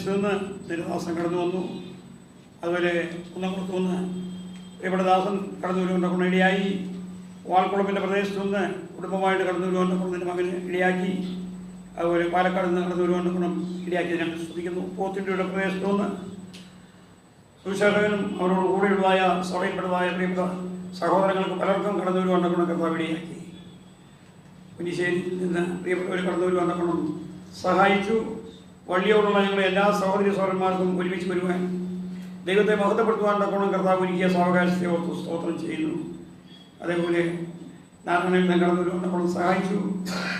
പ്രദേശത്തു നിന്ന് നിരദാസൻ കടന്നു വന്നു. അതുപോലെ കുന്നംകുളത്തു നിന്ന് പ്രിയപ്പെട്ടദാസൻ കടന്നു വരുവാൻ ഇടയായി. വാൾക്കുളമ്പിൻ്റെ പ്രദേശത്തു നിന്ന് കുടുംബമായിട്ട് കടന്നു വരുവാൻ നിൻ്റെ മകന് ഇടയാക്കി. അതുപോലെ പാലക്കാട് നിന്ന് കടന്നു വരുവാൻ ഇടയാക്കി ഞങ്ങൾ ശ്രദ്ധിക്കുന്നു. പോത്തിൻ്റെ പ്രദേശത്തു നിന്ന് സുശേഷകനും അവരോട് കൂടെയുള്ളതായ സഭയിൽപ്പെട്ടതായ പ്രിയപ്പെട്ട സഹോദരങ്ങൾക്ക് പലർക്കും കടന്നു വരുവാൻ കർത്താവ് ഇടയാക്കി. കുഞ്ഞിശ്ശേരിയിൽ നിന്ന് പ്രിയപ്പെട്ടവർ കടന്നു വരുവാൻ സഹായിച്ചു. വള്ളിയോടുള്ള ഞങ്ങളുടെ എല്ലാ സഹോദരി സഹോദരന്മാർക്കും ഒരുമിച്ച് വരുവാൻ ദൈവത്തെ മഹത്വപ്പെടുത്തുവാൻ കർത്താവ് ഒരുക്കിയ സാവകാശത്തെ ഓർത്ത് സ്തോത്രം ചെയ്യുന്നു. അതേപോലെ നാരായണയിൽ നിന്ന് കടന്നു വരുവാൻ സഹായിച്ചു.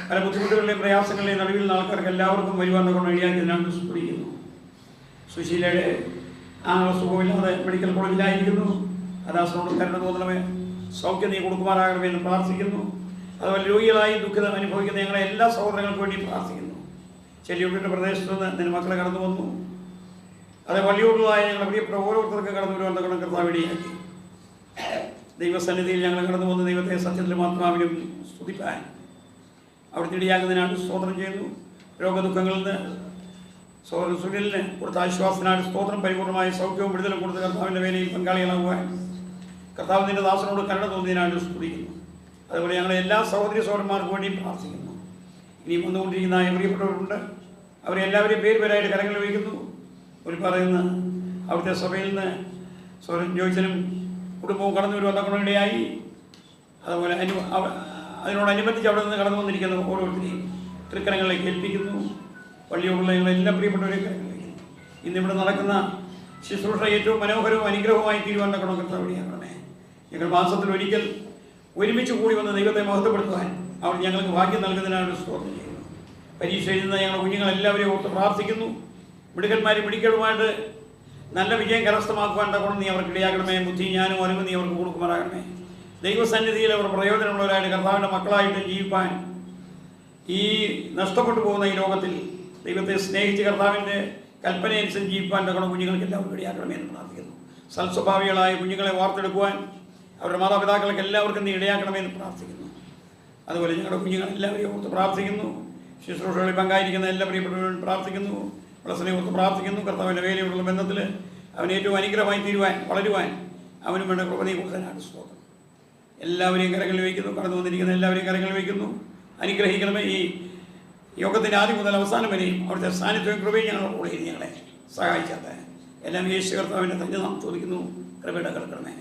പല ബുദ്ധിമുട്ടുകളുടെയും പ്രയാസങ്ങളുടെയും നടുവിൽ ആൾക്കാർക്ക് എല്ലാവർക്കും വരുവാൻ ഇടയാക്കി ഞാൻ സ്തുതിക്കുന്നു. സുശീലയുടെ സുഖമില്ലാതെ മെഡിക്കൽ കോളേജിലായിരിക്കുന്നു. അദാസനോട് കരുണ തോന്നണമേ, സൗഖ്യം നീ കൊടുക്കുമാറാകണമെന്ന് പ്രാർത്ഥിക്കുന്നു. അതുപോലെ രോഗികളായി ദുഃഖിതം അനുഭവിക്കുന്ന ഞങ്ങളെ എല്ലാ സഹോദരങ്ങൾക്കും വേണ്ടി പ്രാർത്ഥിക്കുന്നു. ചെല്ലിയൂരിൻ്റെ പ്രദേശത്ത് നിന്ന് നിന്റെ മക്കളെ കടന്നു വന്നു. അതേ വള്ളിയോടുള്ളതായ ഞങ്ങളുടെ പ്രിയപ്പെട്ട ഓരോരുത്തർക്ക് കടന്നു വരുവാൻ കർത്താവ് ഇടയാക്കി. ദൈവസന്നിധിയിൽ ഞങ്ങൾ കടന്നു വന്ന് ദൈവത്തെ സത്യത്തിലും ആത്മാവിലും സ്തുതിപ്പാൻ അവിടുത്തെ ഇടയാകുന്നതിനാണ് സ്തോത്രം ചെയ്യുന്നു. രോഗദുഃഖങ്ങളിൽ നിന്ന് സഹോദരൻ സുനിലിന് കൊടുത്ത ആശ്വാസത്തിനാണ് സ്തോത്രം. പരിപൂർണമായ സൗഖ്യവും വിടുതലും കൊടുത്ത് കർത്താവിൻ്റെ വേലയിൽ പങ്കാളികളാകുവാൻ കർത്താവ് നിന്റെ ദാസനോട് കരുണ തോന്നിയതിനാണ് സ്തുതിക്കുന്നു. അതുപോലെ ഞങ്ങളെ എല്ലാ സഹോദരി സഹോദരന്മാർക്കും വേണ്ടി പ്രാർത്ഥിക്കുന്നു. ഇനിയും വന്നുകൊണ്ടിരിക്കുന്ന പ്രിയപ്പെട്ടവരുണ്ട്, അവരെ എല്ലാവരെയും പേരായിട്ട് കരങ്ങൾ വയ്ക്കുന്നു. ഒരു പറയുന്ന അവിടുത്തെ സഭയിൽ നിന്ന് സഹോദരൻ ജോയിച്ചനും കുടുംബവും കടന്നു വരുവാൻ ഇടയായി. അതുപോലെ അതിനോടനുബന്ധിച്ച് അവിടെ നിന്ന് കടന്നു വന്നിരിക്കുന്ന ഓരോരുത്തരെയും തൃക്കരങ്ങളിലേക്ക് ഏൽപ്പിക്കുന്നു. പള്ളിയോടുള്ള ഞങ്ങളെല്ലാം പ്രിയപ്പെട്ടവരെ കരങ്ങൾ വയ്ക്കുന്നു. ഇന്നിവിടെ നടക്കുന്ന ശുശ്രൂഷ ഏറ്റവും മനോഹരവും അനുഗ്രഹവുമായി തീരുവാൻ കർത്താവ് ഇടയാക്കണമേ. ഞങ്ങൾ മാസത്തിൽ ഒരിക്കൽ ഒരുമിച്ച് കൂടി വന്ന് ദൈവത്തെ മഹത്വപ്പെടുത്തുവാൻ അവർ ഞങ്ങൾക്ക് ഭാഗ്യം നൽകുന്നതിനാണ് സ്തോത്രം ചെയ്യുന്നു. പരീക്ഷ എഴുതുന്ന ഞങ്ങളുടെ കുഞ്ഞുങ്ങളെല്ലാവരെയും ഓർത്ത് പ്രാർത്ഥിക്കുന്നു. മിടുക്കന്മാരും മിടുക്കലുമായിട്ട് നല്ല വിജയം കരസ്ഥമാക്കുവാൻ തക്കണം നീ അവർക്ക് ഇടയാക്കണമേ. ബുദ്ധി ജ്ഞാനും അറിവ് നീ അവർക്ക് കൊടുക്കുമാറാകണമേ. ദൈവസന്നിധിയിൽ അവർ പ്രയോജനമുള്ളവരായിട്ട് കർത്താവിൻ്റെ മക്കളായിട്ട് ജീവിപ്പാൻ ഈ നഷ്ടപ്പെട്ടു പോകുന്ന ഈ ലോകത്തിൽ ദൈവത്തെ സ്നേഹിച്ച് കർത്താവിൻ്റെ കൽപ്പനയനുസരിച്ച് ജീവിപ്പാൻ തക്കണം കുഞ്ഞുങ്ങൾക്ക് എല്ലാവർക്കും ഇടയാക്കണമേ എന്ന് പ്രാർത്ഥിക്കുന്നു. സൽസ്വഭാവികളായ കുഞ്ഞുങ്ങളെ വാർത്തെടുക്കുവാൻ അവരുടെ മാതാപിതാക്കൾക്ക് എല്ലാവർക്കും നീ ഇടയാക്കണമെന്ന് പ്രാർത്ഥിക്കുന്നു. അതുപോലെ ഞങ്ങളുടെ കുഞ്ഞുങ്ങളെല്ലാവരെയും ഓർത്ത് പ്രാർത്ഥിക്കുന്നു. ശുശ്രൂഷകളിൽ പങ്കായിരിക്കുന്ന എല്ലാ പ്രിയപ്പെട്ടവരും പ്രാർത്ഥിക്കുന്നു. പ്ലസിനെ ഓർത്ത് പ്രാർത്ഥിക്കുന്നു. കർത്താവിൻ്റെ വേലയോടുള്ള ബന്ധത്തിൽ അവൻ ഏറ്റവും അനുഗ്രഹമായി തീരുവാൻ വളരുവാൻ അവനും വേണ്ട കൃപതയെ കൊടുക്കാനാണ് സ്തോത്രം. എല്ലാവരെയും കരങ്ങളിൽ വയ്ക്കുന്നു. കടന്നു വന്നിരിക്കുന്ന എല്ലാവരെയും കരങ്ങളിൽ വയ്ക്കുന്നു. അനുഗ്രഹിക്കണമേ. ഈ യോഗത്തിൻ്റെ ആദ്യം മുതൽ അവസാനം വരെയും അവിടുത്തെ സാന്നിധ്യവും കൃപയും ഞങ്ങളുടെ കൂടെ ഞങ്ങളെ സഹായിക്കാത്ത എല്ലാം യേശു കർത്താവിൻ്റെ തന്നെ നാം ചോദിക്കുന്നു. കൃപയുടെ കിടക്കണമേ.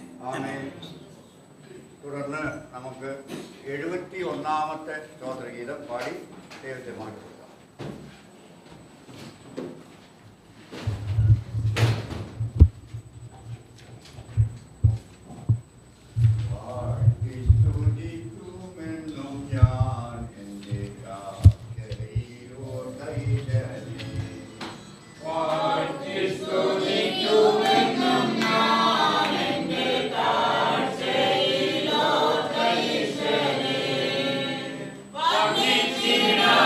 തുടർന്ന് നമുക്ക് 71ാമത്തെ സ്തോത്രഗീതം പാടി ദൈവത്തെ മാറ്റി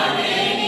Amen.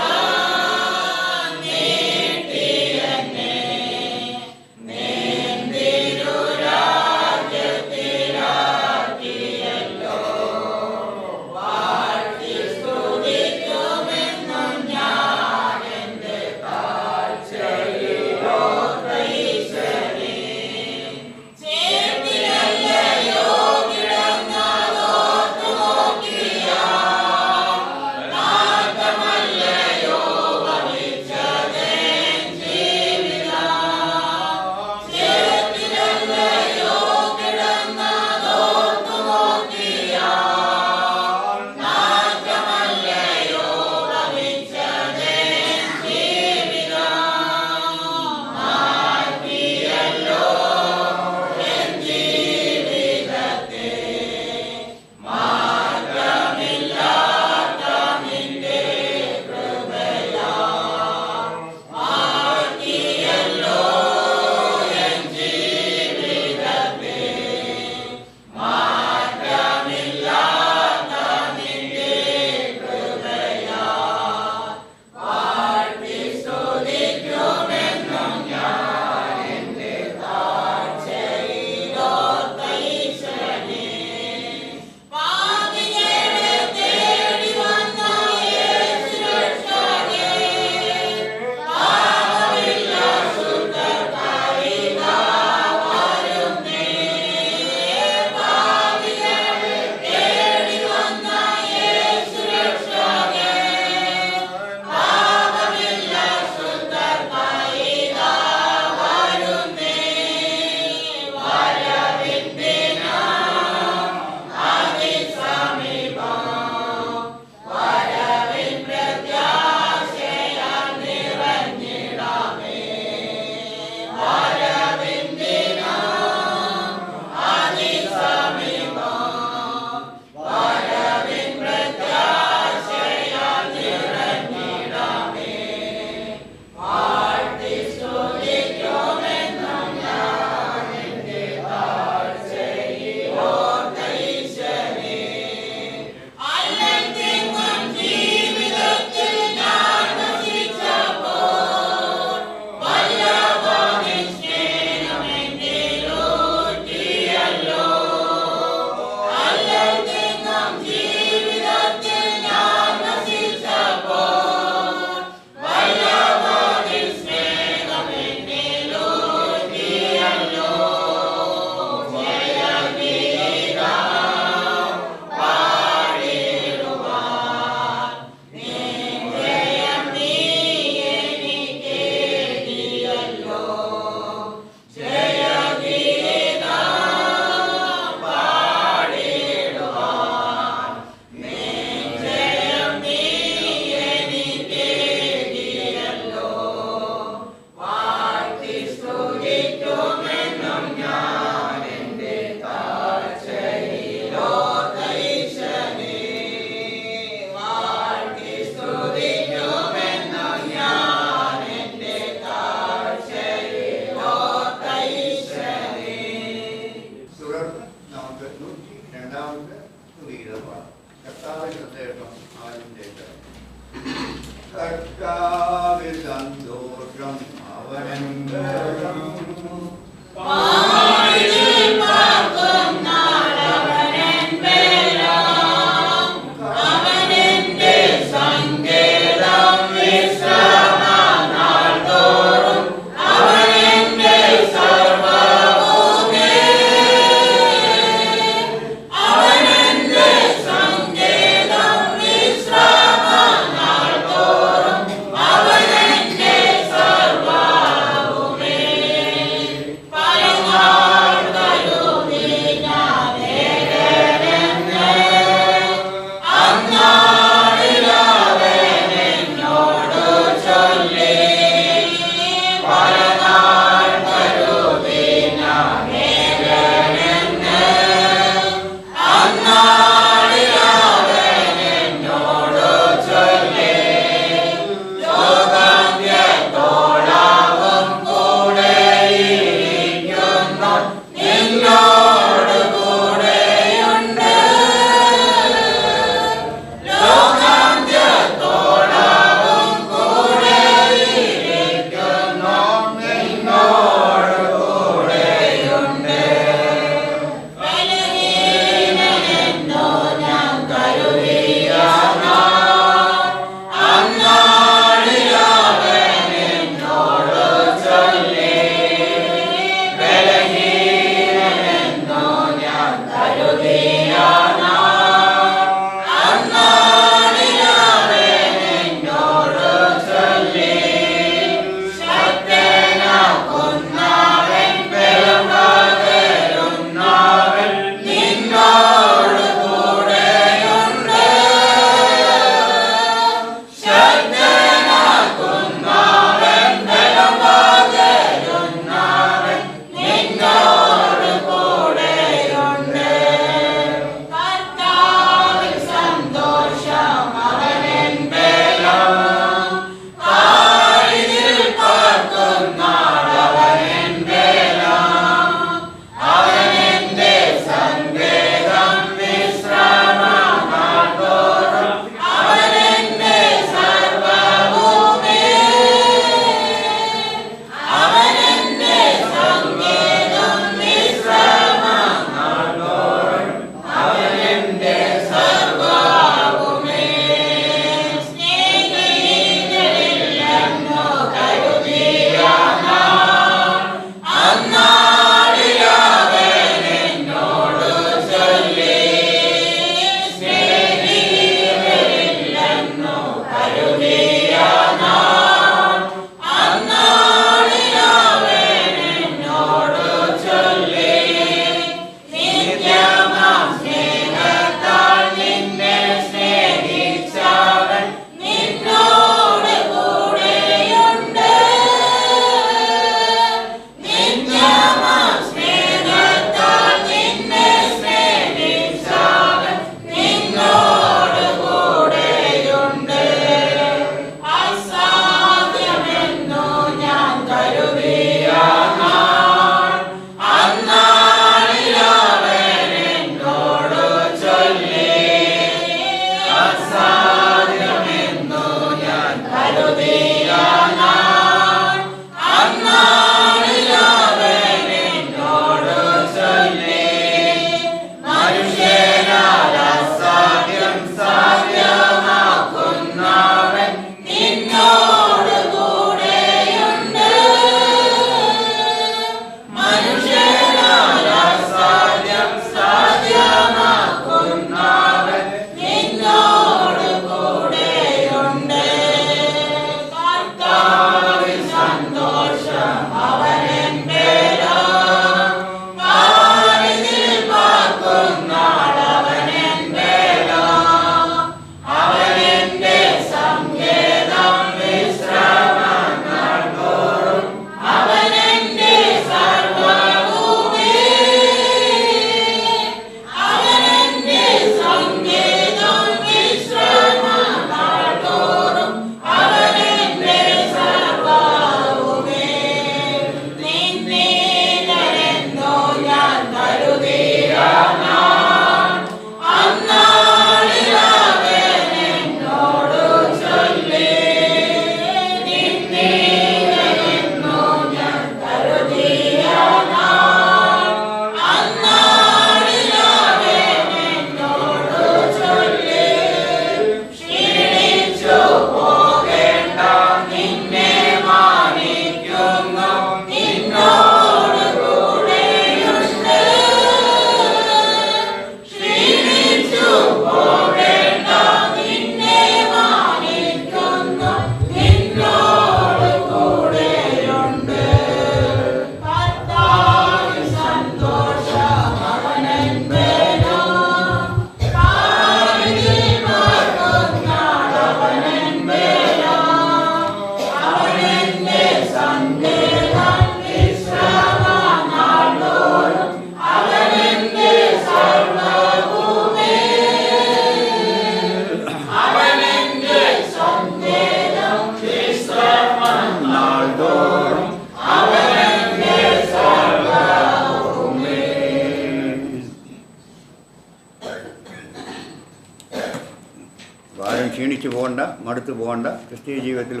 പോകേണ്ട, മടുത്തു പോകേണ്ട. ക്രിസ്തീയ ജീവിതത്തിൽ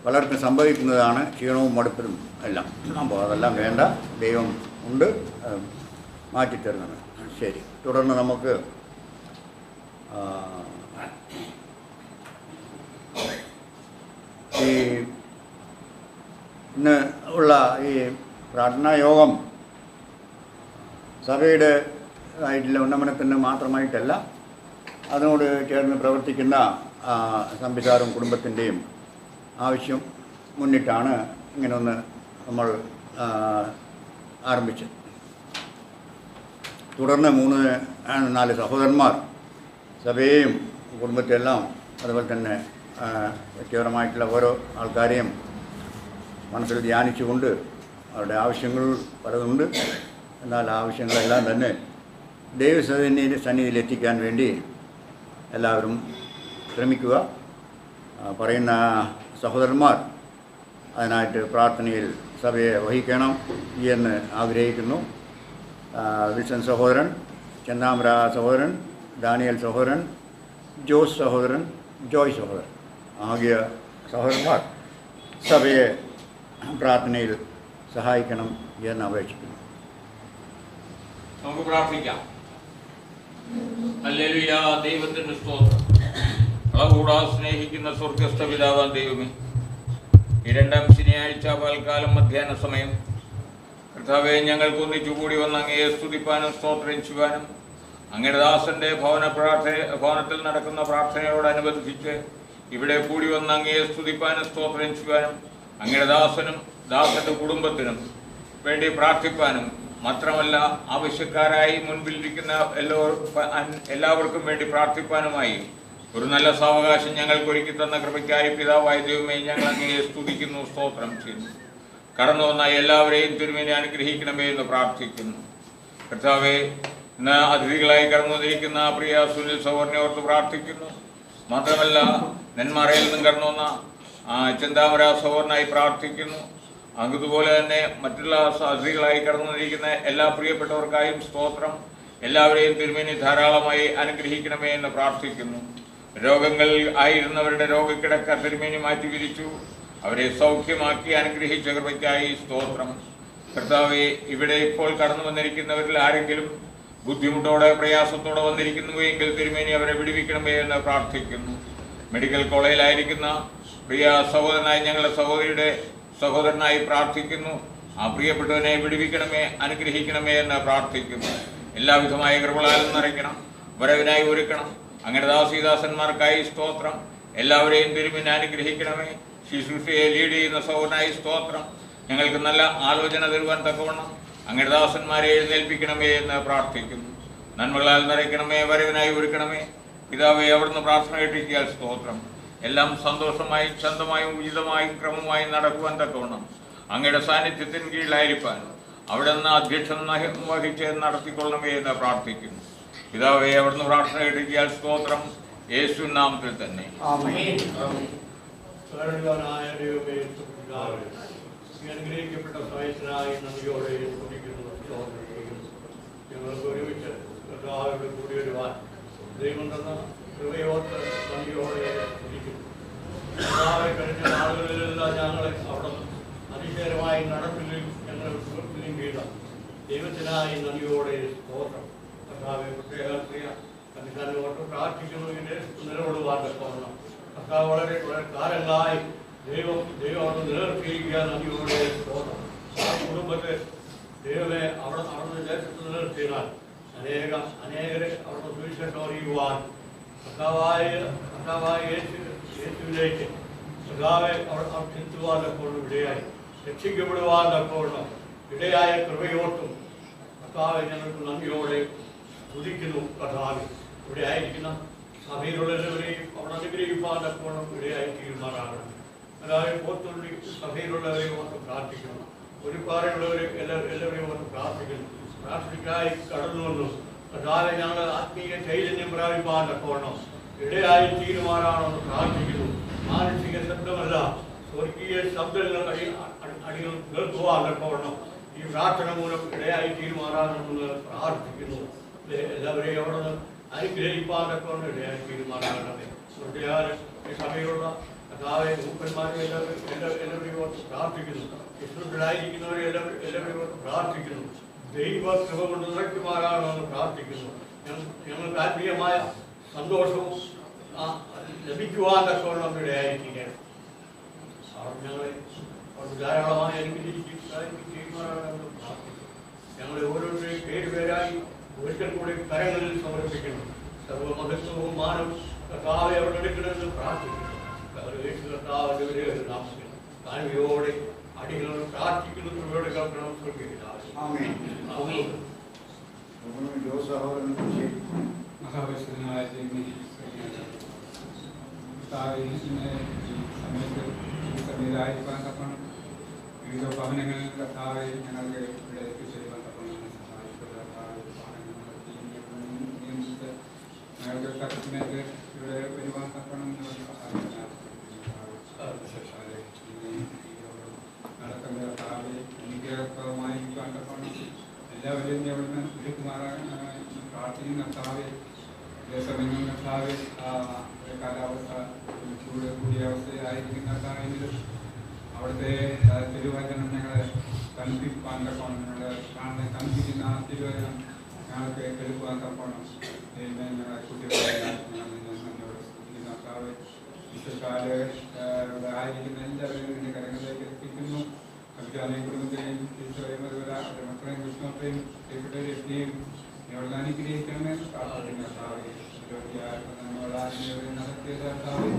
പലർക്കും സംഭവിക്കുന്നതാണ് ക്ഷീണവും മടുപ്പതും എല്ലാം. അപ്പോൾ അതെല്ലാം വേണ്ട, ദൈവം ഉണ്ട് മാറ്റിത്തരുന്നത്. ശരി, തുടർന്ന് നമുക്ക് ഈ ഇന്ന് ഉള്ള ഈ പ്രാർത്ഥനാ യോഗം സഭയുടെ ആയിട്ടുള്ള ഉന്നമനത്തിന് മാത്രമായിട്ടല്ല, അതിനോട് ചേർന്ന് പ്രവർത്തിക്കുന്ന സംവിധാനം കുടുംബത്തിൻ്റെയും ആവശ്യം മുന്നിട്ടാണ് ഇങ്ങനൊന്ന് നമ്മൾ ആരംഭിച്ചത്. തുടർന്ന് 3-4 സഹോദരന്മാർ സഭയെയും കുടുംബത്തെല്ലാം അതുപോലെ തന്നെ വ്യക്തിപരമായിട്ടുള്ള ഓരോ ആൾക്കാരെയും മനസ്സിൽ ധ്യാനിച്ചുകൊണ്ട് അവരുടെ ആവശ്യങ്ങൾ പലതുണ്ട്. എന്നാൽ ആവശ്യങ്ങളെല്ലാം തന്നെ ദൈവസന്നിധിയിൽ എത്തിക്കാൻ വേണ്ടി എല്ലാവരും ശ്രമിക്കുക. പറയുന്ന സഹോദരന്മാർ അതിനായിട്ട് പ്രാർത്ഥനയിൽ സഭയെ വഹിക്കണം എന്ന് ആഗ്രഹിക്കുന്നു. വിൽസൺ സഹോദരൻ, ചെന്താമര സഹോദരൻ, ഡാനിയൽ സഹോദരൻ, ജോസ് സഹോദരൻ, ജോയ് സഹോദരൻ ആകിയ സഹോദരന്മാർ സഭയെ പ്രാർത്ഥനയിൽ സഹായിക്കണം എന്ന് അപേക്ഷിക്കുന്നു. നമുക്ക് പ്രാർത്ഥിക്കാം. ഹല്ലേലൂയ. ദൈവത്തിന് സ്തോത്രം. അളകൂടാ സ്നേഹിക്കുന്ന സ്വർഗസ്ഥ പിതാവാൻ ദൈവമേ, ഈ 2-ാം ശനിയാഴ്ച പൽക്കാലം മധ്യാഹ്ന സമയം കർത്താവെ, ഞങ്ങൾക്ക് ഒന്നിച്ചു കൂടി വന്ന് അങ്ങയെ സ്തുതിപ്പാനും സ്തോത്രം ചെയ്യുവാനും അങ്ങയുടെ ദാസന്റെ ഭവനത്തിൽ നടക്കുന്ന പ്രാർത്ഥനയോടനുബന്ധിച്ച് ഇവിടെ കൂടി വന്ന് അങ്ങയെ സ്തുതിപ്പാനും സ്തോത്രം ചെയ്യുവാനും അങ്ങയുടെ ദാസന്റെ കുടുംബത്തിനും വേണ്ടി പ്രാർത്ഥിപ്പാനും മാത്രമല്ല ആവശ്യക്കാരായി മുൻപിലിരിക്കുന്ന എല്ലാവർക്കും വേണ്ടി പ്രാർത്ഥിപ്പാനുമായി ഒരു നല്ല സാവകാശം ഞങ്ങൾക്ക് ഒരുക്കി തന്ന കൃപയ്ക്കായി പിതാവായ ദൈവമേ, ഞങ്ങൾ അങ്ങയെ സ്തുതിക്കുന്നു, സ്തോത്രം ചെയ്യുന്നു. കടന്നു വന്ന എല്ലാവരെയും തിരുമേനി അനുഗ്രഹിക്കണമേ എന്ന് പ്രാർത്ഥിക്കുന്നു. കർത്താവെ, ഇന്ന് അതിഥികളായി കടന്നു വന്നിരിക്കുന്ന പ്രിയ സുനിൽ സഹോദരനെ ഓർത്ത് പ്രാർത്ഥിക്കുന്നു. മാത്രമല്ല നെന്മാറയിൽ നിന്നും കടന്നു വന്ന ചെന്താമര സഹോദരനായി പ്രാർത്ഥിക്കുന്നു. അതുപോലെ തന്നെ മറ്റുള്ള അതിഥികളായി കടന്നു വന്നിരിക്കുന്ന എല്ലാ പ്രിയപ്പെട്ടവർക്കായും സ്തോത്രം. എല്ലാവരെയും തിരുമേനി ധാരാളമായി അനുഗ്രഹിക്കണമേ എന്ന് പ്രാർത്ഥിക്കുന്നു. രോഗങ്ങളിൽ ആയിരുന്നവരുടെ രോഗക്കിടക്ക തിരുമേനി മാറ്റി വിരിച്ചു അവരെ സൗഖ്യമാക്കി അനുഗ്രഹിച്ച കൃപയ്ക്കായി സ്തോത്രം. കർത്താവെ, ഇവിടെ ഇപ്പോൾ കടന്നു വന്നിരിക്കുന്നവരിൽ ആരെങ്കിലും ബുദ്ധിമുട്ടോടെ പ്രയാസത്തോടെ വന്നിരിക്കുന്നുവെങ്കിൽ തിരുമേനി അവരെ വിടുവിക്കണമേ എന്ന് പ്രാർത്ഥിക്കുന്നു. മെഡിക്കൽ കോളേജിലായിരിക്കുന്ന പ്രിയ സഹോദരനായി ഞങ്ങളുടെ സഹോദരിയുടെ സഹോദരനായി പ്രാർത്ഥിക്കുന്നു. ആ പ്രിയപ്പെട്ടവനെ വിടുവിക്കണമേ, അനുഗ്രഹിക്കണമേ എന്ന് പ്രാർത്ഥിക്കുന്നു. എല്ലാവിധമായ കൃപകളാൽ നിറയ്ക്കണം, വരവിനായി ഒരുക്കണം. അങ്ങയുടെ ദാസീദാസന്മാർക്കായി സ്തോത്രം. എല്ലാവരെയും തിരുമേനി അനുഗ്രഹിക്കണമേ. ശുശ്രൂഷയെ ലീഡ് ചെയ്യുന്ന സഹോദരനായി സ്തോത്രം. ഞങ്ങൾക്ക് നല്ല ആലോചന തരുവാൻ തക്കവണ്ണം അങ്ങയുടെ ദാസന്മാരെ എഴുന്നേൽപ്പിക്കണമേ എന്ന് പ്രാർത്ഥിക്കുന്നു. നന്മകളാൽ നിറയ്ക്കണമേ, വരവിനായി ഒരുക്കണമേ. പിതാവേ, അവിടുന്ന് പ്രാർത്ഥന കേട്ടിരിക്കാൻ സ്തോത്രം. എല്ലാം സന്തോഷമായും ശാന്തമായും ഉചിതമായും ക്രമമായും നടക്കുവാൻ തക്കവണ്ണം അങ്ങയുടെ സാന്നിധ്യത്തിന് കീഴിലായിരിക്കാൻ അവിടെ നിന്ന് അധ്യക്ഷൻ വഹിച്ച് നടത്തിക്കൊള്ളണമേ എന്ന് പ്രാർത്ഥിക്കുന്നു. പിതാവേ, അവിടുന്ന് പ്രാർത്ഥന കേട്ടിരിക്കാൻ സ്തോത്രം. യേശു നാമത്തിൽ തന്നെ. അനുഗ്രഹിക്കപ്പെട്ട സഹായത്തിനായി നന്ദിയോടെ ഞങ്ങൾക്ക് ഒരുമിച്ച് കർത്താവിനോട് കൂടി വരുവാൻ ദൈവം തന്ന കൃപയോർത്ത് നന്ദിയോടെ ഇരിക്കുന്നു. കർത്താവെ, കഴിഞ്ഞ നാളുകളിലെല്ലാം ഞങ്ങളെ അവിടെ അതിശയമായി നടപ്പിലും ഞങ്ങൾ സുഹൃത്തിനും ചെയ്ത ദൈവത്തിനായി നന്ദിയോടെ സ്തോത്രം. കർത്താവെ, പ്രത്യേക പ്രിയ കർത്താവിനോട്ട് പ്രാർത്ഥിക്കുന്നതിൻ്റെ നിലകൊള്ളുവാൻ തക്കവണ്ണം കർത്താവ് വളരെ കാലങ്ങളായി ദൈവം നിലനിർത്തിയിരിക്കുക. നന്ദിയോടെ സ്തോത്രം. ആ കുടുംബത്തെ ദൈവമേ അവിടുന്ന് ദേശത്ത് നിലനിർത്തിയാൽ അനേകരെ അവിടുന്ന് സുവിശേഷം അറിയുവാൻ കർത്താവായ യേശുവിലേക്ക് കർത്താവെ അവർ എത്തുവാൻ തക്കവണ്ണം ഇടയായി, രക്ഷിക്കപ്പെടുവാൻ തക്കവണ്ണം ഇടയായ കൃപയോട്ടും കർത്താവെ ഞങ്ങൾക്ക് നന്ദിയോടെ സ്തുതിക്കുന്നു. കർത്താവെ, ഇവിടെ ആയിരിക്കുന്ന സഭയിലുള്ളവരെയും അവിടെ അനുഗ്രഹിപ്പാൻ തക്കവണ്ണം ഇടയായി തീരുമാനമാണ്. അതായത് പോത്തുള്ളി സഭയിലുള്ളവരെയും ഓർത്ത് പ്രാർത്ഥിക്കുന്നു. ഒരുപാടുള്ളവരെ എല്ലാവരെയും ഓർത്ത് പ്രാർത്ഥിക്കുന്നു. പ്രാർത്ഥനയ്ക്കായി കടന്നു വന്നു കർത്താവെ, ഞങ്ങൾ ആത്മീയ ചൈതന്യം പ്രാപിപ്പാൻ തക്കവണ്ണം ഇടയായി തീരുമാനമാണെന്ന് പ്രാർത്ഥിക്കുന്നു. മാനസിക ശബ്ദമല്ല, സ്വർഗീയ ശബ്ദങ്ങൾ അടികൾ കേൾക്കുവാൻ തക്കവണ്ണം ഈ പ്രാർത്ഥന മൂലം ഇടയായി തീരുമാനമാണെന്ന് പ്രാർത്ഥിക്കുന്നു. എല്ലാവരെയും അവിടെ നിന്ന് അനുഗ്രഹിപ്പാൻ തക്കവണ്ണം ഇടയായി തീരുമാനമാകണമേ. സഭയുള്ള കർത്താവെ മൂപ്പന്മാരെ എല്ലാവരെയും ഓർത്ത് പ്രാർത്ഥിക്കുന്നു. യശുദ്ധരായിരിക്കുന്നവരെ എല്ലാവരെയും ഓർത്ത് പ്രാർത്ഥിക്കുന്നു. ദൈവ കൃപ കൊണ്ട് നിറയ്ക്കുമാറാണെന്ന് പ്രാർത്ഥിക്കുന്നു. ഞങ്ങൾക്ക് ആത്മീയമായ സന്തോഷവും ലഭിക്കുവാൻ തക്കവണ്ണം ഇടയായിരിക്കുകയാണ്. ഞങ്ങളെ ധാരാളമായി അനുഗ്രഹിക്കുമാറാണെന്ന് പ്രാർത്ഥിക്കുന്നു. ഞങ്ങളെ ഓരോരുത്തരെയും പേരുപേരായി ഒരിക്കൽ കൂടി കരങ്ങളിൽ സമർപ്പിക്കുന്നു. സർവമഹത്വവും മാനവും കർത്താവെ അവിടെ എടുക്കണമെന്ന് പ്രാർത്ഥിക്കുന്നു. കർത്താവിന്റെ നാമത്തിൽ താഴ്മയോടെ അടികളോട് പ്രാർത്ഥിക്കുന്നു. കൃപയോടെ കേൾക്കണം. മഹാപരിശുദ്ധനായ സമയത്തായിരിക്കാൻ തക്കണം. വിവിധ ഭവനങ്ങളിൽ കർത്താവെ ഞങ്ങൾക്ക് ഇവിടെ എത്തിച്ചേരുവാൻ തക്കണം നിയന്ത്രിച്ച് ഞങ്ങൾക്ക് കർത്തനക്ക് ഇവിടെ വരുവാൻ തക്കണം നടക്കുന്ന കർത്താവെ അനുഗ്രഹമായിരിക്കാൻ തക്കണം. എല്ലാവരെയും അവിടുന്ന് വിളിക്കുമാറാൻ പ്രാർത്ഥിക്കുന്ന കർത്താവെ സമയങ്ങൾ കർത്താവെ കാലാവസ്ഥ ചൂട് കൂടിയ അവസ്ഥയിലായിരിക്കുന്ന കർത്താവെങ്കിലും അവിടുത്തെ തിരുവചനം ഞങ്ങളെ തണുപ്പിക്കാൻ തക്കണം. ഞങ്ങളെ തണുപ്പിക്കുന്ന ആ തിരുവചനം ഞങ്ങൾക്ക് കേൾക്കുവാൻ തക്കണം. ഞങ്ങളെ കുട്ടികളെ ഞങ്ങളോട് ശ്രദ്ധിക്കുന്ന കർത്താവെ വിശ്വകാലയുടെ ആയിരിക്കുന്ന എല്ലാവരും ഇതിൻ്റെ കരങ്ങളിലേക്ക് എത്തിക്കുന്നു. അഭിജാനെയും കുടുംബത്തെയും ഈശോയും അതുപോലെ അവരുടെ മക്കളെയും കൃഷ്ണത്തെയും പ്രിയപ്പെട്ടവരെയും ഞങ്ങൾ അനുഗ്രഹിക്കണമേ. പ്രാർത്ഥിക്കുന്ന കർത്താവെ നടത്തിയ കർത്താവെ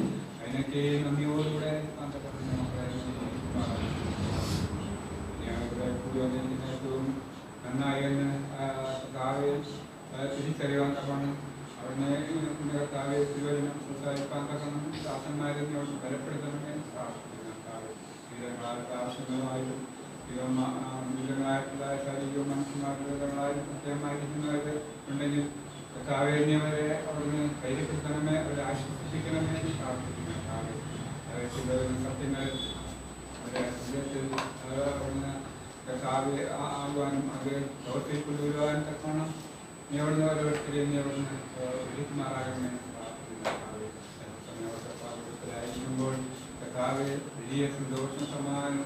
അതിനൊക്കെ നന്ദിയോടുകൂടെ ബന്ധപ്പെടുന്ന മക്കളെ ഞങ്ങളുടെ കൂടി വന്നിരിക്കുന്ന ഏറ്റവും നന്നായി എന്ന് കർത്താവെ തിരിച്ചറിയാൻ തക്കണം. അവിടുന്ന് കർത്താവെ തിരുവചനം സംസാരിക്കാൻ തക്കണം. ദാസന്മാരെ ബലപ്പെടുത്തണമേ. പ്രാർത്ഥിക്കുന്ന കർത്താവെ ആവശ്യങ്ങളായിട്ടും വിധങ്ങളായിട്ടുള്ള ശാരീരികവും മനസ്സിലായിട്ടുള്ളതായും പ്രത്യേകമായിരിക്കുന്നവർക്ക് ഉണ്ടെങ്കിൽ കർത്താവിനെ അവിടുന്ന് ധൈര്യപ്പെടുത്തണമേ. അവരെ ആശ്വസിപ്പിക്കണമേ. പ്രാർത്ഥിക്കുന്ന കർത്താവെ സത്യങ്ങൾ അവരെ ഹൃദയത്തിൽ അവിടുന്ന് കർത്താവ് ആകുവാനും അത് പ്രവർത്തിയിൽ കൊണ്ടുവരുവാനും തക്കണം. നീ അവിടുന്ന് ഓരോരുത്തരെയും നീ അവിടുന്ന് വിളിക്കുമാറാകണമേ. പ്രാർത്ഥിക്കുന്ന കർത്താവെ സമയത്തായിരിക്കുമ്പോൾ കർത്താവ് വലിയ സന്തോഷം സമാധാനം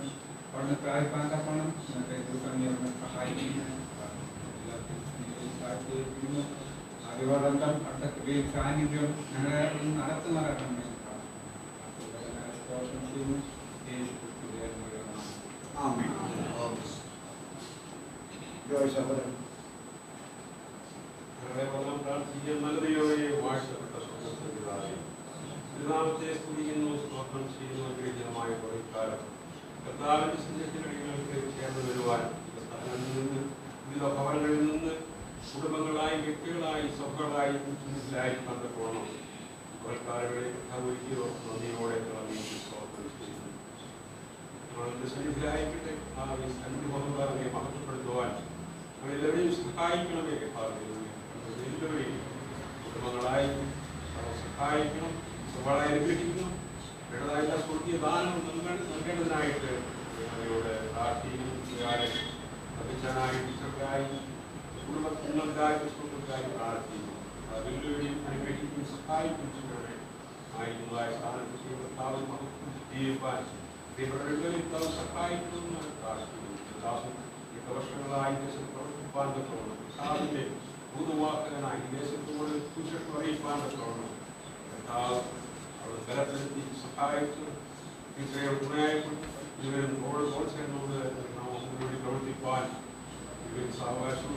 അവിടുന്ന് പ്രാപിക്കാൻ തക്കണം. ഇന്നത്തെ ദിവസം നീ അവിടുന്ന് സഹായിക്കുന്നു. അറിവോടൊപ്പം അടുത്ത കൃപയും സാന്നിധ്യവും ഞങ്ങളെ നടത്തുന്നവരാകണമേ. നാമത്തെ സ്തുതിക്കുന്നു, സ്തോത്രം ചെയ്യുന്നു. അനുഗ്രഹീതമായ കുറെ കാലം കർത്താവിന്റെ സന്നിധിയിലേക്ക് ചേർന്ന് വരുവാൻ വിവിധ ഭവനങ്ങളിൽ നിന്ന് കുടുംബങ്ങളായി വ്യക്തികളായി സഭകളായി ചിന്തത്തിലായിരിക്കാൻ തക്കോണം കുറക്കാലങ്ങളെ ഒരുക്കിയോ നന്ദിയോടെ സ്തോത്രം ചെയ്യുന്നു. ഞങ്ങളുടെ സന്നിധിയിലായിക്കട്ടെ. സന്നിധി ബഹുമാനെ മഹത്വപ്പെടുത്തുവാൻ ഞങ്ങളെല്ലാവരെയും സഹായിക്കണമേ. എല്ലാവരെയും കുടുംബങ്ങളായി സഹായിക്കണം. സഭകളായി അനുഗ്രഹിക്കണം. വേണ്ടതായിട്ടുള്ള സ്വർഗീയ ദാനം നൽകേണ്ടതിനായിട്ട് ഞങ്ങളോട് പ്രാർത്ഥിക്കുന്നു. അഭിജനായി ടീച്ചർക്കായി കുടുംബങ്ങൾക്കായി ക്രിസ്തുക്കൾക്കായി പ്രാർത്ഥിക്കുന്നു. വെല്ലുവിളിയും അനുഗ്രഹിക്കും സഹായിക്കും ചെയ്യണമേ. ആയിരുന്നതായ സ്ഥാനത്ത് ചെയ്യുവാൻ ജീവിപ്പാൻ പ്രിയപ്പെട്ടവരെല്ലാം സഹായിക്കുമെന്ന് പ്രാർത്ഥിക്കുന്നു. വർഷങ്ങളായി ദേശത്ത് പ്രവർത്തിപ്പാൻ തക്കവണ്ണം കർത്താവിന്റെ ഭൂതവാഹകനായി ദേശത്തോട് സുശേഷം അറിയിപ്പാൻ തക്കവണ്ണം കർത്താവ് അവിടെ ബലപ്പെടുത്തി സഹായിച്ചു. ടീച്ചറെ തുണയായിക്കൊണ്ട് ഇവരും പ്രോത്സാഹനോട് വേണ്ടി പ്രവർത്തിപ്പാൻ ഇവർ സാവകാശം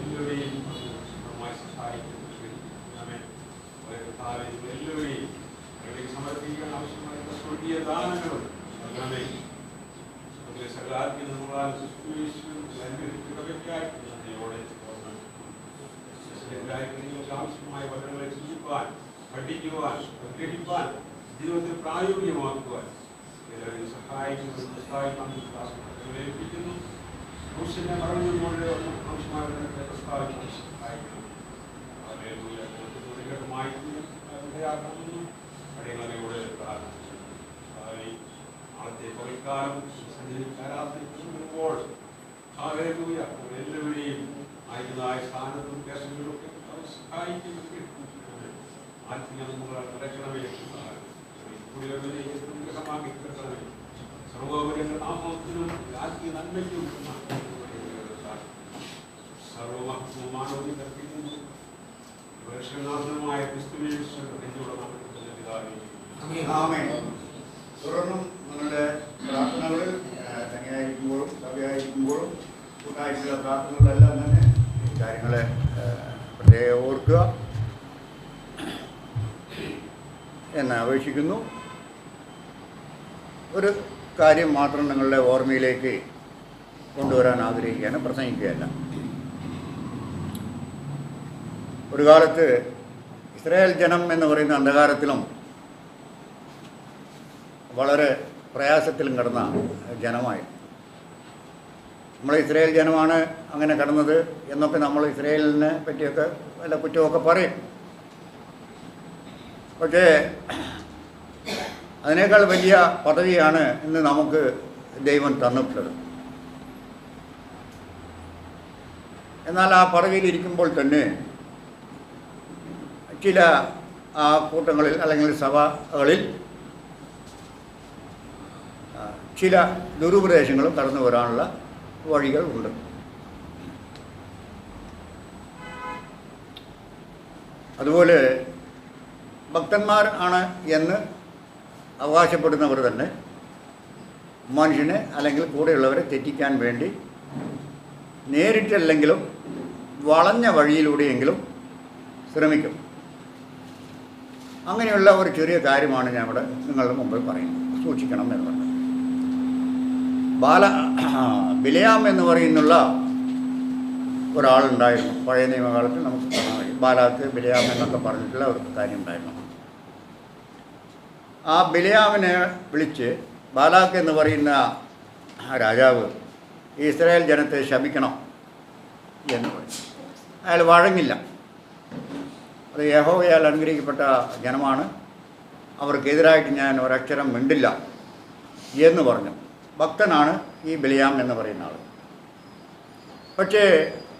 എല്ലാവരെയും നന്നായി സഹായിക്കുന്നു. എല്ലാവരെയും അവരുടെ സമർപ്പിക്കാൻ ആവശ്യമായിട്ടുള്ള സ്വർഗീയ ദാനങ്ങളും നൽകണമേ. അതിലെ സകലാദ്യം നമ്മളാൽ നിങ്ങൾക്ക് ആവശ്യമായ വചനങ്ങളെ ചിന്തിപ്പാൻ, പഠിക്കുവാൻ, ഗ്രഹിപ്പാൻ, ജീവിതത്തിൽ പ്രായോഗികമാക്കുവാൻ എല്ലാവരെയും സഹായിക്കുന്നു. ഏൽപ്പിക്കുന്നു. ക്രൂശിനെ മറന്നുകൊണ്ട് ആവശ്യമായ പ്രസ്താവിക്കാൻ സഹായിക്കണം. അടയങ്ങളോട് പ്രാർത്ഥിച്ചു. നാളത്തെ പകൽക്കാലം വരുമ്പോൾ എല്ലാവരെയും ആയിരുന്നതായ സ്ഥാനത്തും കേസുകളിലൊക്കെ സഹായിക്കുന്നൊക്കെ ആത്മീയ നമ്മൾ നടക്കണമേ സമാപിക്കണമേ സർവോപരിയുടെ നാമത്തിനും ആത്മീയ നന്മയ്ക്കും സർവമാനവി കൽപ്പിക്കുന്നു വർഷനാഥനുമായ ക്രിസ്തുവിനോട് ആമേൻ. തുടർന്നും നിങ്ങളുടെ പ്രാർത്ഥനകളിൽ തനിയായിരിക്കുമ്പോഴും സഭയായിരിക്കുമ്പോഴും കൂട്ടായിട്ടുള്ള പ്രാർത്ഥനകളെല്ലാം തന്നെ ഈ കാര്യങ്ങളെ പ്രത്യേകം ഓർക്കുക എന്ന് അപേക്ഷിക്കുന്നു. ഒരു കാര്യം മാത്രം നിങ്ങളുടെ ഓർമ്മയിലേക്ക് കൊണ്ടുവരാൻ ആഗ്രഹിക്കുകയാണ്, പ്രസംഗിക്കുകയല്ല. ഒരു കാലത്ത് ഇസ്രായേൽ ജനം എന്ന് പറയുന്ന അന്ധകാരത്തിലും വളരെ പ്രയാസത്തിലും കിടന്ന ജനമായി. നമ്മൾ ഇസ്രായേൽ ജനമാണ് അങ്ങനെ കിടന്നത് എന്നൊക്കെ നമ്മൾ ഇസ്രായേലിനെ പറ്റിയൊക്കെ വല്ല കുറ്റമൊക്കെ പറയും. പക്ഷേ അതിനേക്കാൾ വലിയ പദവിയാണ് ഇന്ന് നമുക്ക് ദൈവം തന്നിട്ടുള്ളത്. എന്നാൽ ആ പദവിയിലിരിക്കുമ്പോൾ തന്നെ ചില ആ കൂട്ടങ്ങളിൽ അല്ലെങ്കിൽ സഭകളിൽ ചില ദുരുപദേശങ്ങളും കടന്നു വരാനുള്ള വഴികൾ ഉണ്ട്. അതുപോലെ ഭക്തന്മാർ ആണ് എന്ന് അവകാശപ്പെടുന്നവർ തന്നെ മനുഷ്യനെ അല്ലെങ്കിൽ കൂടെയുള്ളവരെ തെറ്റിക്കാൻ വേണ്ടി നേരിട്ടല്ലെങ്കിലും വളഞ്ഞ വഴിയിലൂടെയെങ്കിലും ശ്രമിക്കും. അങ്ങനെയുള്ള ഒരു ചെറിയ കാര്യമാണ് ഞാൻ ഇവിടെ നിങ്ങളുടെ മുമ്പിൽ പറയുന്നത്, സൂക്ഷിക്കണം എന്ന് പറഞ്ഞു. ബിലയാം എന്ന് പറയുന്നുള്ള ഒരാളുണ്ടായിരുന്നു. പഴയ നിയമകാലത്തിൽ നമുക്ക് കാണാൻ കഴിയും. ബാലാക്ക് ബിലയാം എന്നൊക്കെ പറഞ്ഞിട്ടുള്ള ഒരു കാര്യം ഉണ്ടായിരുന്നു. ആ ബിലയാമിനെ വിളിച്ച് ബാലാക്ക് എന്ന് പറയുന്ന രാജാവ് ഇസ്രായേൽ ജനത്തെ ശപിക്കണം എന്ന് പറഞ്ഞു. അയാൾ വഴങ്ങില്ല. അത് യഹോവയാൽ അനുഗ്രഹിക്കപ്പെട്ട ജനമാണ്, അവർക്കെതിരായിട്ട് ഞാൻ ഒരക്ഷരം മിണ്ടില്ല എന്ന് പറഞ്ഞു. ഭക്തനാണ് ഈ ബിലയാം എന്ന് പറയുന്ന ആൾ. പക്ഷേ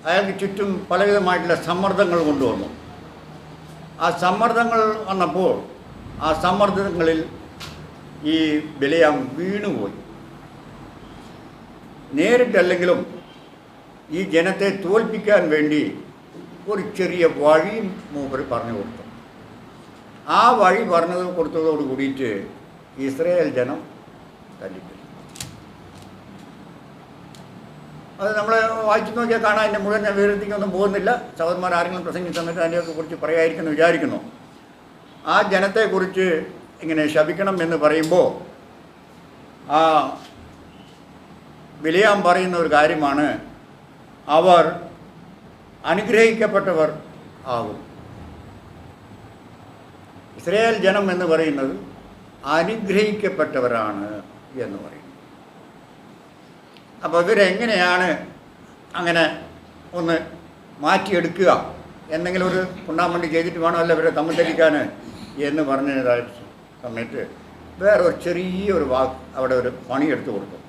അയാൾക്ക് ചുറ്റും പലവിധമായിട്ടുള്ള സമ്മർദ്ദങ്ങൾ കൊണ്ടുവന്നു. ആ സമ്മർദ്ദങ്ങൾ വന്നപ്പോൾ ആ സമ്മർദ്ദങ്ങളിൽ ഈ ബിലയാം വീണുപോയി. നേരിട്ടല്ലെങ്കിലും ഈ ജനത്തെ തോൽപ്പിക്കാൻ വേണ്ടി ഒരു ചെറിയ വഴിയും മൂപ്പർ പറഞ്ഞു കൊടുത്തു. ആ വഴി കൊടുത്തതോട് കൂടിയിട്ട് ഇസ്രായേൽ ജനം തല്ലിപ്പോയി. അത് നമ്മൾ വായിച്ചു നോക്കിയാൽ കാണാൻ അതിൻ്റെ മുഴുവൻ വിവരത്തിക്കൊന്നും പോകുന്നില്ല. സഹോദരന്മാർ ആരെങ്കിലും പ്രസംഗിച്ച സമയത്ത് അതിനെയൊക്കെ കുറിച്ച് പറയായിരിക്കുന്നു വിചാരിക്കുന്നു. ആ ജനത്തെക്കുറിച്ച് ഇങ്ങനെ ശപിക്കണം എന്ന് പറയുമ്പോൾ ആ ബിലയാം പറയുന്ന ഒരു കാര്യമാണ്, അവർ അനുഗ്രഹിക്കപ്പെട്ടവർ ആകും. ഇസ്രായേൽ ജനം എന്ന് പറയുന്നത് അനുഗ്രഹിക്കപ്പെട്ടവരാണ് എന്ന് പറയും. അപ്പോൾ ഇവരെങ്ങനെയാണ് അങ്ങനെ ഒന്ന് മാറ്റിയെടുക്കുക, എന്തെങ്കിലും ഒരു കുണ്ടാമണ്ടി ചെയ്തിട്ട് വേണമല്ലോ ഇവരെ തമ്മിൽ തെറ്റിക്കാൻ എന്ന് പറഞ്ഞതായ സമയത്ത് വേറൊരു ചെറിയൊരു വാക്ക് അവിടെ ഒരു പണിയെടുത്ത് കൊടുക്കും.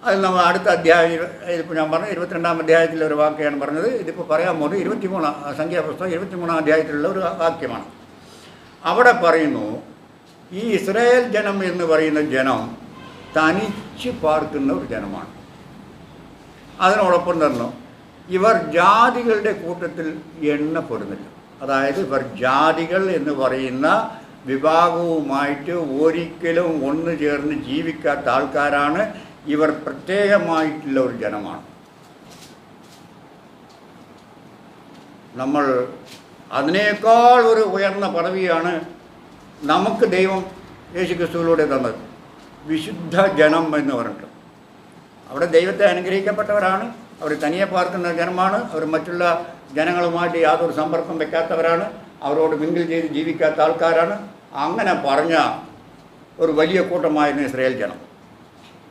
അതിൽ നമ്മൾ അടുത്ത അധ്യായം, ഇതിപ്പോൾ ഞാൻ പറഞ്ഞ 22-ാം അധ്യായത്തിലെ ഒരു വാക്യമാണ് പറഞ്ഞത്. ഇതിപ്പോൾ പറയാൻ പോകുന്നത് 23 സംഖ്യാപുസ്തകം 23-ാം അധ്യായത്തിലുള്ള ഒരു വാക്യമാണ്. അവിടെ പറയുന്നു, ഈ ഇസ്രായേൽ ജനം എന്ന് പറയുന്ന ജനം തനിച്ച് പാർക്കുന്ന ഒരു ജനമാണ്. അതിനോടൊപ്പം തന്നെ ഇവർ ജാതികളുടെ കൂട്ടത്തിൽ എണ്ണപ്പെടുന്നില്ല. അതായത് ഇവർ ജാതികൾ എന്ന് പറയുന്ന വിഭാഗവുമായിട്ട് ഒരിക്കലും ഒന്നു ചേർന്ന് ജീവിക്കാത്ത ആൾക്കാരാണ്. ഇവർ പ്രത്യേകമായിട്ടുള്ള ഒരു ജനമാണ്. നമ്മൾ അതിനേക്കാൾ ഒരു ഉയർന്ന പദവിയാണ് നമുക്ക് ദൈവം യേശുക്രിസ്തുവിലൂടെ തന്നത്, വിശുദ്ധ ജനം എന്ന് പറഞ്ഞിട്ട്. അവിടെ ദൈവത്തെ അനുഗ്രഹിക്കപ്പെട്ടവരാണ്, അവർ തനിയെ പാർക്കുന്ന ജനമാണ്, അവർ മറ്റുള്ള ജനങ്ങളുമായിട്ട് യാതൊരു സമ്പർക്കം വയ്ക്കാത്തവരാണ്, അവരോട് മിങ്കിൾ ചെയ്ത് ജീവിക്കാത്ത ആൾക്കാരാണ്. അങ്ങനെ പറഞ്ഞ ഒരു വലിയ കൂട്ടമായിരുന്നു ഇസ്രായേൽ ജനം.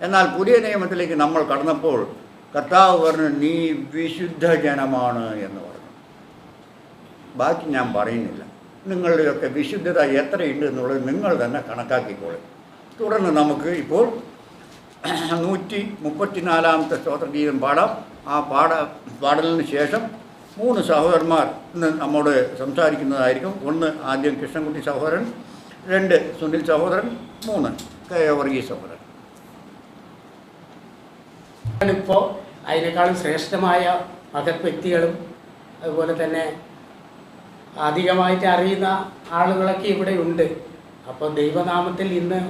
എന്നാൽ പുതിയ നിയമത്തിലേക്ക് നമ്മൾ കടന്നപ്പോൾ കർത്താവ് പറഞ്ഞു, നീ വിശുദ്ധ ജനമാണ് എന്ന് പറഞ്ഞു. ബാക്കി ഞാൻ പറയുന്നില്ല. നിങ്ങളുടെയൊക്കെ വിശുദ്ധത എത്രയുണ്ട് എന്നുള്ളത് നിങ്ങൾ തന്നെ കണക്കാക്കിക്കോളും. തുടർന്ന് നമുക്ക് ഇപ്പോൾ 134-ാമത്തെ സ്തോത്രഗീതം പാടാം. ആ പാടലിന് ശേഷം 3 സഹോദരന്മാർ ഇന്ന് നമ്മോട് സംസാരിക്കുന്നതായിരിക്കും. ഒന്ന് ആദ്യം കൃഷ്ണൻകുട്ടി സഹോദരൻ, 2 സുനിൽ സഹോദരൻ, 3 കെ വർഗീസ് സഹോദരൻ. ഇപ്പോൾ അതിനേക്കാളും ശ്രേഷ്ഠമായ മഹത് വ്യക്തികളും അതുപോലെ തന്നെ അധികമായിട്ട് അറിയുന്ന ആളുകളൊക്കെ ഇവിടെ ഉണ്ട്. അപ്പോൾ ദൈവനാമത്തിൽ ഇന്ന്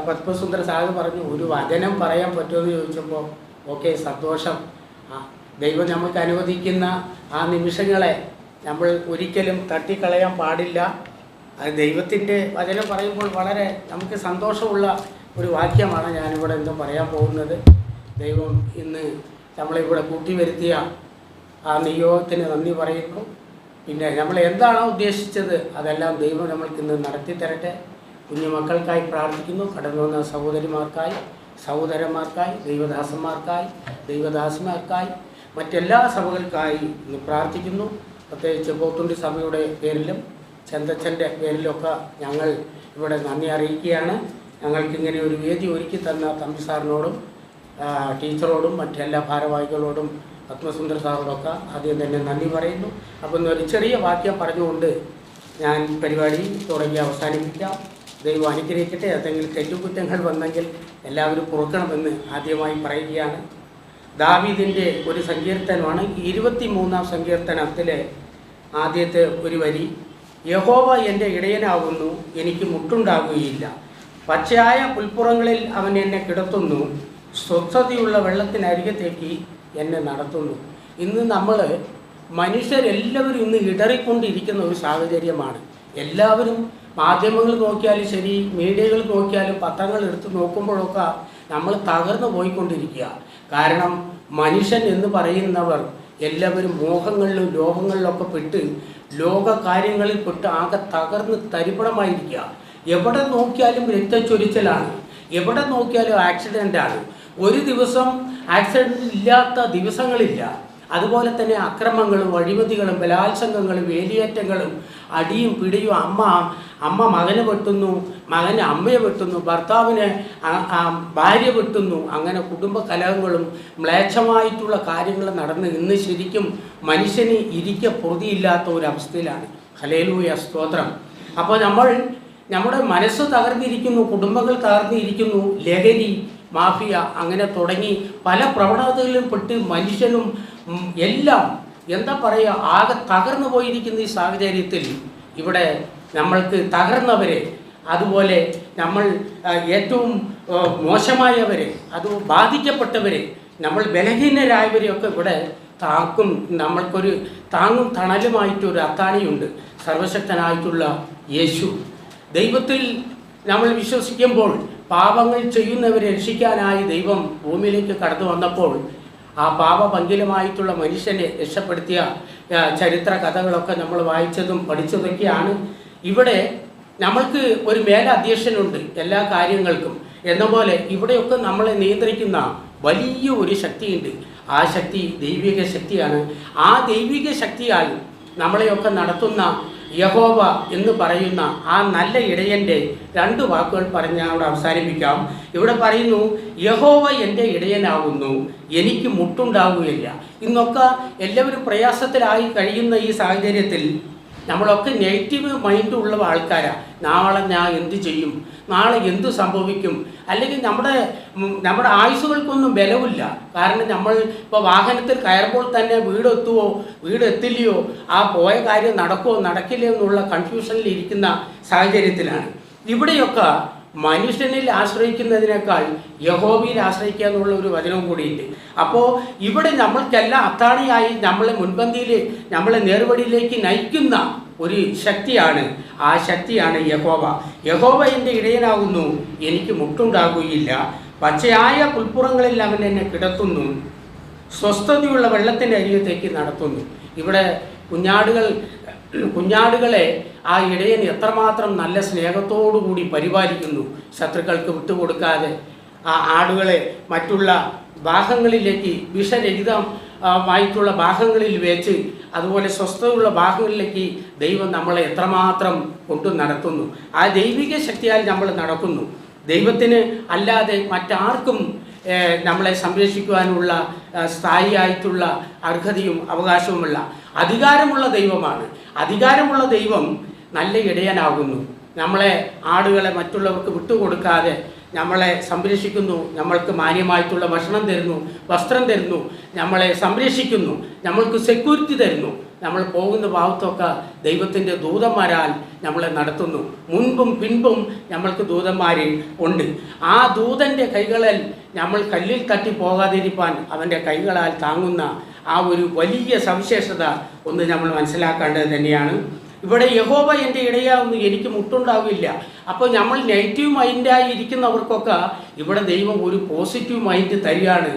പത്മസുന്ദർ സാറ് പറഞ്ഞു ഒരു വചനം പറയാൻ പറ്റുമെന്ന് ചോദിച്ചപ്പോൾ ഓക്കെ, സന്തോഷം. ദൈവം നമുക്ക് അനുവദിക്കുന്ന ആ നിമിഷങ്ങളെ നമ്മൾ ഒരിക്കലും തട്ടിക്കളയാൻ പാടില്ല. അത് ദൈവത്തിൻ്റെ വചനം പറയുമ്പോൾ വളരെ നമുക്ക് സന്തോഷമുള്ള ഒരു വാക്യമാണ് ഞാനിവിടെ ഇന്ന് പറയാൻ പോകുന്നത്. ദൈവം ഇന്ന് നമ്മളിവിടെ കൂട്ടിവരുത്തിയ ആ നിയോഗത്തിന് നന്ദി പറയുന്നു. പിന്നെ നമ്മൾ എന്താണോ ഉദ്ദേശിച്ചത് അതെല്ലാം ദൈവം നമ്മൾക്ക് ഇന്ന് നടത്തി തരട്ടെ. കുഞ്ഞുമക്കൾക്കായി പ്രാർത്ഥിക്കുന്നു. കടന്നു വന്ന സഹോദരിമാർക്കായി, സഹോദരന്മാർക്കായി, ദൈവദാസന്മാർക്കായി, മറ്റെല്ലാ സഭകൾക്കായി ഇന്ന് പ്രാർത്ഥിക്കുന്നു. പ്രത്യേകിച്ച് പോത്തുണ്ടി സഭയുടെ പേരിലും ചന്തച്ചൻ്റെ പേരിലൊക്കെ ഞങ്ങൾ ഇവിടെ നന്ദി അറിയിക്കുകയാണ്. ഞങ്ങൾക്കിങ്ങനെ ഒരു വേദി ഒരുക്കി തന്ന തമ്പി സാറിനോടും ടീച്ചറോടും മറ്റെല്ലാ ഭാരവാഹികളോടും പത്മസുന്ദർ സാറിനോടൊക്കെ ആദ്യം തന്നെ നന്ദി പറയുന്നു. അപ്പം ഒരു ചെറിയ വാക്യം പറഞ്ഞുകൊണ്ട് ഞാൻ പരിപാടി തുടങ്ങി അവസാനിപ്പിക്കാം. ദൈവം അനുഗ്രഹിക്കട്ടെ. എന്തെങ്കിലും തെറ്റുകുറ്റങ്ങൾ വന്നെങ്കിൽ എല്ലാവരും പൊറുക്കണമെന്ന് ആദ്യമായി പറയുകയാണ്. ദാവീദിൻ്റെ ഒരു സങ്കീർത്തനമാണ്. 23-ാം സങ്കീർത്തനത്തിലെ ആദ്യത്തെ ഒരു വരി: യഹോവ എൻ്റെ ഇടയനാകുന്നു, എനിക്ക് മുട്ടുണ്ടാകുകയില്ല. പച്ചയായ പുൽപ്പുറങ്ങളിൽ അവൻ എന്നെ കിടത്തുന്നു, സ്വസ്ഥതയുള്ള വെള്ളത്തിനരികത്തേക്ക് എന്നെ നടത്തുന്നു. ഇന്ന് നമ്മൾ മനുഷ്യരെല്ലാവരും ഇന്ന് ഇടറിക്കൊണ്ടിരിക്കുന്ന ഒരു സാഹചര്യമാണ്. എല്ലാവരും മാധ്യമങ്ങൾ നോക്കിയാലും ശരി, മീഡിയകൾ നോക്കിയാലും, പത്രങ്ങൾ എടുത്ത് നോക്കുമ്പോഴൊക്കെ നമ്മൾ തകർന്നു പോയിക്കൊണ്ടിരിക്കുക. കാരണം മനുഷ്യൻ എന്ന് പറയുന്നവർ എല്ലാവരും മോഹങ്ങളിലും ലോകങ്ങളിലൊക്കെ പെട്ട് ലോക കാര്യങ്ങളിൽ പെട്ട് ആകെ തകർന്ന് തരിപ്പണമായിരിക്കുക. എവിടെ നോക്കിയാലും രക്തച്ചൊരിച്ചിലാണ്, എവിടെ നോക്കിയാലും ആക്സിഡൻ്റാണ്. ഒരു ദിവസം ആക്സിഡൻ്റ് ഇല്ലാത്ത ദിവസങ്ങളില്ല. അതുപോലെ തന്നെ അക്രമങ്ങളും അഴിമതികളും ബലാത്സംഗങ്ങളും വേലിയേറ്റങ്ങളും അടിയും പിടിയും, അമ്മ മകനെ വെട്ടുന്നു, മകനെ അമ്മയെ വെട്ടുന്നു, ഭർത്താവിനെ ഭാര്യ വെട്ടുന്നു. അങ്ങനെ കുടുംബ കലഹങ്ങളും മ്ലേച്ഛമായിട്ടുള്ള കാര്യങ്ങൾ നടന്ന് ഇന്ന് ശരിക്കും മനുഷ്യന് ഇരിക്കെ പൊറുതിയില്ലാത്ത ഒരവസ്ഥയിലാണ്. ഹല്ലേലൂയ, സ്തോത്രം. അപ്പോൾ നമ്മുടെ മനസ്സ് തകർന്നിരിക്കുന്നു, കുടുംബങ്ങൾ തകർന്നിരിക്കുന്നു, ലഹരി മാഫിയ അങ്ങനെ തുടങ്ങി പല പ്രവണതകളിലും പെട്ട് മനുഷ്യനും എല്ലാം എന്താ പറയുക ആകെ തകർന്നു പോയിരിക്കുന്ന ഈ സാഹചര്യത്തിൽ ഇവിടെ നമ്മൾക്ക് തകർന്നവരെ, അതുപോലെ നമ്മൾ ഏറ്റവും മോശമായവരെ, അത് ബാധിക്കപ്പെട്ടവരെ, നമ്മൾ ബലഹീനരായവരെയൊക്കെ ഇവിടെ നമ്മൾക്കൊരു താങ്ങും തണലുമായിട്ടൊരു അത്താണിയുണ്ട്. സർവശക്തനായിട്ടുള്ള യേശു. ദൈവത്തിൽ നമ്മൾ വിശ്വസിക്കുമ്പോൾ പാപങ്ങൾ ചെയ്യുന്നവരെ രക്ഷിക്കാനായി ദൈവം ഭൂമിയിലേക്ക് കടന്നു വന്നപ്പോൾ ആ പാപപങ്കിലമായിട്ടുള്ള മനുഷ്യനെ രക്ഷപ്പെടുത്തിയ ചരിത്ര കഥകളൊക്കെ നമ്മൾ വായിച്ചതും പഠിച്ചതൊക്കെയാണ്. ഇവിടെ നമ്മൾക്ക് ഒരു മേലധ്യക്ഷനുണ്ട് എല്ലാ കാര്യങ്ങൾക്കും എന്ന പോലെ ഇവിടെയൊക്കെ നമ്മളെ നിയന്ത്രിക്കുന്ന വലിയ ഒരു ശക്തിയുണ്ട്. ആ ശക്തി ദൈവിക ശക്തിയാണ്. ആ ദൈവിക ശക്തിയാൽ നമ്മളെയൊക്കെ നടത്തുന്ന യഹോവ എന്ന് പറയുന്ന ആ നല്ല ഇടയൻ്റെ 2 വാക്കുകൾ പറഞ്ഞ് അവിടെ അവസാനിപ്പിക്കാം. ഇവിടെ പറയുന്നു, യഹോവ എൻ്റെ ഇടയനാകുന്നു, എനിക്ക് മുട്ടുണ്ടാവുകയില്ല. ഇന്നൊക്കെ എല്ലാവരും പ്രയാസത്തിലായി കഴിയുന്ന ഈ സാഹചര്യത്തിൽ നമ്മളൊക്കെ നെഗറ്റീവ് മൈൻഡ് ഉള്ള ആൾക്കാരാണ്. നാളെ ഞാൻ എന്ത് ചെയ്യും, നാളെ എന്ത് സംഭവിക്കും, അല്ലെങ്കിൽ നമ്മുടെ ആയുസ്സുകൾക്കൊന്നും ബലമില്ല. കാരണം നമ്മൾ ഇപ്പോൾ വാഹനത്തിൽ കയറുമ്പോൾ തന്നെ വീടെത്തുമോ വീടെത്തില്ലയോ, ആ പോയ കാര്യം നടക്കുമോ നടക്കില്ലയോ എന്നുള്ള കൺഫ്യൂഷനിൽ ഇരിക്കുന്ന സാഹചര്യത്തിലാണ്. ഇവിടെയൊക്കെ മനുഷ്യനിൽ ആശ്രയിക്കുന്നതിനേക്കാൾ യഹോവയിൽ ആശ്രയിക്കുക എന്നുള്ള ഒരു വചനവും കൂടിയുണ്ട്. അപ്പോൾ ഇവിടെ നമ്മൾക്കെല്ലാം അത്താണിയായി നമ്മളെ മുൻപന്തിയിൽ നമ്മളെ നേർവഴിയിലേക്ക് നയിക്കുന്ന ഒരു ശക്തിയാണ്. ആ ശക്തിയാണ് യഹോവ. യഹോവ എൻ്റെ ഇടയനാകുന്നു, എനിക്ക് മുട്ടുണ്ടാകുകയില്ല. പച്ചയായ പുൽപ്പുറങ്ങളിൽ അവൻ എന്നെ കിടത്തുന്നു, സ്വസ്ഥതയുള്ള വെള്ളത്തിൻ്റെ അരികത്തേക്ക് നടത്തുന്നു. ഇവിടെ കുഞ്ഞാടുകളെ ആ ഇടയൻ എത്രമാത്രം നല്ല സ്നേഹത്തോടുകൂടി പരിപാലിക്കുന്നു. ശത്രുക്കൾക്ക് വിട്ടുകൊടുക്കാതെ ആ ആടുകളെ മറ്റുള്ള ഭാഗങ്ങളിലേക്ക് വിഷരഹിതമായിട്ടുള്ള ഭാഗങ്ങളിൽ വെച്ച് അതുപോലെ സ്വസ്ഥതയുള്ള ഭാഗങ്ങളിലേക്ക് ദൈവം നമ്മളെ എത്രമാത്രം കൊണ്ടു നടത്തുന്നു. ആ ദൈവിക ശക്തിയാൽ നമ്മൾ നടക്കുന്നു. ദൈവത്തിന് അല്ലാതെ മറ്റാർക്കും നമ്മളെ സംരക്ഷിക്കുവാനുള്ള സ്ഥായിയായിട്ടുള്ള അർഹതയും അവകാശവുമുള്ള അധികാരമുള്ള ദൈവമാണ്. അധികാരമുള്ള ദൈവം നല്ല ഇടയനാകുന്നു. നമ്മളെ ആടുകളെ മറ്റുള്ളവർക്ക് വിട്ടുകൊടുക്കാതെ നമ്മളെ സംരക്ഷിക്കുന്നു, നമ്മൾക്ക് മാന്യമായിട്ടുള്ള ഭക്ഷണം തരുന്നു, വസ്ത്രം തരുന്നു, നമ്മളെ സംരക്ഷിക്കുന്നു, നമ്മൾക്ക് സെക്യൂരിറ്റി തരുന്നു. നമ്മൾ പോകുന്ന ഭാഗത്തൊക്കെ ദൈവത്തിൻ്റെ ദൂതന്മാരാൽ നമ്മളെ നടത്തുന്നു. മുൻപും പിൻപും നമ്മൾക്ക് ദൂതന്മാർ ഉണ്ട്. ആ ദൂതൻ്റെ കൈകളിൽ നമ്മൾ കല്ലിൽ തട്ടി പോകാതിരിക്കാൻ അവൻ്റെ കൈകളാൽ താങ്ങുന്ന ആ ഒരു വലിയ സവിശേഷത ഒന്ന് നമ്മൾ മനസ്സിലാക്കേണ്ടത് തന്നെയാണ്. ഇവിടെ യഹോവ എൻ്റെ ഇടയാവുന്നു, എനിക്ക് മുട്ടുണ്ടാവില്ല. അപ്പോൾ നമ്മൾ നെഗറ്റീവ് മൈൻഡായി ഇരിക്കുന്നവർക്കൊക്കെ ഇവിടെ ദൈവം ഒരു പോസിറ്റീവ് മൈൻഡ് തരികയാണ്.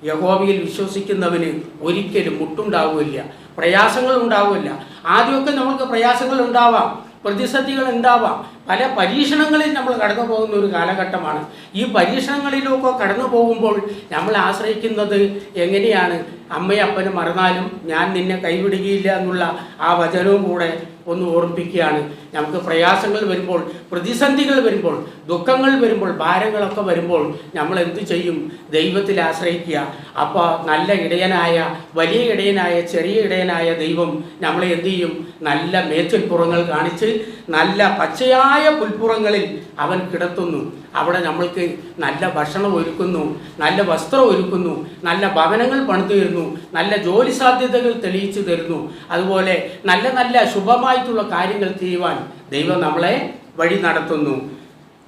യഹോവയിൽ വിശ്വസിക്കുന്നവന് ഒരിക്കലും മുട്ടുണ്ടാവില്ല, പ്രയാസങ്ങൾ ഉണ്ടാവില്ല. ആദ്യമൊക്കെ നമുക്ക് പ്രയാസങ്ങൾ ഉണ്ടാവാം, പ്രതിസന്ധികൾ ഉണ്ടാവാം, പല പരീക്ഷണങ്ങളിൽ നമ്മൾ കടന്നു പോകുന്ന ഒരു കാലഘട്ടമാണ്. ഈ പരീക്ഷണങ്ങളിലൊക്കെ കടന്നു പോകുമ്പോൾ നമ്മൾ ആശ്രയിക്കുന്നത് എങ്ങനെയാണ്? അമ്മയും അപ്പനും മറന്നാലും ഞാൻ നിന്നെ കൈവിടുകയില്ല എന്നുള്ള ആ വചനവും കൂടെ ഒന്ന് ഓർമ്മിപ്പിക്കുകയാണ്. നമുക്ക് പ്രയാസങ്ങൾ വരുമ്പോൾ, പ്രതിസന്ധികൾ വരുമ്പോൾ, ദുഃഖങ്ങൾ വരുമ്പോൾ, ഭാരങ്ങളൊക്കെ വരുമ്പോൾ നമ്മൾ എന്തു ചെയ്യും? ദൈവത്തിൽ ആശ്രയിക്കുക. അപ്പോൾ നല്ല ഇടയനായ, വലിയ ഇടയനായ, ചെറിയ ഇടയനായ ദൈവം നമ്മളെ എന്തു ചെയ്യും? നല്ല മേച്ചിൽപ്പുറങ്ങൾ കാണിച്ച് നല്ല പച്ചയായ പുൽപ്പുറങ്ങളിൽ അവൻ കിടത്തുന്നു. അവിടെ നമ്മൾക്ക് നല്ല ഭക്ഷണം ഒരുക്കുന്നു, നല്ല വസ്ത്രം ഒരുക്കുന്നു, നല്ല ഭവനങ്ങൾ പണിതു തരുന്നു, നല്ല ജോലി സാധ്യതകൾ തെളിയിച്ചു തരുന്നു. അതുപോലെ നല്ല നല്ല ശുഭമായിട്ടുള്ള കാര്യങ്ങൾ ചെയ്യുവാൻ ദൈവം നമ്മളെ വഴി നടത്തുന്നു.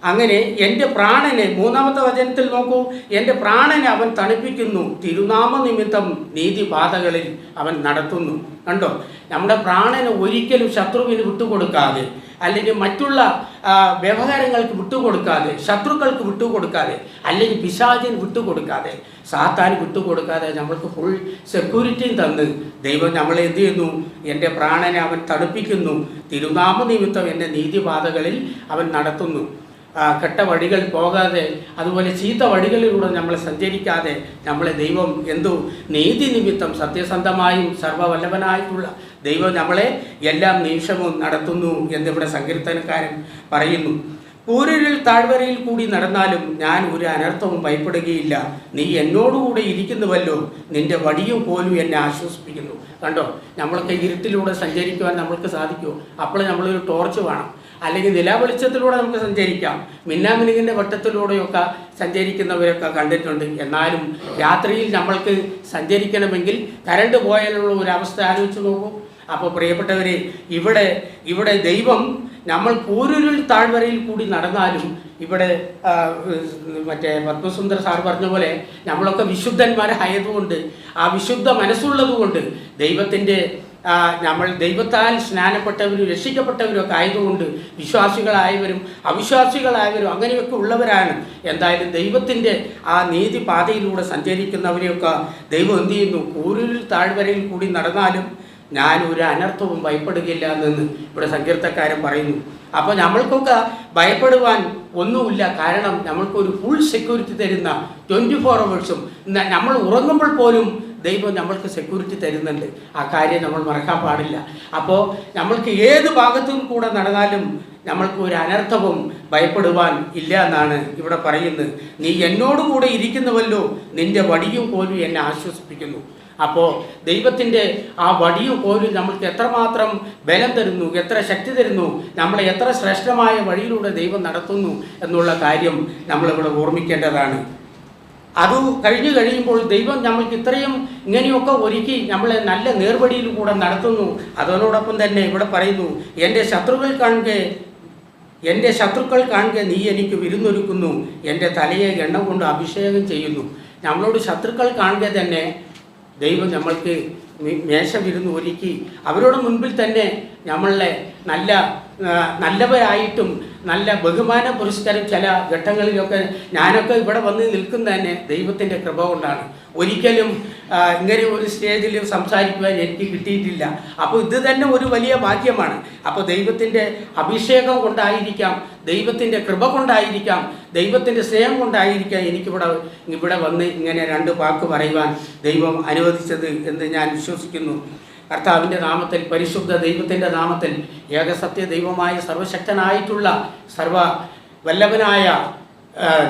അങ്ങനെ എൻ്റെ പ്രാണനെ, മൂന്നാമത്തെ വചനത്തിൽ നോക്കൂ, എൻ്റെ പ്രാണനെ അവൻ തണുപ്പിക്കുന്നു, തിരുനാമ നിമിത്തം നീതിപാതകളിൽ അവൻ നടത്തുന്നു. കണ്ടോ? നമ്മുടെ പ്രാണനെ ഒരിക്കലും ശത്രുവിന് വിട്ടുകൊടുക്കാതെ, അല്ലെങ്കിൽ മറ്റുള്ള വ്യവഹാരങ്ങൾക്ക് വിട്ടുകൊടുക്കാതെ, ശത്രുക്കൾക്ക് വിട്ടുകൊടുക്കാതെ, അല്ലെങ്കിൽ പിശാചിന് വിട്ടുകൊടുക്കാതെ, സാത്താൻ വിട്ടുകൊടുക്കാതെ നമ്മൾക്ക് ഫുൾ സെക്യൂരിറ്റിയും തന്ന് ദൈവം നമ്മളെ എന്ത് ചെയ്യുന്നു? എൻ്റെ പ്രാണനെ അവൻ തണുപ്പിക്കുന്നു, തിരുനാമ നിമിത്തം എൻ്റെ നീതിപാതകളിൽ അവൻ നടത്തുന്നു. കെട്ട വഴികൾ പോകാതെ, അതുപോലെ ചീത്ത വഴികളിലൂടെ നമ്മൾ സഞ്ചരിക്കാതെ നമ്മളെ ദൈവം എന്തോ നീതി നിമിത്തം സത്യസന്ധമായും സർവ്വവല്ലഭനായിട്ടുള്ള ദൈവം നമ്മളെ എല്ലാ നിമിഷവും നടത്തുന്നു എന്നിവിടെ സങ്കീർത്തനക്കാരൻ പറയുന്നു. കൂരിരുൾ താഴ്വരയിൽ കൂടി നടന്നാലും ഞാൻ ഒരു അനർത്ഥവും ഭയപ്പെടുകയില്ല, നീ എന്നോടുകൂടെ ഇരിക്കുന്നുവല്ലോ, നിന്റെ വടിയും കോലും എന്നെ ആശ്വസിപ്പിക്കുന്നു. കണ്ടോ? നമ്മൾക്ക് ഇരുട്ടിലൂടെ സഞ്ചരിക്കുവാൻ നമ്മൾക്ക് സാധിക്കുമോ? അപ്പോൾ നമ്മളൊരു ടോർച്ച് വേണം, അല്ലെങ്കിൽ നിലാവെളിച്ചത്തിലൂടെ നമുക്ക് സഞ്ചരിക്കാം. മിന്നാമിനുങ്ങിൻ്റെ വട്ടത്തിലൂടെയൊക്കെ സഞ്ചരിക്കുന്നവരൊക്കെ കണ്ടിട്ടുണ്ട്. എന്നാലും രാത്രിയിൽ നമ്മൾക്ക് സഞ്ചരിക്കണമെങ്കിൽ കരണ്ട് പോയാലുള്ള ഒരു അവസ്ഥ ആലോചിച്ച് നോക്കൂ. അപ്പോൾ പ്രിയപ്പെട്ടവരെ, ഇവിടെ ദൈവം നമ്മൾ കൂരിരുൾ താഴ്വരയിൽ കൂടി നടന്നാലും, ഇവിടെ മറ്റേ പത്മസുന്ദർ സാർ പറഞ്ഞ പോലെ നമ്മളൊക്കെ വിശുദ്ധന്മാരായതുകൊണ്ട്, ആ വിശുദ്ധ മനസ്സുള്ളതുകൊണ്ട്, നമ്മൾ ദൈവത്താൽ സ്നാനപ്പെട്ടവരും രക്ഷിക്കപ്പെട്ടവരും ഒക്കെ ആയതുകൊണ്ട്, വിശ്വാസികളായവരും അവിശ്വാസികളായവരും അങ്ങനെയൊക്കെ ഉള്ളവരാണ്. എന്തായാലും ദൈവത്തിൻ്റെ ആ നീതിപാതയിലൂടെ സഞ്ചരിക്കുന്നവരെയൊക്കെ ദൈവം എന്ത് ചെയ്യുന്നു? കൂരിരുൾ താഴ്വരയിൽ കൂടി നടന്നാലും ഞാൻ ഒരു അനർത്ഥവും ഭയപ്പെടുകയില്ല എന്ന് ഇവിടെ സങ്കീർത്തക്കാരൻ പറയുന്നു. അപ്പോൾ നമ്മൾക്കൊക്കെ ഭയപ്പെടുവാൻ ഒന്നുമില്ല. കാരണം നമ്മൾക്കൊരു ഫുൾ സെക്യൂരിറ്റി തരുന്ന 24 hours നമ്മൾ ഉറങ്ങുമ്പോൾ പോലും ദൈവം നമ്മൾക്ക് സെക്യൂരിറ്റി തരുന്നുണ്ട്. ആ കാര്യം നമ്മൾ മറക്കാൻ പാടില്ല. അപ്പോൾ നമ്മൾക്ക് ഏത് ഭാഗത്തും കൂടെ നടന്നാലും നമ്മൾക്ക് ഒരു അനർത്ഥവും ഭയപ്പെടുവാൻ ഇല്ല എന്നാണ് ഇവിടെ പറയുന്നത്. നീ എന്നോടുകൂടെ ഇരിക്കുന്നുവല്ലോ, നിന്റെ വടിയും കോലും എന്നെ ആശ്വസിപ്പിക്കുന്നു. അപ്പോൾ ദൈവത്തിൻ്റെ ആ വടിയും കോലും നമ്മൾക്ക് എത്രമാത്രം ബലം തരുന്നു, എത്ര ശക്തി തരുന്നു, നമ്മളെ എത്ര ശ്രേഷ്ഠമായ വഴിയിലൂടെ ദൈവം നടത്തുന്നു എന്നുള്ള കാര്യം നമ്മളിവിടെ ഓർമ്മിക്കേണ്ടതാണ്. അത് കഴിയുമ്പോൾ ദൈവം നമ്മൾക്ക് ഇത്രയും ഇങ്ങനെയൊക്കെ ഒരുക്കി നമ്മളെ നല്ല നേർവഴിയിൽ കൂടെ നടത്തുന്നു. അതോടൊപ്പം തന്നെ ഇവിടെ പറയുന്നു, എൻ്റെ ശത്രുക്കൾ കാണുക നീ എനിക്ക് വിരുന്നൊരുക്കുന്നു, എൻ്റെ തലയെ എണ്ണ കൊണ്ട് അഭിഷേകം ചെയ്യുന്നു. നമ്മളോട് ശത്രുക്കൾ കാണുക തന്നെ ദൈവം നമ്മൾക്ക് മേശ വിരുന്ന് ഒരുക്കി അവരുടെ മുൻപിൽ തന്നെ നമ്മളെ നല്ലവരായിട്ടും നല്ല ബഹുമാന പുരസ്കാരം ചില ഘട്ടങ്ങളിലൊക്കെ ഞാനൊക്കെ ഇവിടെ വന്ന് നിൽക്കുന്ന തന്നെ ദൈവത്തിൻ്റെ കൃപ കൊണ്ടാണ്. ഒരിക്കലും ഇങ്ങനെ ഒരു സ്റ്റേജിൽ സംസാരിക്കുവാൻ എനിക്ക് കിട്ടിയിട്ടില്ല. അപ്പോൾ ഇത് തന്നെ ഒരു വലിയ ഭാഗ്യമാണ്. അപ്പോൾ ദൈവത്തിൻ്റെ അഭിഷേകം കൊണ്ടായിരിക്കാം, ദൈവത്തിൻ്റെ കൃപ കൊണ്ടായിരിക്കാം, ദൈവത്തിൻ്റെ സ്നേഹം കൊണ്ടായിരിക്കാം എനിക്കിവിടെ വന്ന് ഇങ്ങനെ 2 വാക്ക് പറയുവാൻ ദൈവം അനുവദിച്ചത് എന്ന് ഞാൻ വിശ്വസിക്കുന്നു. കർത്താവിൻ്റെ നാമത്തിൽ, പരിശുദ്ധ ദൈവത്തിൻ്റെ നാമത്തിൽ, ഏകസത്യ ദൈവമായ സർവശക്തനായിട്ടുള്ള സർവവല്ലഭനായ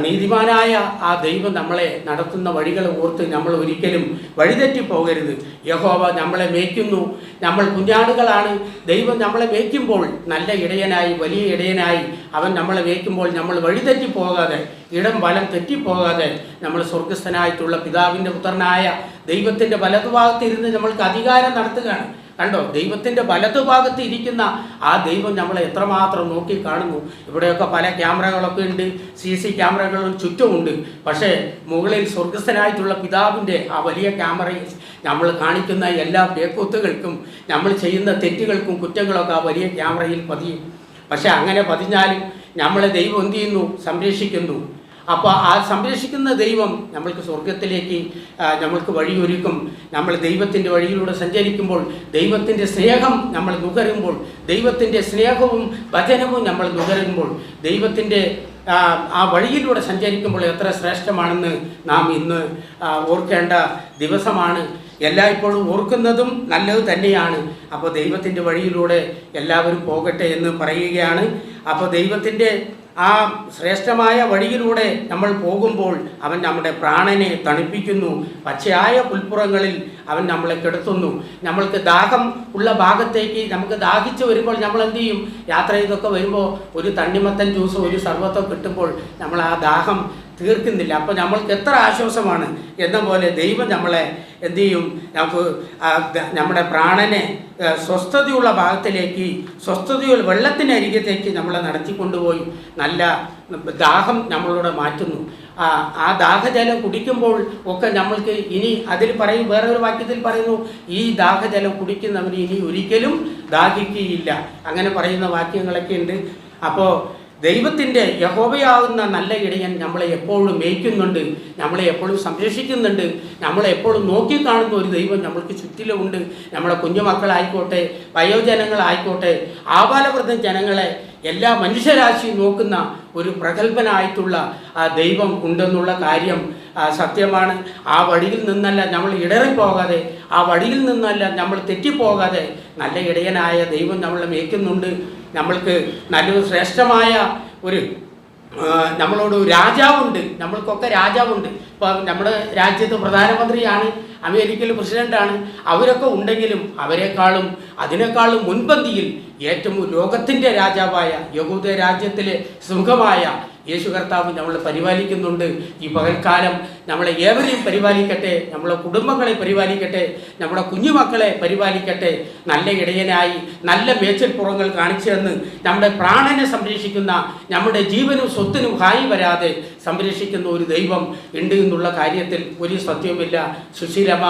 നീതിമാനായ ആ ദൈവം നമ്മളെ നടത്തുന്ന വഴികളെ ഓർത്ത് നമ്മൾ ഒരിക്കലും വഴിതെറ്റി പോകരുത്. യഹോവ നമ്മളെ മേയ്ക്കുന്നു, നമ്മൾ കുഞ്ഞാടുകളാണ്. ദൈവം നമ്മളെ മേയ്ക്കുമ്പോൾ നല്ല ഇടയനായി, വലിയ ഇടയനായി അവൻ നമ്മളെ മേയ്ക്കുമ്പോൾ നമ്മൾ വഴിതെറ്റി പോകാതെ, ഇടം വലം തെറ്റിപ്പോകാതെ നമ്മൾ സ്വർഗസ്ഥനായിട്ടുള്ള പിതാവിൻ്റെ പുത്രനായ ദൈവത്തിൻ്റെ വലതുഭാഗത്തിരുന്ന് നമ്മൾക്ക് അധികാരം നടത്തുകയാണ്. കണ്ടോ, ദൈവത്തിൻ്റെ വലതുഭാഗത്ത് ഇരിക്കുന്ന ആ ദൈവം നമ്മളെ എത്രമാത്രം നോക്കി കാണുന്നു. ഇവിടെയൊക്കെ പല ക്യാമറകളൊക്കെ ഉണ്ട്, CC ക്യാമറകളും ചുറ്റുമുണ്ട്. പക്ഷേ മുകളിൽ സ്വർഗസ്ഥനായിട്ടുള്ള പിതാവിൻ്റെ ആ വലിയ ക്യാമറയിൽ നമ്മൾ കാണിക്കുന്ന എല്ലാ പേക്കൂത്തുകൾക്കും, നമ്മൾ ചെയ്യുന്ന തെറ്റുകൾക്കും കുറ്റങ്ങളൊക്കെ ആ വലിയ ക്യാമറയിൽ പതിയും. പക്ഷേ അങ്ങനെ പതിഞ്ഞാലും നമ്മളെ ദൈവം എന്ത് ചെയ്യുന്നു? സംരക്ഷിക്കുന്നു. അപ്പോൾ ആ സംരക്ഷിക്കുന്ന ദൈവം നമ്മൾക്ക് സ്വർഗത്തിലേക്ക് നമ്മൾക്ക് വഴിയൊരുക്കും. നമ്മൾ ദൈവത്തിൻ്റെ വഴിയിലൂടെ സഞ്ചരിക്കുമ്പോൾ, ദൈവത്തിൻ്റെ സ്നേഹം നമ്മൾ നുകരുമ്പോൾ, ദൈവത്തിൻ്റെ സ്നേഹവും വചനവും നമ്മൾ നുകരുമ്പോൾ, ദൈവത്തിൻ്റെ ആ വഴിയിലൂടെ സഞ്ചരിക്കുമ്പോൾ എത്ര ശ്രേഷ്ഠമാണെന്ന് നാം ഇന്ന് ഓർക്കേണ്ട ദിവസമാണ്. എല്ലായ്പ്പോഴും ഓർക്കുന്നതും നല്ലത് തന്നെയാണ്. അപ്പോൾ ദൈവത്തിൻ്റെ വഴിയിലൂടെ എല്ലാവരും പോകട്ടെ എന്ന് പറയുകയാണ്. അപ്പോൾ ദൈവത്തിൻ്റെ ആ ശ്രേഷ്ഠമായ വഴിയിലൂടെ നമ്മൾ പോകുമ്പോൾ അവൻ നമ്മുടെ പ്രാണനെ തണുപ്പിക്കുന്നു. പച്ചയായ പുൽപ്പുറങ്ങളിൽ അവൻ നമ്മളെ കിടത്തുന്നു. നമ്മൾക്ക് ദാഹം ഉള്ള ഭാഗത്തേക്ക് നമുക്ക് ദാഹിച്ച് വരുമ്പോൾ നമ്മൾ എന്ത് ചെയ്യും? യാത്ര ചെയ്തൊക്കെ വരുമ്പോൾ ഒരു തണ്ണിമത്തൻ ജ്യൂസോ ഒരു സർവത്തോ കിട്ടുമ്പോൾ നമ്മൾ ആ ദാഹം തീർക്കുന്നില്ല. അപ്പോൾ നമ്മൾക്ക് എത്ര ആശ്വാസമാണ്. എന്ന പോലെ ദൈവം നമ്മളെ എന്തു ചെയ്യും? നമുക്ക് നമ്മുടെ പ്രാണനെ സ്വസ്ഥതയുള്ള ഭാഗത്തിലേക്ക്, സ്വസ്ഥതയുള്ള വെള്ളത്തിനരികത്തേക്ക് നമ്മളെ നടത്തിക്കൊണ്ടുപോയി നല്ല ദാഹം നമ്മളോട് മാറ്റുന്നു. ആ ദാഹജലം കുടിക്കുമ്പോൾ ഒക്കെ നമ്മൾക്ക് ഇനി അതിൽ പറയും, വേറൊരു വാക്യത്തിൽ പറയുന്നു, ഈ ദാഹജലം കുടിക്കുന്നവന് ഇനി ഒരിക്കലും ദാഹിക്കുകയില്ല. അങ്ങനെ പറയുന്ന വാക്യങ്ങളൊക്കെ ഉണ്ട്. അപ്പോൾ ദൈവത്തിൻ്റെ യഹോവയാകുന്ന നല്ല ഇടയൻ നമ്മളെ എപ്പോഴും മേയ്ക്കുന്നുണ്ട്, നമ്മളെ എപ്പോഴും സംരക്ഷിക്കുന്നുണ്ട്, നമ്മളെ എപ്പോഴും നോക്കിക്കാണുന്ന ഒരു ദൈവം നമ്മൾക്ക് ചുറ്റിലുമുണ്ട്. നമ്മളെ കുഞ്ഞുമക്കളായിക്കോട്ടെ, വയോജനങ്ങളായിക്കോട്ടെ, ആബാലവൃദ്ധ ജനങ്ങളെ, എല്ലാ മനുഷ്യരാശിയും നോക്കുന്ന ഒരു പ്രഗത്ഭനായിട്ടുള്ള ആ ദൈവം ഉണ്ടെന്നുള്ള കാര്യം സത്യമാണ്. ആ വഴിയിൽ നിന്നല്ല നമ്മൾ ഇടറിപ്പോകാതെ, ആ വഴിയിൽ നിന്നല്ല നമ്മൾ തെറ്റിപ്പോകാതെ നല്ല ഇടയനായ ദൈവം നമ്മളെ മേയ്ക്കുന്നുണ്ട്. നമ്മൾക്ക് നല്ലൊരു ശ്രേഷ്ഠമായ ഒരു നമ്മളോട് രാജാവുണ്ട്. നമ്മൾക്കൊക്കെ രാജാവുണ്ട്. ഇപ്പോൾ നമ്മുടെ രാജ്യത്ത് പ്രധാനമന്ത്രിയാണ്, അമേരിക്കയിൽ പ്രസിഡൻ്റാണ്. അവരൊക്കെ ഉണ്ടെങ്കിലും അതിനേക്കാളും മുൻപന്തിയിൽ ഏറ്റവും ലോകത്തിൻ്റെ രാജാവായ യഹൂദ രാജ്യത്തിലെ സുഖമായ യേശു കർത്താവ് നമ്മളെ പരിപാലിക്കുന്നുണ്ട്. ഈ പകൽക്കാലം നമ്മളെ ഏവരെയും പരിപാലിക്കട്ടെ, നമ്മളെ കുടുംബങ്ങളെ പരിപാലിക്കട്ടെ, നമ്മുടെ കുഞ്ഞുമക്കളെ പരിപാലിക്കട്ടെ. നല്ല ഇടയനായി നല്ല മേച്ചിൽപ്പുറങ്ങൾ കാണിച്ചു തന്ന് നമ്മുടെ പ്രാണനെ സംരക്ഷിക്കുന്ന, നമ്മുടെ ജീവനും സ്വത്തിനും ഹാനി വരാതെ സംരക്ഷിക്കുന്ന ഒരു ദൈവം ഉണ്ട് എന്നുള്ള കാര്യത്തിൽ ഒരു സത്യവുമില്ല. സുശീലമ്മ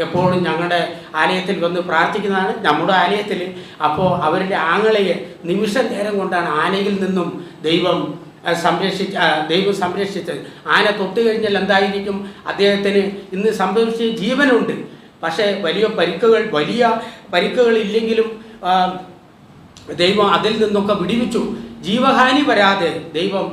എപ്പോഴും ഞങ്ങളുടെ ആലയത്തിൽ വന്ന് പ്രാർത്ഥിക്കുന്നതാണ്, നമ്മുടെ ആലയത്തിൽ. അപ്പോൾ അവരുടെ ആങ്ങളയെ നിമിഷ നേരം കൊണ്ടാണ് ആനയിൽ നിന്നും ദൈവം സംരക്ഷിച്ചത്. ആന തൊട്ട് കഴിഞ്ഞാൽ എന്തായിരിക്കും? അദ്ദേഹത്തിന് ഇന്ന് സംഭവിച്ച ജീവനുണ്ട്. പക്ഷേ വലിയ പരിക്കുകൾ ഇല്ലെങ്കിലും ദൈവം അതിൽ നിന്നൊക്കെ വിടിവിച്ചു. ജീവഹാനി വരാതെ ദൈവം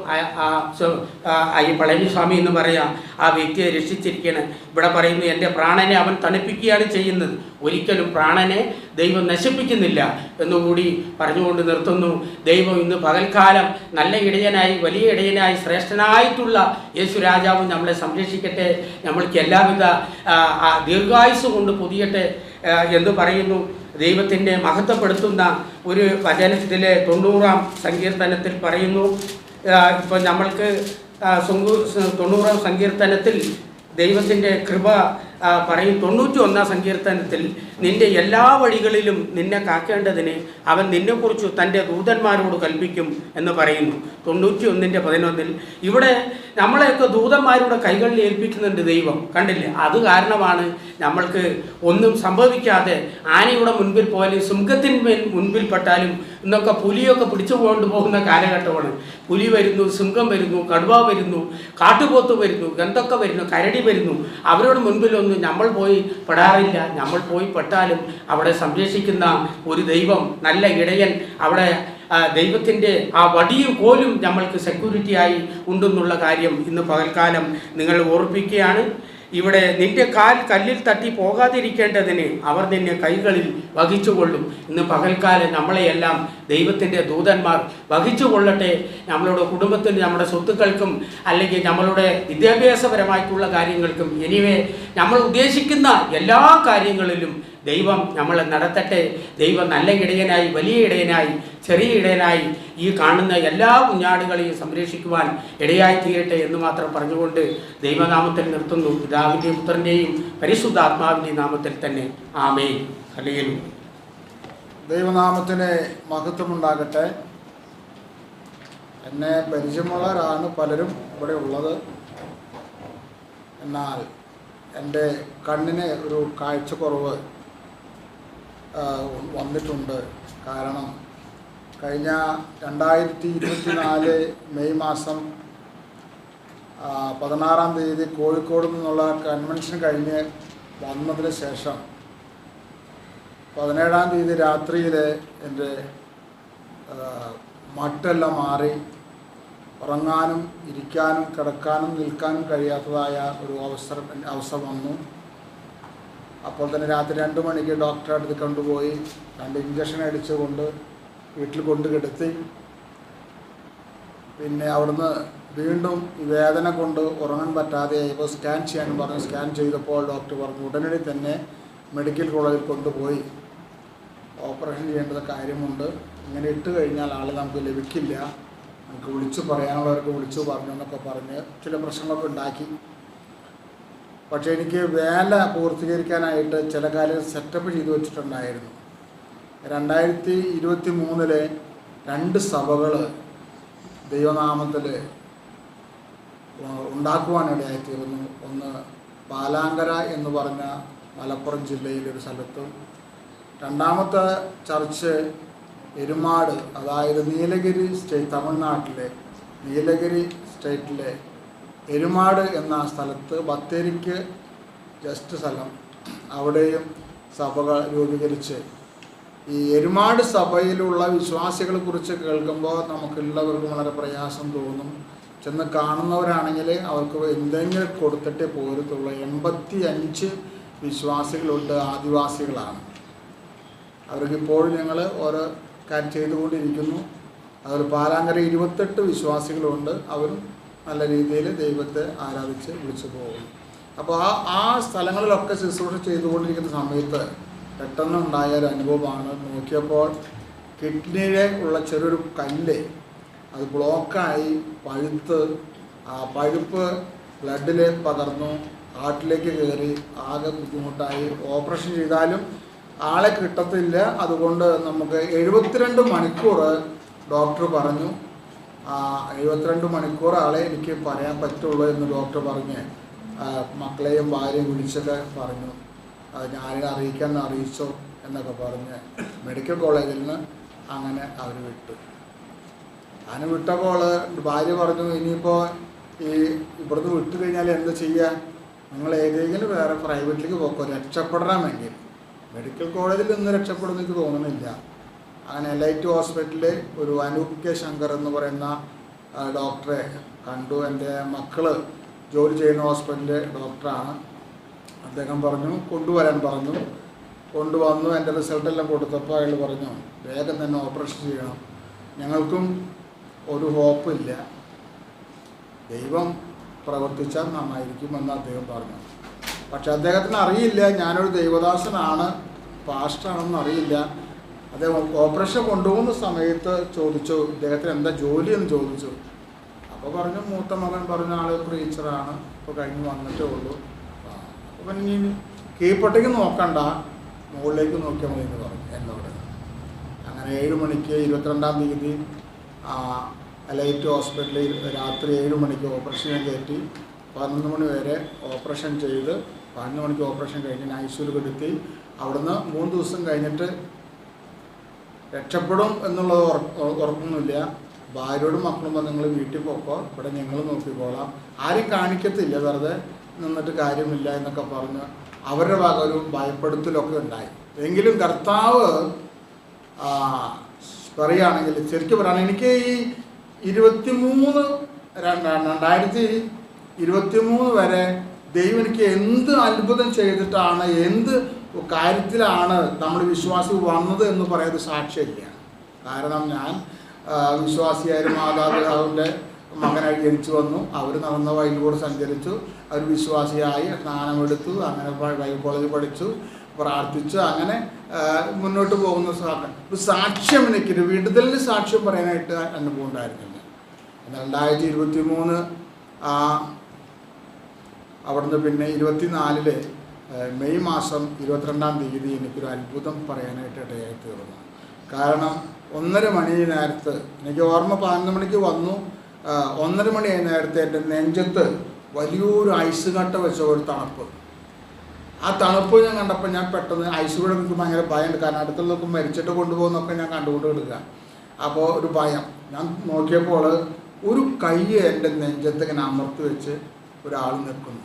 ഈ പളനിസ്വാമി എന്ന് പറയാം ആ വ്യക്തിയെ രക്ഷിച്ചിരിക്കുകയാണ്. ഇവിടെ പറയുന്നു, എൻ്റെ പ്രാണനെ അവൻ തണുപ്പിക്കുകയാണ് ചെയ്യുന്നത്, ഒരിക്കലും പ്രാണനെ ദൈവം നശിപ്പിക്കുന്നില്ല എന്നുകൂടി പറഞ്ഞുകൊണ്ട് നിർത്തുന്നു. ദൈവം ഇന്ന് പകൽക്കാലം നല്ല ഇടയനായി, വലിയ ഇടയനായി, ശ്രേഷ്ഠനായിട്ടുള്ള യേശു രാജാവ് നമ്മളെ സംരക്ഷിക്കട്ടെ, നമ്മൾക്ക് എല്ലാവിധ ദീർഘായുസ് കൊണ്ട് പൊതിയട്ടെ എന്ന് പറയുന്നു. ദൈവത്തിൻ്റെ മഹത്വപ്പെടുത്തുന്ന ഒരു വചനത്തിലെ 90-ാം സങ്കീർത്തനത്തിൽ പറയുന്നു. ഇപ്പോൾ നമ്മൾക്ക് 90-ാം സങ്കീർത്തനത്തിൽ ദൈവത്തിൻ്റെ കൃപ പറയും. 91-ാം സങ്കീർത്തനത്തിൽ നിൻ്റെ എല്ലാ വഴികളിലും നിന്നെ കാക്കേണ്ടതിന് അവൻ നിന്നെക്കുറിച്ച് തൻ്റെ ദൂതന്മാരോട് കൽപ്പിക്കും എന്ന് പറയുന്നു. 91:11 ഇവിടെ നമ്മളെയൊക്കെ ദൂതന്മാരുടെ കൈകളിൽ ഏൽപ്പിക്കുന്നുണ്ട് ദൈവം. കണ്ടില്ലേ? അത് കാരണമാണ് നമ്മൾക്ക് ഒന്നും സംഭവിക്കാതെ ആനയുടെ മുൻപിൽ പോയാലും സിംഹത്തിന്മേൽ മുൻപിൽ പെട്ടാലും ഇന്നൊക്കെ പുലിയൊക്കെ പിടിച്ചു കൊണ്ടുപോകുന്ന കാലഘട്ടമാണ്. പുലി വരുന്നു, സിംഹം വരുന്നു, കടുവ വരുന്നു, കാട്ടുപോത്ത് വരുന്നു, എന്തൊക്കെ വരുന്നു, കരടി വരുന്നു. അവരുടെ മുൻപിലൊന്നും നമ്മൾ പോയി പെടാറില്ല. നമ്മൾ പോയി പെട്ടാലും അവിടെ സംരക്ഷിക്കുന്ന ഒരു ദൈവം, നല്ല ഇടയൻ, അവിടെ ദൈവത്തിൻ്റെ ആ വടിയും കോലും നമ്മൾക്ക് സെക്യൂരിറ്റിയായി ഉണ്ടെന്നുള്ള കാര്യം ഇന്ന് പകൽക്കാലം നിങ്ങൾ ഓർപ്പിക്കുകയാണ്. ഇവിടെ നിന്റെ കാൽ കല്ലിൽ തട്ടി പോകാതിരിക്കേണ്ടതിന് അവർ നിന്നെ കൈകളിൽ വഹിച്ചുകൊള്ളും. ഇന്ന് പകൽക്കാലം നമ്മളെയെല്ലാം ദൈവത്തിൻ്റെ ദൂതന്മാർ വഹിച്ചുകൊള്ളട്ടെ. നമ്മളുടെ കുടുംബത്തിനും നമ്മുടെ സ്വത്തുക്കൾക്കും അല്ലെങ്കിൽ നമ്മളുടെ വിദ്യാഭ്യാസപരമായിട്ടുള്ള കാര്യങ്ങൾക്കും എനിവേ നമ്മൾ ഉദ്ദേശിക്കുന്ന എല്ലാ കാര്യങ്ങളിലും ദൈവം നമ്മളെ നടത്തട്ടെ. ദൈവം നല്ല ഇടയനായി, വലിയ ഇടയനായി, ചെറിയ ഇടയനായി ഈ കാണുന്ന എല്ലാ കുഞ്ഞാടുകളെയും സംരക്ഷിക്കുവാൻ ഇടയായി തീരട്ടെ എന്ന് മാത്രം പറഞ്ഞുകൊണ്ട് ദൈവനാമത്തിൽ നിർത്തുന്നു. പിതാവിൻ്റെയും പുത്രൻ്റെയും പരിശുദ്ധാത്മാവിൻ്റെയും നാമത്തിൽ തന്നെ ആമേൻ. ഹല്ലേലൂയ. ദൈവനാമത്തിന് മഹത്വമുണ്ടാകട്ടെ. എന്നെ പരിചയമുള്ളവരാണ് പലരും ഇവിടെ ഉള്ളത്. എന്നാൽ എൻ്റെ കണ്ണിന് ഒരു കാഴ്ചക്കുറവ് വന്നിട്ടുണ്ട്. കാരണം കഴിഞ്ഞ 2024 മെയ് മാസം 16-ാം തീയതി കോഴിക്കോട് നിന്നുള്ള കൺവെൻഷൻ കഴിഞ്ഞ് വന്നതിന് ശേഷം 17-ാം തീയതി രാത്രിയിൽ എൻ്റെ മട്ടെല്ലാം മാറി ഉറങ്ങാനും ഇരിക്കാനും കിടക്കാനും നിൽക്കാനും കഴിയാത്തതായ ഒരു അവസ്ഥ വന്നു. അപ്പോൾ തന്നെ രാത്രി 2 മണിക്ക് ഡോക്ടറെ അടുത്ത് കൊണ്ടുപോയി 2 ഇഞ്ചക്ഷൻ അടിച്ചുകൊണ്ട് വീട്ടിൽ കൊണ്ട് കിടത്തി. പിന്നെ അവിടുന്ന് വീണ്ടും വേദന കൊണ്ട് ഉറങ്ങാൻ പറ്റാതെ ഇപ്പോൾ സ്കാൻ ചെയ്യാനും പറഞ്ഞു. സ്കാൻ ചെയ്തപ്പോൾ ഡോക്ടർ പറഞ്ഞു ഉടനടി തന്നെ മെഡിക്കൽ കോളേജിൽ കൊണ്ടുപോയി ഓപ്പറേഷൻ ചെയ്യേണ്ടത് കാര്യമുണ്ട്. ഇങ്ങനെ ഇട്ട് കഴിഞ്ഞാൽ ആൾ നമുക്ക് ലഭിക്കില്ല, നമുക്ക് വിളിച്ചു പറയാനുള്ളവർക്ക് വിളിച്ചു പറഞ്ഞു എന്നൊക്കെ പറഞ്ഞ് ചില പ്രശ്നങ്ങളൊക്കെ ഉണ്ടാക്കി. പക്ഷേ എനിക്ക് വേല പൂർത്തീകരിക്കാനായിട്ട് ചില കാര്യം സെറ്റപ്പ് ചെയ്തു വെച്ചിട്ടുണ്ടായിരുന്നു. 2023 2 സഭകൾ ദൈവനാമത്തിൽ ഉണ്ടാക്കുവാനിടയായിത്തീർന്നു. ഒന്ന് പാലാങ്കര എന്ന് പറഞ്ഞ മലപ്പുറം ജില്ലയിലൊരു സ്ഥലത്തും, രണ്ടാമത്തെ ചർച്ച് എരുമാട്, അതായത് നീലഗിരി സ്റ്റേറ്റ്, തമിഴ്നാട്ടിലെ നീലഗിരി സ്റ്റേറ്റിലെ എരുമാട് എന്ന സ്ഥലത്ത് ബത്തേരിക്ക് ജസ്റ്റ് സ്ഥലം, അവിടെയും സഭകൾ രൂപീകരിച്ച് ഈ എരുമാട് സഭയിലുള്ള വിശ്വാസികളെ കുറിച്ച് കേൾക്കുമ്പോൾ നമുക്കെല്ലാവർക്കും വളരെ പ്രയാസം തോന്നും. ചെന്ന് കാണുന്നവരാണെങ്കിൽ അവർക്ക് എന്തെങ്കിലും കൊടുത്തിട്ടേ പോരത്തുള്ളൂ. 85 വിശ്വാസികളുണ്ട്, ആദിവാസികളാണ്. അവർക്കിപ്പോഴും ഞങ്ങൾ ഓരോ കാര്യം ചെയ്തുകൊണ്ടിരിക്കുന്നു. അവർ പാലാങ്കര 28 വിശ്വാസികളുണ്ട്. അവരും നല്ല രീതിയിൽ ദൈവത്തെ ആരാധിച്ച് വിളിച്ചു പോകുന്നു. അപ്പോൾ ആ സ്ഥലങ്ങളിലൊക്കെ ശുശ്രൂഷ ചെയ്തുകൊണ്ടിരിക്കുന്ന സമയത്ത് പെട്ടെന്നുണ്ടായ ഒരു അനുഭവമാണ്. നോക്കിയപ്പോൾ കിഡ്നിയിലെ ഉള്ള ചെറിയൊരു കല്ല് അത് ബ്ലോക്കായി പഴുത്ത്, ആ പഴുപ്പ് ബ്ലഡിൽ പകർന്നു, ഹാർട്ടിലേക്ക് കയറി, ആകെ ബുദ്ധിമുട്ടായി. ഓപ്പറേഷൻ ചെയ്താലും ആളെ കിട്ടത്തില്ല. അതുകൊണ്ട് നമുക്ക് 72 മണിക്കൂർ ഡോക്ടർ പറഞ്ഞു, 72 മണിക്കൂർ ആളെ എനിക്ക് പറയാൻ പറ്റുള്ളൂ എന്ന് ഡോക്ടർ പറഞ്ഞ് മക്കളെയും ഭാര്യയും വിളിച്ചൊക്കെ പറഞ്ഞു. ഞാനിനെ അറിയിക്കാമെന്ന് അറിയിച്ചോ എന്നൊക്കെ പറഞ്ഞ് മെഡിക്കൽ കോളേജിൽ നിന്ന് അങ്ങനെ അവർ വിട്ടു. അതിന് വിട്ടപ്പോൾ ഭാര്യ പറഞ്ഞു, ഇനിയിപ്പോൾ ഈ ഇവിടുന്ന് വിട്ടു കഴിഞ്ഞാൽ എന്ത് ചെയ്യുക, നിങ്ങൾ ഏതെങ്കിലും വേറെ പ്രൈവറ്റിലേക്ക് പോക്കോ രക്ഷപ്പെടണമെങ്കിൽ. മെഡിക്കൽ കോളേജിൽ നിന്ന് രക്ഷപ്പെടുമെന്ന് എനിക്ക് തോന്നുന്നില്ല. അങ്ങനെ LIT ഹോസ്പിറ്റലിൽ ഒരു അനൂപ് കെ ശങ്കർ എന്ന് പറയുന്ന ഡോക്ടറെ കണ്ടു. എൻ്റെ മക്കൾ ജോലി ചെയ്യുന്ന ഹോസ്പിറ്റലിലെ ഡോക്ടറാണ്. അദ്ദേഹം പറഞ്ഞു കൊണ്ടുവരാൻ പറഞ്ഞു. കൊണ്ടുവന്നു. എൻ്റെ റിസൾട്ടെല്ലാം കൊടുത്തപ്പോൾ അയാൾ പറഞ്ഞു വേഗം തന്നെ ഓപ്പറേഷൻ ചെയ്യണം, ഞങ്ങൾക്കും ഒരു ഹോപ്പില്ല, ദൈവം പ്രവർത്തിച്ചാൽ നന്നായിരിക്കുമെന്ന് അദ്ദേഹം പറഞ്ഞു. പക്ഷെ അദ്ദേഹത്തിന് അറിയില്ല ഞാനൊരു ദൈവദാസനാണ്, പാസ്റ്ററാണെന്ന് അറിയില്ല. അദ്ദേഹം ഓപ്പറേഷൻ കൊണ്ടുപോകുന്ന സമയത്ത് ചോദിച്ചു ഇദ്ദേഹത്തിന് എന്താ ജോലി എന്ന് ചോദിച്ചു. അപ്പോൾ പറഞ്ഞു മൂത്ത മകൻ പറഞ്ഞ ആൾ പ്രീച്ചറാണ്, ഇപ്പോൾ കഴിഞ്ഞ് വന്നിട്ടേ ഉള്ളൂ. അപ്പം ഇനി കീഴ്പൊട്ടേക്ക് നോക്കണ്ട, മുകളിലേക്ക് നോക്കിയാൽ മതി എന്ന് പറഞ്ഞു എന്നോട്. അങ്ങനെ 7 മണിക്ക് 22-ാം തീയതി LIT ഹോസ്പിറ്റലിൽ രാത്രി 7 മണിക്ക് ഓപ്പറേഷൻ കയറ്റി. 11 മണി വരെ ഓപ്പറേഷൻ ചെയ്ത് 11 മണിക്ക് ഓപ്പറേഷൻ കഴിഞ്ഞ് ICUവിൽ കിടത്തി. അവിടുന്ന് 3 ദിവസം കഴിഞ്ഞിട്ട് രക്ഷപ്പെടും എന്നുള്ളത് ഉറപ്പൊന്നുമില്ല. ഭാര്യയോടും മക്കളും പറഞ്ഞു നിങ്ങൾ വീട്ടിൽ പോക്കോ, ഇവിടെ ഞങ്ങൾ നോക്കിക്കോളാം, ആരും കാണിക്കത്തില്ല, വെറുതെ നിന്നിട്ട് കാര്യമില്ല എന്നൊക്കെ പറഞ്ഞ് അവരുടെ ഭാഗം ഒരു ഭയപ്പെടുത്തലൊക്കെ ഉണ്ടായി. എങ്കിലും കർത്താവ് പറയുകയാണെങ്കിൽ ശരിക്കും പറയുകയാണെങ്കിൽ എനിക്ക് ഈ 2023 വരെ ദൈവം എനിക്ക് എന്ത് അത്ഭുതം ചെയ്തിട്ടാണ്, എന്ത് കാര്യത്തിലാണ് നമ്മൾ വിശ്വാസി വന്നത് എന്ന് പറയുന്നത് സാക്ഷ്യമില്ല. കാരണം ഞാൻ വിശ്വാസിയായ മാതാപിതാവിൻ്റെ മകനായി ജനിച്ചു വന്നു. അവർ നടന്ന വഴിയിലൂടെ സഞ്ചരിച്ചു. അവർ വിശ്വാസിയായി സ്നാനമെടുത്തു, അങ്ങനെ ബൈബിൾ കോളേജിൽ പഠിച്ചു, പ്രാർത്ഥിച്ചു, അങ്ങനെ മുന്നോട്ട് പോകുന്ന ഒരു സാക്ഷ്യം എനിക്കൊരു വിടുതലിന് സാക്ഷ്യം പറയാനായിട്ട് അനുഭവം ഉണ്ടായിരുന്നില്ല. 2023 അവിടുന്ന് പിന്നെ 24 മെയ് മാസം 22-ാം തീയതി എനിക്കൊരു അത്ഭുതം പറയാനായിട്ട് ഇടയായി തീർന്നു. കാരണം 1:30 മണി നേരത്ത്, എനിക്ക് ഓർമ്മ 11 മണിക്ക് വന്നു, 1:30 മണി നേരത്തെ എൻ്റെ നെഞ്ചത്ത് വലിയൊരു ഐസ് കട്ട വെച്ച ഒരു തണുപ്പ്. ആ തണുപ്പ് ഞാൻ കണ്ടപ്പോൾ ഞാൻ പെട്ടെന്ന് ഐസ് കൂടെ എനിക്ക് ഭയങ്കര ഭയമുണ്ട്. കാരണം അടുത്തുള്ളതൊക്കെ മരിച്ചിട്ട് കൊണ്ടുപോകുന്നൊക്കെ ഞാൻ കണ്ടുകൊണ്ട് എടുക്കുക. അപ്പോൾ ഒരു ഭയം. ഞാൻ നോക്കിയപ്പോൾ ഒരു കൈ എൻ്റെ നെഞ്ചത്ത് ഇങ്ങനെ അമർത്തി വെച്ച് ഒരാൾ നിൽക്കുന്നു.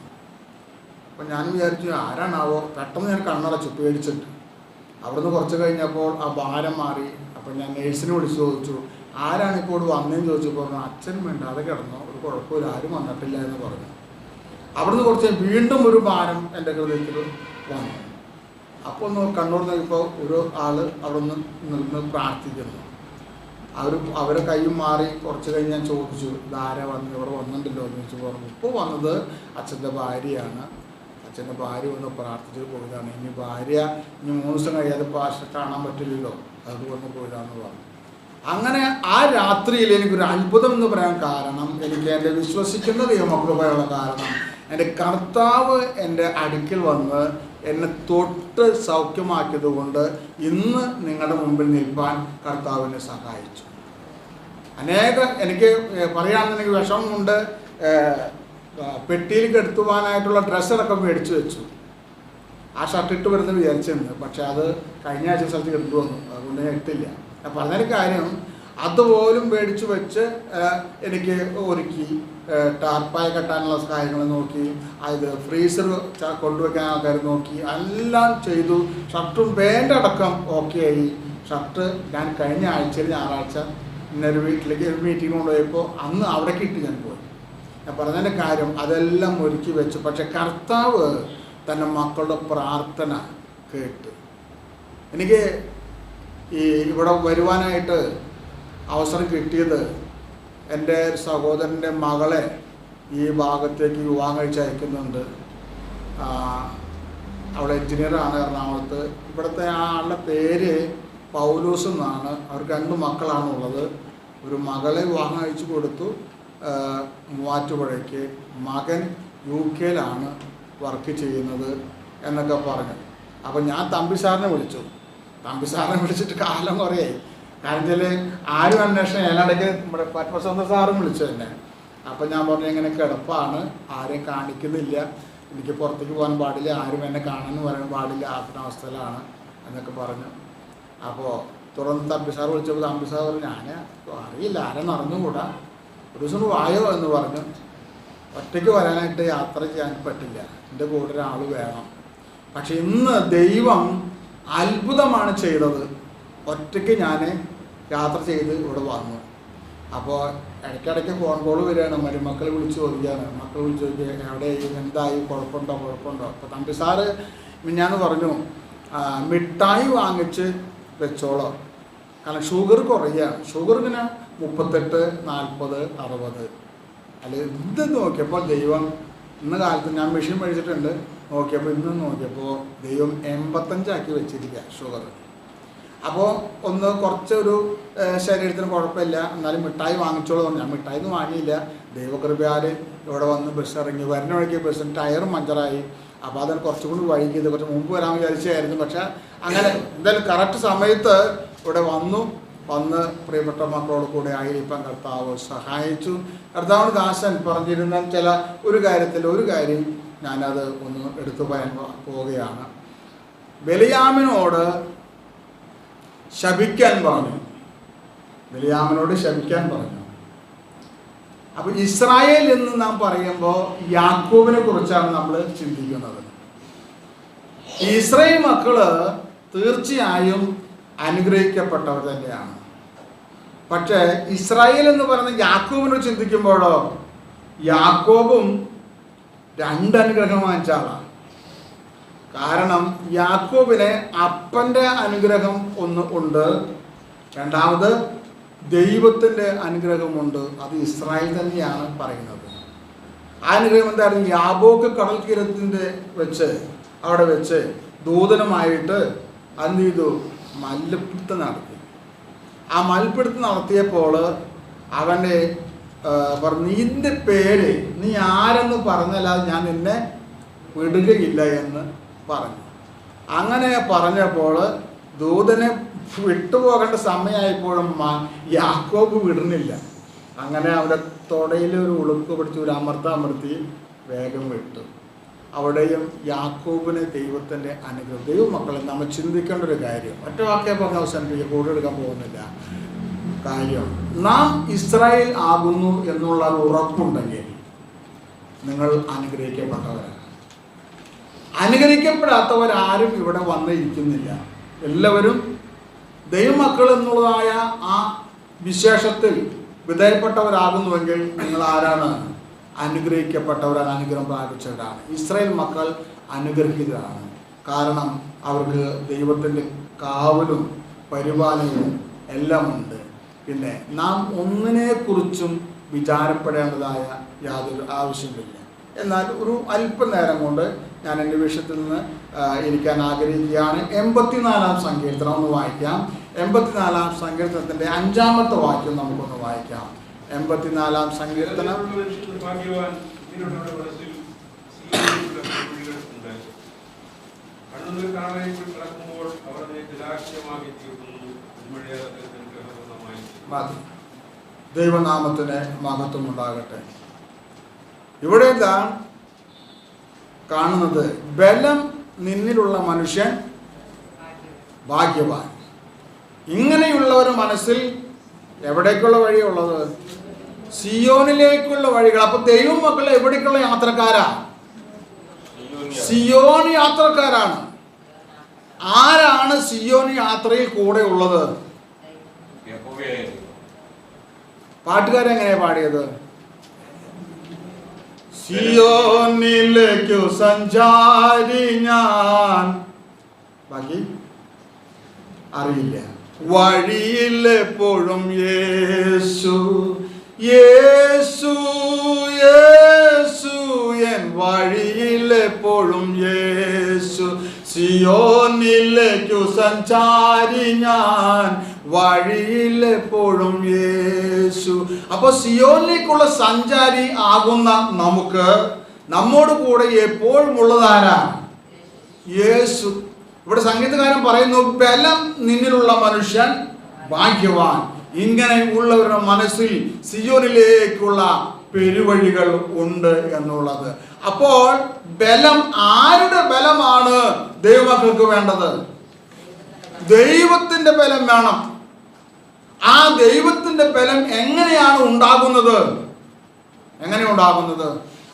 അപ്പോൾ ഞാൻ വിചാരിച്ചു ആരാണാവോ. പെട്ടെന്ന് ഞാൻ കണ്ണടച്ചു പേടിച്ചിട്ട്. അവിടുന്ന് കുറച്ച് കഴിഞ്ഞപ്പോൾ ആ ഭാരം മാറി. അപ്പോൾ ഞാൻ നേഴ്സിനെ വിളിച്ച് ചോദിച്ചു ആരാണ് ഇപ്പോൾ വന്നതെന്ന് ചോദിച്ചപ്പോൾ പറഞ്ഞു അച്ഛൻ മിണ്ടാതെ കിടന്നു, ഒരു കുഴപ്പമില്ല, ആരും വന്നിട്ടില്ല എന്ന് പറഞ്ഞു. അവിടുന്ന് കുറച്ച് വീണ്ടും ഒരു ഭാരം എൻ്റെ ഹൃദയത്തിൽ വന്നു. അപ്പോൾ ഒന്ന് കണ്ണൂർ നോക്കിയപ്പോൾ ഒരു ആൾ അവിടെ നിന്ന് പ്രാർത്ഥിക്കുന്നു. അവരെ കൈയും മാറി. കുറച്ച് കഴിഞ്ഞ് ഞാൻ ചോദിച്ചു ഇതാരാ വന്ന് ഇവിടെ വന്നിട്ടുണ്ടല്ലോ എന്ന് ചോദിച്ചു. പറഞ്ഞു ഇപ്പോൾ വന്നത് അച്ഛൻ്റെ ഭാര്യയാണ്, അച്ഛൻ്റെ ഭാര്യ വന്ന് പ്രാർത്ഥിച്ച് പോയതാണ്, ഇനി ഭാര്യ ഇനി 3 ദിവസം കഴിയാതെ കാണാൻ പറ്റില്ലല്ലോ, അത് വന്ന് പോയതാണെന്ന് പറഞ്ഞു. അങ്ങനെ ആ രാത്രിയിൽ എനിക്കൊരു അത്ഭുതം എന്ന് പറയാൻ കാരണം, എനിക്ക് എൻ്റെ വിശ്വസിക്കുന്ന ദൈവമക്കളുമായുള്ള കാരണം, എൻ്റെ കർത്താവ് എൻ്റെ അടുക്കൽ വന്ന് എന്നെ തൊട്ട് സൗഖ്യമാക്കിയത് കൊണ്ട് ഇന്ന് നിങ്ങളുടെ മുമ്പിൽ നിൽപ്പാൻ കർത്താവിനെ സഹായിച്ചു. എനിക്ക് പറയാമെന്ന് എനിക്ക് വിഷമമുണ്ട്. പെട്ടിയിൽ കെടുത്തുവാനായിട്ടുള്ള ഡ്രസ്സൊക്കെ മേടിച്ചു വെച്ചു. ആ ഷർട്ട് ഇട്ട് വരുന്നത് വിചാരിച്ചിരുന്നു. പക്ഷെ അത് കഴിഞ്ഞ ആഴ്ച സ്ഥലത്ത് എടുത്തു വന്നു, അതുകൊണ്ട് ഞാൻ ഇട്ടില്ല. ഞാൻ പറഞ്ഞൊരു കാര്യം, അതുപോലും മേടിച്ചു വെച്ച് എനിക്ക് ഒരുക്കി, ടാർപ്പായി കെട്ടാനുള്ള സഹായങ്ങൾ നോക്കി, അത് ഫ്രീസർ കൊണ്ടുവയ്ക്കാൻ ആൾക്കാർ നോക്കി, എല്ലാം ചെയ്തു. ഷർട്ടും പാൻ്റ് അടക്കം ഓക്കെ ആയി. ഷർട്ട് ഞാൻ കഴിഞ്ഞ ആഴ്ചയിൽ ഞായറാഴ്ച ഇന്നൊരു വീട്ടിലേക്ക് ഒരു മീറ്റിംഗ് കൊണ്ടുപോയപ്പോൾ അന്ന് അവിടേക്ക് ഇട്ട് ഞാൻ പോയി. ഞാൻ പറഞ്ഞതിൻ്റെ കാര്യം അതെല്ലാം ഒരുക്കി വെച്ചു. പക്ഷെ കർത്താവ് തൻ്റെ മക്കളുടെ പ്രാർത്ഥന കേട്ട് എനിക്ക് ഇവിടെ വരുവാനായിട്ട് അവസരം കിട്ടിയത്, എൻ്റെ സഹോദരൻ്റെ മകളെ ഈ ഭാഗത്തേക്ക് വിവാഹം കഴിച്ച് അയക്കുന്നുണ്ട്. അവളെ എൻജിനീയറാണ് എറണാകുളത്ത്. ഇവിടുത്തെ ആളുടെ പേര് പൗലോസ് എന്നാണ്. അവർക്ക് 2 മക്കളാണുള്ളത്. ഒരു മകളെ വിവാഹം കഴിച്ചു കൊടുത്തു മൂവാറ്റുപുഴയ്ക്ക്. മകൻ UK വർക്ക് ചെയ്യുന്നത് എന്നൊക്കെ പറഞ്ഞു. അപ്പോൾ ഞാൻ തമ്പി സാറിനെ വിളിച്ചിട്ട് കാലം കുറേയായി. കാരണം വെച്ചാൽ ആരും അന്വേഷണം ഏതാണ്ടൊക്കെ നമ്മുടെ പത്മസുന്ദർ സാറും വിളിച്ചു തന്നെ. അപ്പം ഞാൻ പറഞ്ഞു ഇങ്ങനെ കിടപ്പാണ്, ആരെയും കാണിക്കുന്നില്ല, എനിക്ക് പുറത്തേക്ക് പോകാൻ പാടില്ല, ആരും എന്നെ കാണാനും പറയാൻ പാടില്ല, അവസ്ഥയിലാണ് എന്നൊക്കെ പറഞ്ഞു. അപ്പോൾ തുടർന്ന് തമ്പി സാർ വിളിച്ചപ്പോൾ തമ്പി സാർ പറഞ്ഞു ഞാൻ അറിയില്ല, ആരെന്ന് അറിഞ്ഞുകൂടാ, ഒരു ദിവസം വായോ എന്ന് പറഞ്ഞു. ഒറ്റയ്ക്ക് വരാനായിട്ട് യാത്ര ചെയ്യാൻ പറ്റില്ല, എൻ്റെ കൂടെ ഒരാൾ വേണം. പക്ഷെ ഇന്ന് ദൈവം അത്ഭുതമാണ് ചെയ്തത്. ഒറ്റയ്ക്ക് ഞാൻ യാത്ര ചെയ്ത് ഇവിടെ വന്നു. അപ്പോൾ ഇടയ്ക്കിടയ്ക്ക് ഫോൺ കോൾ വരികയാണ്, മരുമക്കൾ വിളിച്ച് ചോദിക്കുകയാണ്. മക്കൾ വിളിച്ച് ചോദിക്കുക എവിടെ എന്തായി, കുഴപ്പമുണ്ടോ. അപ്പോൾ തമ്പി സാറ് ഞാൻ പറഞ്ഞു മിഠായി വാങ്ങിച്ച് വെച്ചോളോ, കാരണം ഷുഗർ കുറയുക. ഷുഗർ ഇങ്ങനെ 38, 40, 60. അല്ല ഇത് നോക്കിയപ്പോൾ ദൈവം ഇന്ന കാലത്ത് ഞാൻ മെഷീൻ മേടിച്ചിട്ടുണ്ട്, നോക്കിയപ്പോൾ ഇന്ന് നോക്കിയപ്പോൾ ദൈവം 85 വെച്ചിരിക്കുക ഷുഗർ. അപ്പോൾ കുറച്ചൊരു ശരീരത്തിന് കുഴപ്പമില്ല, എന്നാലും മിഠായി വാങ്ങിച്ചോളൂ. ഞാൻ മിഠായി ഒന്നും വാങ്ങിയില്ല. ദൈവകൃപയാൽ ഇവിടെ വന്ന് ബസ് ഇറങ്ങി. വരുന്ന വഴിക്ക് ബസ്സിന് ടയർ പഞ്ചറായി. അപ്പോൾ അതിന് കുറച്ചുകൂടി വൈകിയത്, കുറച്ച് മുമ്പ് വരാൻ വിചാരിച്ചായിരുന്നു. പക്ഷേ അങ്ങനെ എന്തായാലും കറക്റ്റ് സമയത്ത് ഇവിടെ വന്ന് പ്രിയപ്പെട്ട മക്കളോട് കൂടെ ആയിരിക്കാൻ കർത്താവ് സഹായിച്ചു. കർത്താവിന് ദാസൻ പറഞ്ഞിരുന്ന ഒരു കാര്യം ഞാനത് ഒന്ന് എടുത്തു പറയാൻ പോവുകയാണ്. ബെലിയാമിനോട് ശപിക്കാൻ പറഞ്ഞു. അപ്പോൾ ഇസ്രായേൽ എന്ന് നാം പറയുമ്പോൾ യാക്കോബിനെ കുറിച്ചാണ് നമ്മൾ ചിന്തിക്കുന്നത്. ഇസ്രായേൽ മക്കള് തീർച്ചയായും അനുഗ്രഹിക്കപ്പെട്ടവർ തന്നെയാണ്. പക്ഷേ ഇസ്രായേൽ എന്ന് പറയുന്ന യാക്കോബിനെ ചിന്തിക്കുമ്പോഴോ യാക്കോബും 2 അനുഗ്രഹം വാങ്ങിച്ച ആളാണ്. കാരണം യാക്കോബിന് അപ്പൻ്റെ അനുഗ്രഹം ഒന്ന് ഉണ്ട്, രണ്ടാമത് ദൈവത്തിൻ്റെ അനുഗ്രഹമുണ്ട്. അത് ഇസ്രായേൽ തന്നെയാണ് പറയുന്നത്. ആ അനുഗ്രഹം എന്തായിരുന്നു? യാബോക്ക് കടൽ തീരത്തിൻ്റെ അവിടെ വെച്ച് ദൂതനുമായിട്ട് എന്ത് ചെയ്തു? മൽപ്പിടുത്തം നടത്തി. ആ മൽപ്പിടുത്തം നടത്തിയപ്പോൾ അവൻ്റെ പറഞ്ഞു, നിന്റെ പേര് നീ ആരെന്ന് പറഞ്ഞല്ലാതെ ഞാൻ നിന്നെ വിടുകയില്ല എന്ന് പറഞ്ഞു. അങ്ങനെ പറഞ്ഞപ്പോൾ ദൂതനെ വിട്ടുപോകേണ്ട സമയമായപ്പോഴും യാക്കോബ് വിടുന്നില്ല. അങ്ങനെ അവൻ്റെ തൊടയിൽ ഒരു ഉളുക്ക് പിടിച്ച് ഒരു അമർത്തി വേഗം വിട്ടു. അവിടെയും യാക്കോബിന് ദൈവത്തിൻ്റെ അനുഗ്രഹം. ദൈവമക്കളെ നമ്മൾ ചിന്തിക്കേണ്ട ഒരു കാര്യം, ഒറ്റ വാക്കേ പറഞ്ഞ അവസാനിപ്പിക്കുക, കൂടെടുക്കാൻ പോകുന്നില്ല. കാര്യം, നാം ഇസ്രായേൽ ആകുന്നു എന്നുള്ള ഉറപ്പുണ്ടെങ്കിൽ നിങ്ങൾ അനുഗ്രഹിക്കപ്പെട്ടവരാണ്. അനുഗ്രഹിക്കപ്പെടാത്തവരാരും ഇവിടെ വന്നിരിക്കുന്നില്ല. എല്ലാവരും ദൈവമക്കൾ എന്നുള്ളതായ ആ വിശേഷത്തിൽ വിധേയപ്പെട്ടവരാകുന്നുവെങ്കിൽ നിങ്ങൾ ആരാണ്? അനുഗ്രഹിക്കപ്പെട്ടവരാണ്, അനുഗ്രഹം പ്രാപിച്ചവരാണ്. ഇസ്രായേൽ മക്കൾ അനുഗ്രഹിതരാണ്. കാരണം അവർക്ക് ദൈവത്തിൻ്റെ കാവലും പരിപാലനവും എല്ലാം ഉണ്ട്. പിന്നെ നാം ഒന്നിനെക്കുറിച്ചും വിചാരപ്പെടേണ്ടതായ യാതൊരു ആവശ്യമില്ല. എന്നാൽ ഒരു അല്പനേരം കൊണ്ട് ഞാൻ എൻ്റെ വിഷയത്തിൽ നിന്ന് ഇരിക്കാൻ ആഗ്രഹിക്കുകയാണ്. 84-ാം സങ്കീർത്തനം ഒന്ന് വായിക്കാം. 84-ാം സങ്കീർത്തനത്തിൻ്റെ 5-ാമത്തെ വാക്യം നമുക്കൊന്ന് വായിക്കാം. 84-ാം സങ്കീർത്തനം. ദൈവനാമത്തിന് മഹത്വം ഉണ്ടാകട്ടെ. ഇവിടെ എന്താ കാണുന്നത്? ബലം നിന്നിലുള്ള മനുഷ്യൻ ഭാഗ്യവാൻ. ഇങ്ങനെയുള്ള ഒരു മനസ്സിൽ എവിടേക്കുള്ള വഴിയുള്ളത്? സിയോനിലേക്കുള്ള വഴികൾ. അപ്പൊ ദൈവമക്കൾ എവിടേക്കുള്ള യാത്രക്കാരാ? സിയോൻ യാത്രക്കാരാണ്. ആരാണ് സിയോൻ യാത്രയിൽ കൂടെ ഉള്ളത്? പാട്ടുകാരെങ്ങനെയാ പാടിയത്? സിയോനിലേക്കു സഞ്ചാരി ഞാൻ. ബാക്കി അറിയില്ല. വഴിയിൽ എപ്പോഴും യേശു യേശു യേശു, എൻ വഴിയിൽ എപ്പോഴും യേശു. സിയോനിലേക്കു സഞ്ചാരി ഞാൻ, വഴിയിൽ എപ്പോഴും യേശു. അപ്പൊ സിയോനിലേക്കുള്ള സഞ്ചാരി ആകുന്ന നമുക്ക് നമ്മോട് കൂടെ എപ്പോഴും ഉള്ളതാരാ? യേശു. ഇവിടെ സംഗീതകാരൻ പറയുന്നു, ബലം നിന്നിലുള്ള മനുഷ്യൻ ഭാഗ്യവാൻ. ഇങ്ങനെ ഉള്ളവരുടെ മനസ്സിൽ സിയോനിലേക്കുള്ള പെരുവഴികൾ ഉണ്ട് എന്നുള്ളത്. അപ്പോൾ ബലം, ആരുടെ ബലമാണ് ദൈവമക്കൾക്ക് വേണ്ടത്? ദൈവത്തിന്റെ ബലം വേണം. ആ ദൈവത്തിന്റെ ബലം എങ്ങനെയാണ് ഉണ്ടാകുന്നത്?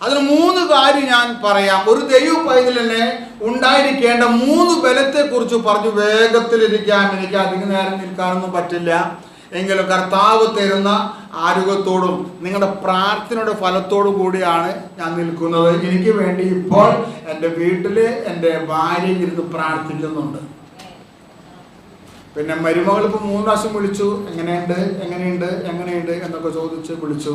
അതിന് 3 കാര്യം ഞാൻ പറയാം. ഒരു ദൈവ പൈതലിനെ ഉണ്ടായിരിക്കേണ്ട 3 ബലത്തെ കുറിച്ച് പറഞ്ഞു വേഗത്തിലിരിക്കാം. എനിക്ക് അധികം നേരം നിൽക്കാനൊന്നും പറ്റില്ല. എങ്കിലും കർത്താവ് തരുന്ന ആരോഗ്യത്തോടും നിങ്ങളുടെ പ്രാർത്ഥനയുടെ ഫലത്തോടു കൂടിയാണ് ഞാൻ നിൽക്കുന്നത്. എനിക്ക് വേണ്ടി ഇപ്പോൾ എൻ്റെ വീട്ടിൽ എൻ്റെ ഭാര്യ ഇരുന്ന് പ്രാർത്ഥിക്കുന്നുണ്ട്. പിന്നെ മരുമകൾ ഇപ്പോൾ 3 പ്രാവശ്യം വിളിച്ചു, എങ്ങനെയുണ്ട് എന്നൊക്കെ ചോദിച്ച് വിളിച്ചു.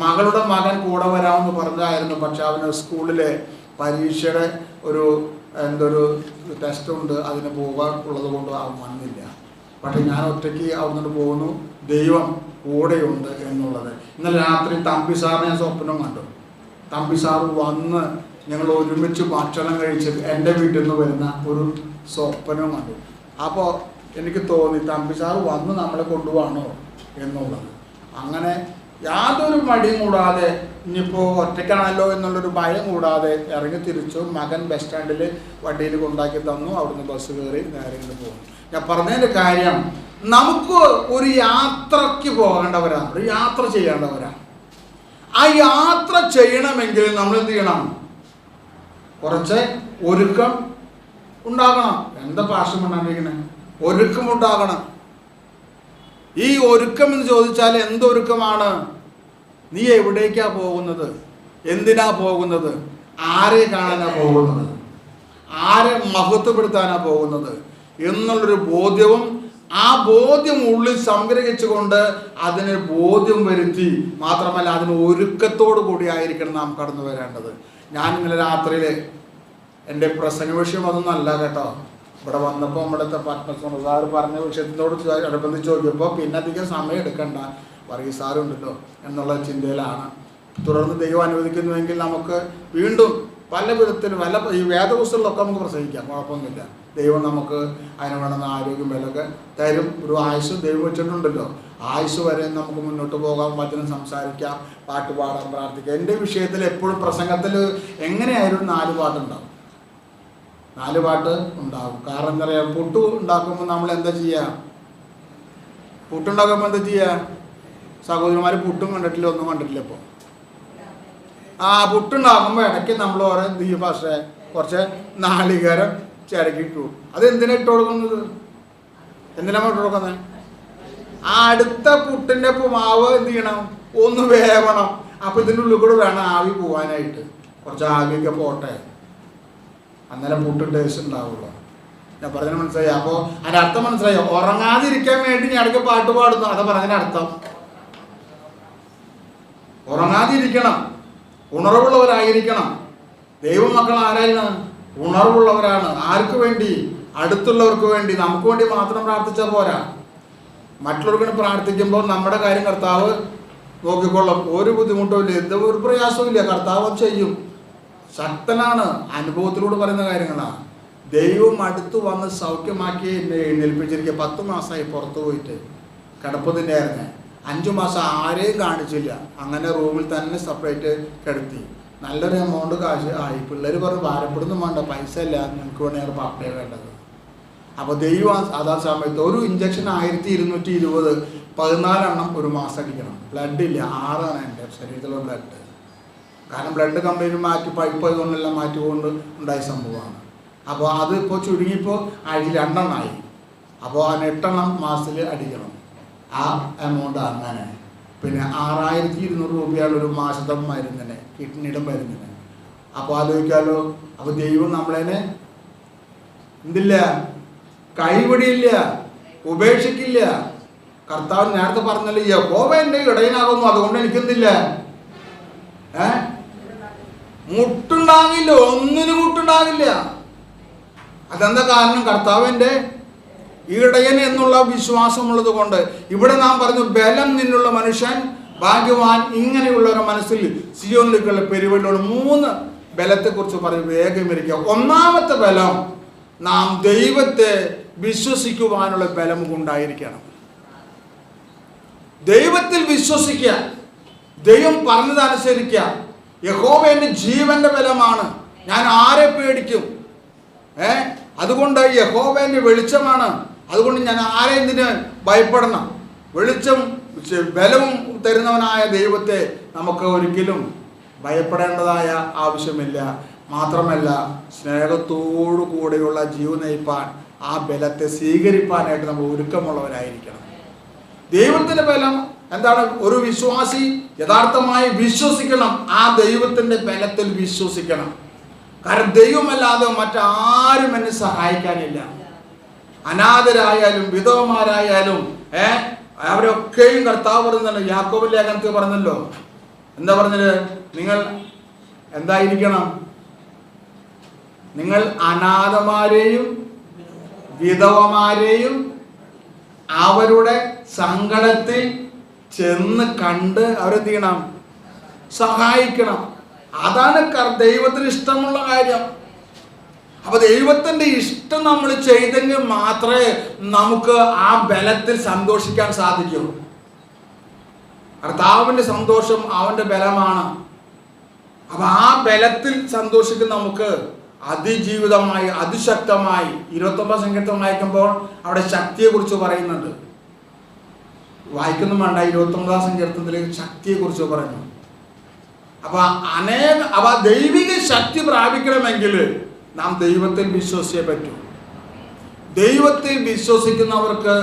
മകളുടെ മകൻ കൂടെ വരാമെന്ന് പറഞ്ഞായിരുന്നു. പക്ഷെ അവന് സ്കൂളിലെ പരീക്ഷയുടെ എന്തൊരു ടെസ്റ്റ് ഉണ്ട്, അതിന് പോകാനുള്ളത് കൊണ്ട് അവൻ വന്നില്ല. പക്ഷെ ഞാൻ ഒറ്റയ്ക്ക് അവിടുന്ന് പോകുന്നു. ദൈവം കൂടെയുണ്ട് എന്നുള്ളത്. ഇന്നലെ രാത്രി തമ്പി സാറിനെ ഞാൻ സ്വപ്നം കണ്ടു. തമ്പി സാറ് വന്ന് ഞങ്ങൾ ഒരുമിച്ച് ഭക്ഷണം കഴിച്ച് എൻ്റെ വീട്ടിൽ നിന്ന് വരുന്ന ഒരു സ്വപ്നം കണ്ടു. അപ്പോൾ എനിക്ക് തോന്നി തമ്പി സാറ് വന്ന് നമ്മളെ കൊണ്ടുപോകണോ എന്നുള്ളത്. അങ്ങനെ യാതൊരു മടിയും കൂടാതെ, ഇനിയിപ്പോൾ ഒറ്റയ്ക്കാണല്ലോ എന്നുള്ളൊരു ഭയം കൂടാതെ ഇറങ്ങി തിരിച്ചു. മകൻ ബസ് സ്റ്റാൻഡിൽ വണ്ടിയിൽ കൊണ്ടാക്കി തന്നു. അവിടുന്ന് ബസ് കയറി നേരെ പോകുന്നു. ഞാൻ പറഞ്ഞതിൻ്റെ കാര്യം, നമുക്ക് ഒരു യാത്രയ്ക്ക് പോകേണ്ടവരാണ്, ഒരു യാത്ര ചെയ്യേണ്ടവരാണ്. ആ യാത്ര ചെയ്യണമെങ്കിൽ നമ്മൾ എന്ത് ചെയ്യണം? കുറച്ച് ഒരുക്കം ഉണ്ടാകണം. എന്താ പാർശ്വം ഉണ്ടായിരിക്കണേ? ഒരുക്കമുണ്ടാകണം. ഈ ഒരുക്കം എന്ന് ചോദിച്ചാൽ എന്തൊരുക്കമാണ്? നീ എവിടേക്കാ പോകുന്നത്? എന്തിനാ പോകുന്നത്? ആരെ കാണാനാണ് പോകുന്നത്, ആരെ മഹത്വപ്പെടുത്താനാണ് പോകുന്നത് എന്നുള്ളൊരു ബോധ്യവും ആ ബോധ്യം ഉള്ളിൽ സംഗ്രഹിച്ചുകൊണ്ട് അതിന് ബോധ്യം വരുത്തി, മാത്രമല്ല അതിന് ഒരുക്കത്തോടു കൂടി ആയിരിക്കണം നാം കടന്നു വരേണ്ടത്. ഞാൻ ഇന്നലെ രാത്രിയിൽ എൻ്റെ പ്രസംഗ വിഷയം അതൊന്നും അല്ല കേട്ടോ. ഇവിടെ വന്നപ്പോൾ നമ്മുടെ പത്മസ്വാമി സാറ് പറഞ്ഞ വിഷയത്തിനോട് അനുബന്ധിച്ച് നോക്കിയപ്പോൾ പിന്നെ അധികം സമയം എടുക്കണ്ട, വർഗീസ് സാറുണ്ടല്ലോ എന്നുള്ള ചിന്തയിലാണ്. തുടർന്ന് ദൈവം അനുവദിക്കുന്നുവെങ്കിൽ നമുക്ക് വീണ്ടും പല വിധത്തിലും ഈ വേദപുസ്തകങ്ങളിലൊക്കെ നമുക്ക് പ്രസംഗിക്കാം, കുഴപ്പമൊന്നുമില്ല. ദൈവം നമുക്ക് അതിന് വേണമെന്ന ആരോഗ്യം വിലക്ക് തരും. ഒരു ആയുസ് ദൈവം വെച്ചിട്ടുണ്ടല്ലോ, ആയുസ് വരെ നമുക്ക് മുന്നോട്ട് പോകാം, വചനം സംസാരിക്കാം, പാട്ട് പാടാൻ, പ്രാർത്ഥിക്കാം. എൻ്റെ വിഷയത്തിൽ എപ്പോഴും പ്രസംഗത്തിൽ എങ്ങനെയായാലും 4 പാട്ടുണ്ടാവും, 4 പാട്ട് ഉണ്ടാവും. കാരണം എന്താ പറയുക, പുട്ട് ഉണ്ടാക്കുമ്പോൾ നമ്മൾ എന്താ ചെയ്യുക? പുട്ടുണ്ടാക്കുമ്പോൾ എന്താ ചെയ്യുക? സഹോദരിമാർ പുട്ടും കണ്ടിട്ടില്ല, ഒന്നും കണ്ടിട്ടില്ല. ഇപ്പോൾ പുട്ടുണ്ടാക്കുമ്പോൾ ഇടയ്ക്ക് നമ്മൾ ഓരോ എന്ത് ചെയ്യും? പക്ഷേ കുറച്ച് നാളികേരം ചിരക്കിട്ടു. അത് എന്തിനാ ഇട്ട് കൊടുക്കുന്നത്? എന്തിനാ ഇട്ട് കൊടുക്കുന്നത്? അടുത്ത പുട്ടിൻ്റെ മാവ് എന്ത് ചെയ്യണം? ഒന്ന് വേവണം. അപ്പോൾ ഇതിൻ്റെ ഉള്ളിൽ കൂടെ വേണം ആവി പോവാനായിട്ട്. കുറച്ച് ആവിയൊക്കെ പോട്ടെ, അന്നേരം പുട്ട് ടേസ്റ്റ് ഉണ്ടാവുള്ളൂ. ഞാൻ പറഞ്ഞതിന് മനസ്സിലായി? അപ്പോൾ അതിൻ്റെ അർത്ഥം മനസ്സിലായോ? ഉറങ്ങാതിരിക്കാൻ വേണ്ടി ഞാൻ ഇടയ്ക്ക് പാട്ട് പാടുന്നു, അതാ പറഞ്ഞതിൻ്റെ അർത്ഥം. ഉറങ്ങാതിരിക്കണം, ഉണർവുള്ളവരായിരിക്കണം. ദൈവമക്കൾ ആരായിരുന്നു? ഉണർവുള്ളവരാണ്. ആർക്ക് വേണ്ടി? അടുത്തുള്ളവർക്ക് വേണ്ടി. നമുക്ക് വേണ്ടി മാത്രം പ്രാർത്ഥിച്ചാൽ പോരാ, മറ്റുള്ളവർക്ക് പ്രാർത്ഥിക്കുമ്പോൾ നമ്മുടെ കാര്യം കർത്താവ് നോക്കിക്കൊള്ളും. ഒരു ബുദ്ധിമുട്ടും ഇല്ല, എന്ത് ഒരു പ്രയാസവും ഇല്ല, കർത്താവ് ചെയ്യും. ശക്തനാണ്, അനുഭവത്തിലൂടെ പറയുന്ന കാര്യങ്ങളാണ്. ദൈവം അടുത്ത് വന്ന് സൗഖ്യമാക്കി എന്നെ എഴുന്നേൽപ്പിച്ചിരിക്കുക. 10 മാസമായി പുറത്തു പോയിട്ട് കിടപ്പതിൻ്റെ ആയിരുന്നു. 5 മാസം ആരെയും കാണിച്ചില്ല, അങ്ങനെ റൂമിൽ തന്നെ സെപ്പറേറ്റ് കിടത്തി. നല്ലൊരു എമൗണ്ട് കാശ് ആയി. പിള്ളേർ പറഞ്ഞ് ഭാരപ്പെടുന്നു വേണ്ട, പൈസ ഇല്ല, നിങ്ങൾക്ക് വേണമെങ്കിൽ പപ്പേ വേണ്ടത്. അപ്പോൾ ദൈവം അതാ സമയത്ത് ഒരു ഇഞ്ചക്ഷൻ 1220, 14 എണ്ണം ഒരു മാസം അടിക്കണം. ബ്ലഡ് ഇല്ല, 6 ആണ് എൻ്റെ ശരീരത്തിലുള്ള ബ്ലഡ്. കാരണം ബ്ലഡ് കംപ്ലീറ്റ് മാറ്റി പൈപ്പ് കൊണ്ടെല്ലാം മാറ്റിക്കൊണ്ട് ഉണ്ടായ സംഭവമാണ്. അപ്പോൾ അത് ഇപ്പോൾ ചുരുങ്ങിപ്പോൾ ആഴ്ചയിൽ 2 എണ്ണമായി. അപ്പോൾ ആ 8 എണ്ണം മാസത്തിൽ അടിക്കണം. ആ എമൗണ്ട് അങ്ങനെ. പിന്നെ 6200 രൂപയാണ് ഒരു മാസത്തെ മരുന്നിന്, കിഡ്നിയുടെ മരുന്നിന്. അപ്പോൾ ആലോചിക്കാമല്ലോ. അപ്പോൾ ദൈവം നമ്മളതിനെ എന്തില്ല, കൈവിടിയില്ല, ഉപേക്ഷിക്കില്ല. കർത്താവ് നേരത്തെ പറഞ്ഞല്ലോ, യഹോവ എൻ്റെ ഇടയനാകുന്നു, അതുകൊണ്ട് എനിക്കെന്തില്ല, മുട്ടുണ്ടാകില്ല, ഒന്നിനും മുട്ടുണ്ടാകില്ല. അതെന്താ കാരണം? കർത്താവ് എൻ്റെ ഇടയൻ എന്നുള്ള വിശ്വാസമുള്ളത് കൊണ്ട്. ഇവിടെ നാം പറഞ്ഞു, ബലം നിന്നുള്ള മനുഷ്യൻ ഭാഗ്യവാൻ. ഇങ്ങനെയുള്ള ഒരു മനസ്സിൽ സിയോനിലേക്കുള്ള പെരുവഴിയുള്ള 3 ബലത്തെക്കുറിച്ച് പറഞ്ഞ് വേഗം ഇരിക്കുക. ഒന്നാമത്തെ ബലം, നാം ദൈവത്തെ വിശ്വസിക്കുവാനുള്ള ബലം കൊണ്ടായിരിക്കണം. ദൈവത്തിൽ വിശ്വസിക്കുക, ദൈവം പറഞ്ഞതനുസരിക്കുക. യഹോവ എൻ്റെ ജീവന്റെ ബലമാണ്, ഞാൻ ആരെ പേടിക്കും? അതുകൊണ്ട് യഹോവ എൻ്റെ വെളിച്ചമാണ്, അതുകൊണ്ട് ഞാൻ ആരെ എന്തിന് ഭയപ്പെടണം? വെളിച്ചം ബലവും തരുന്നവനായ ദൈവത്തെ നമുക്ക് ഒരിക്കലും ഭയപ്പെടേണ്ടതായ ആവശ്യമില്ല. മാത്രമല്ല, സ്നേഹത്തോടു കൂടെയുള്ള ജീവൻ നയിപ്പാൻ, ആ ബലത്തെ സ്വീകരിപ്പാനായിട്ട് നമ്മൾ ഒരുക്കമുള്ളവരായിരിക്കണം. ദൈവത്തിൻ്റെ ബലം എന്താണ്? ഒരു വിശ്വാസി യഥാർത്ഥമായി വിശ്വസിക്കണം, ആ ദൈവത്തിൻ്റെ ബലത്തിൽ വിശ്വസിക്കണം. കാരണം ദൈവമല്ലാതെ മറ്റാരും എന്നെ സഹായിക്കാനില്ല. അനാഥരായാലും വിധവമാരായാലും അവരൊക്കെയും കർത്താവ് പറയുന്നുണ്ട്. യാക്കോബ് ലേഖനത്തിൽ പറഞ്ഞല്ലോ, എന്താ പറഞ്ഞത്? നിങ്ങൾ എന്തായിരിക്കണം? നിങ്ങൾ അനാഥമാരെയും വിധവമാരെയും അവരുടെ സങ്കടത്തിൽ ചെന്ന് കണ്ട് അവരെന്ത് ചെയ്യണം? സഹായിക്കണം. അതാണ് ദൈവത്തിന് ഇഷ്ടമുള്ള കാര്യം. അപ്പൊ ദൈവത്തിന്റെ ഇഷ്ടം നമ്മൾ ചെയ്തെങ്കിൽ മാത്രമേ നമുക്ക് ആ ബലത്തിൽ സന്തോഷിക്കാൻ സാധിക്കൂ. കർത്താവിന്റെ സന്തോഷം അവന്റെ ബലമാണ്. അപ്പൊ ആ ബലത്തിൽ സന്തോഷിക്കുന്ന നമുക്ക് അതിജീവിതമായി, അതിശക്തമായി 29 സങ്കീർത്തനം വായിക്കുമ്പോൾ അവിടെ ശക്തിയെ കുറിച്ച് പറയുന്നുണ്ട്. വായിക്കൊന്നും വേണ്ട, 29 സങ്കീർത്തനത്തിലേക്ക് ശക്തിയെ കുറിച്ച് പറയുന്നു. അപ്പൊ ദൈവിക ശക്തി പ്രാപിക്കണമെങ്കിൽ നാം ദൈവത്തിൽ വിശ്വസിച്ചേ പറ്റൂ. ദൈവത്തിൽ വിശ്വസിക്കുന്നവർക്ക്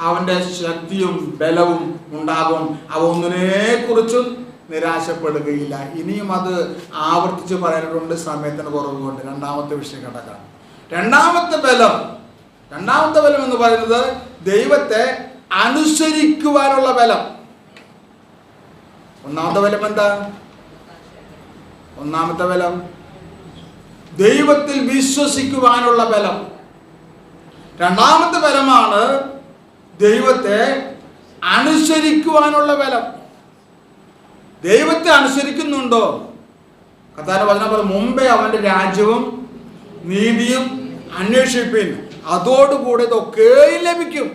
അവന്റെ ശക്തിയും ബലവും ഉണ്ടാകും. അവ ഒന്നിനെ കുറിച്ചും നിരാശപ്പെടുകയില്ല. ഇനിയും അത് ആവർത്തിച്ച് പറയാനുണ്ട്, സമയത്തിന് കുറവുകൊണ്ട്. രണ്ടാമത്തെ വിഷയം കിടക്കാം. രണ്ടാമത്തെ ബലം എന്ന് പറയുന്നത് ദൈവത്തെ അനുസരിക്കുവാനുള്ള ബലം. ഒന്നാമത്തെ ബലം എന്താ? ഒന്നാമത്തെ ബലം ദൈവത്തിൽ വിശ്വസിക്കുവാനുള്ള ബലം. രണ്ടാമത്തെ ബലമാണ് ദൈവത്തെ അനുസരിക്കുവാനുള്ള ബലം. ദൈവത്തെ അനുസരിക്കുന്നുണ്ടോ? കർത്താവിന്റെ വചനം പോലെ മുമ്പേ അവന്റെ രാജ്യവും നീതിയും അന്വേഷിപ്പിൻ, അതോടുകൂടെ ഇതൊക്കെയും ലഭിക്കും.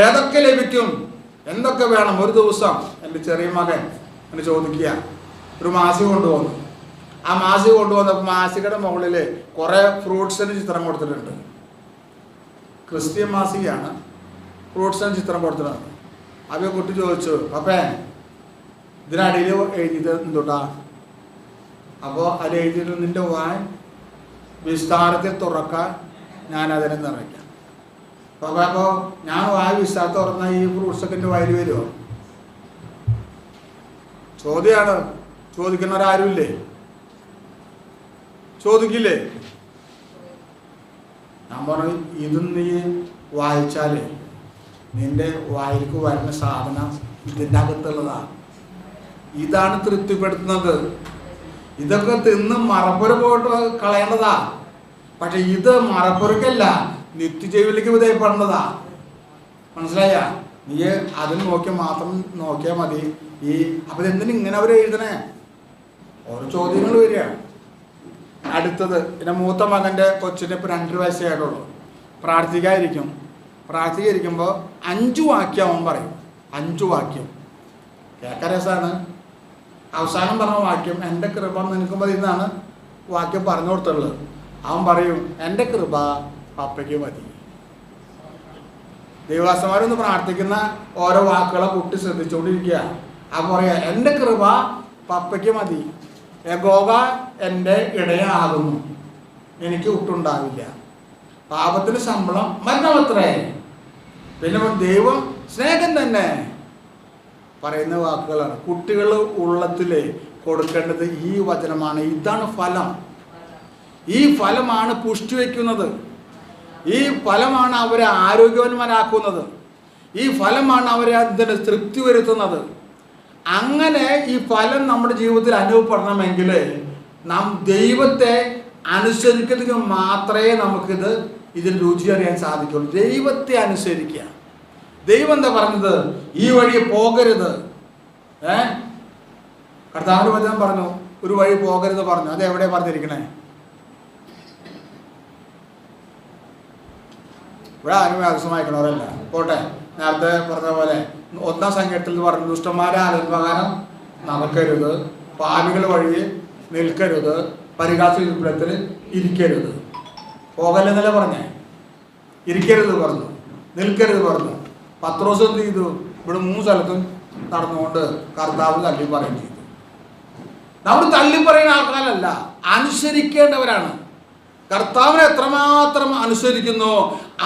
ഏതൊക്കെ ലഭിക്കും? എന്തൊക്കെ വേണം? ഒരു ദിവസം എൻ്റെ ചെറിയ മകൻ എന്നെ ചോദിക്കുക, ഒരു മാസിക കൊണ്ടുവന്നു. ആ മാസിക കൊണ്ടുവന്നപ്പോൾ മാസികയുടെ മുകളിൽ കുറേ ഫ്രൂട്ട്സിന് ചിത്രം കൊടുത്തിട്ടുണ്ട്. ക്രിസ്ത്യൻ മാസികയാണ്, ഫ്രൂട്ട്സിന് ചിത്രം കൊടുത്തിട്ടുണ്ട്. അപ്പോൾ കുട്ടി ചോദിച്ചു, അപ്പേ ഇതിനടിയിൽ എഴുതിയത് എന്തുട്ടാ? അപ്പോൾ അതിൽ എഴുതിയിട്ട് നിൻ്റെ വാൻ വിസ്താരത്തിൽ തുറക്കാൻ ഞാൻ അതിനെ നിറയ്ക്കാം. അപ്പോൾ ഞാൻ വായ വിസ്താരത്തിൽ തുറന്നാൽ ഈ ഫ്രൂട്ട്സൊക്കെ എൻ്റെ വായിൽ വരുമോ? ചോദ്യമാണ്. ചോദിക്കുന്നവരാരുമില്ലേ? ചോദിക്കില്ലേ? ഞാൻ പറഞ്ഞു, ഇത് നീ വായിച്ചാലേ നിന്റെ വായിലേക്ക് വരുന്ന സാധനം ഇതിൻ്റെ അകത്തുള്ളതാണ്. ഇതാണ് തൃപ്തിപ്പെടുത്തുന്നത്. ഇതൊക്കെ തിന്ന് മറപ്പുര പോയിട്ട് കളയേണ്ടതാ. പക്ഷെ ഇത് മറപ്പുരക്കല്ല, നിത്യജീവിലേക്ക് വിധേയപ്പെടേണ്ടതാ. മനസ്സിലായ? നീ അതിന് മാത്രം നോക്കിയാൽ മതി. അപ്പം എന്തിനും ഇങ്ങനെ അവർ എഴുതണേ? ഓരോ ചോദ്യങ്ങൾ വരികയാണ്. അടുത്തത്, എൻ്റെ മൂത്ത മകൻ്റെ കൊച്ചിന് ഇപ്പോൾ 2 വയസ്സേ ആയിട്ടുള്ളൂ. പ്രാർത്ഥിക്കാതിരിക്കുമ്പോൾ 5 വാക്യം അവൻ പറയും. 5 വാക്യം കേൾക്കാൻ രസമാണ്. അവസാനം പറഞ്ഞ വാക്യം, എൻ്റെ കൃപ നിനക്കുമ്പോൾ ഇന്നാണ് വാക്യം പറഞ്ഞു കൊടുത്തുള്ളത്. അവൻ പറയും, എൻ്റെ കൃപ പപ്പയ്ക്ക് മതി. ദൈവദാസന്മാരൊന്ന് പ്രാർത്ഥിക്കുന്ന ഓരോ വാക്കുകളെ കുട്ടി ശ്രദ്ധിച്ചുകൊണ്ടിരിക്കുക. അപ്പോൾ പറയാ, എൻ്റെ കൃപ പപ്പയ്ക്ക് മതി, യഹോവ എൻ്റെ ഇടയാകുന്നു, എനിക്ക് ഒട്ടുണ്ടാവില്ല, പാപത്തിന് ശമ്പളം മരണമത്രേ. പിന്നെ ദൈവം സ്നേഹം തന്നെ പറയുന്ന വാക്കുകളാണ്. കുട്ടികൾ ഉള്ളത്തിൽ കൊടുക്കേണ്ടത് ഈ വചനമാണ്. ഇതാണ് ഫലം. ഈ ഫലമാണ് പുഷ്ടി വയ്ക്കുന്നത്. ഈ ഫലമാണ് അവരെ ആരോഗ്യവാന്മാരാക്കുന്നത്. ഈ ഫലമാണ് അവരെ അതിന് തൃപ്തി വരുത്തുന്നത്. അങ്ങനെ ഈ ഫലം നമ്മുടെ ജീവിതത്തിൽ അനുഭവപ്പെടണമെങ്കിൽ നാം ദൈവത്തെ അനുസരിക്കുന്നത് മാത്രമേ നമുക്കിത് ഇതിന് രുചി അറിയാൻ സാധിക്കുള്ളൂ. ദൈവത്തെ അനുസരിക്കുക. ദൈവം എന്താ പറഞ്ഞത്? ഈ വഴി പോകരുത്. കർത്താവിന്റെ വചനം പറഞ്ഞു, ഒരു വഴി പോകരുത് പറഞ്ഞു. അത് എവിടെയാണ് പറഞ്ഞിരിക്കണേ? ഇവിടെ ആരും ആവശ്യമായിക്കണവരല്ല. പോട്ടെ, നേരത്തെ പറഞ്ഞ പോലെ 1-ാം സങ്കീർത്തനത്തിൽ പറഞ്ഞു, ദുഷ്ടന്മാരെ ആലോചനപ്രകാരം നടക്കരുത്, പാപികൾ വഴി നിൽക്കരുത്, പരിഹാസത്തിൽ ഇരിക്കരുത്. പോകല്ലെന്നല്ലേ പറഞ്ഞേ? ഇരിക്കരുത് പറഞ്ഞു, നിൽക്കരുത് പറഞ്ഞു. പത്രോസ് എന്ത് ചെയ്തു? ഇവിടെ 3 സ്ഥലത്തും നടന്നുകൊണ്ട് കർത്താവ് തള്ളി പറയുകയും ചെയ്തു. നമ്മൾ തള്ളി പറയുന്ന ആൾക്കാരല്ല, അനുസരിക്കേണ്ടവരാണ്. കർത്താവിനെ എത്രമാത്രം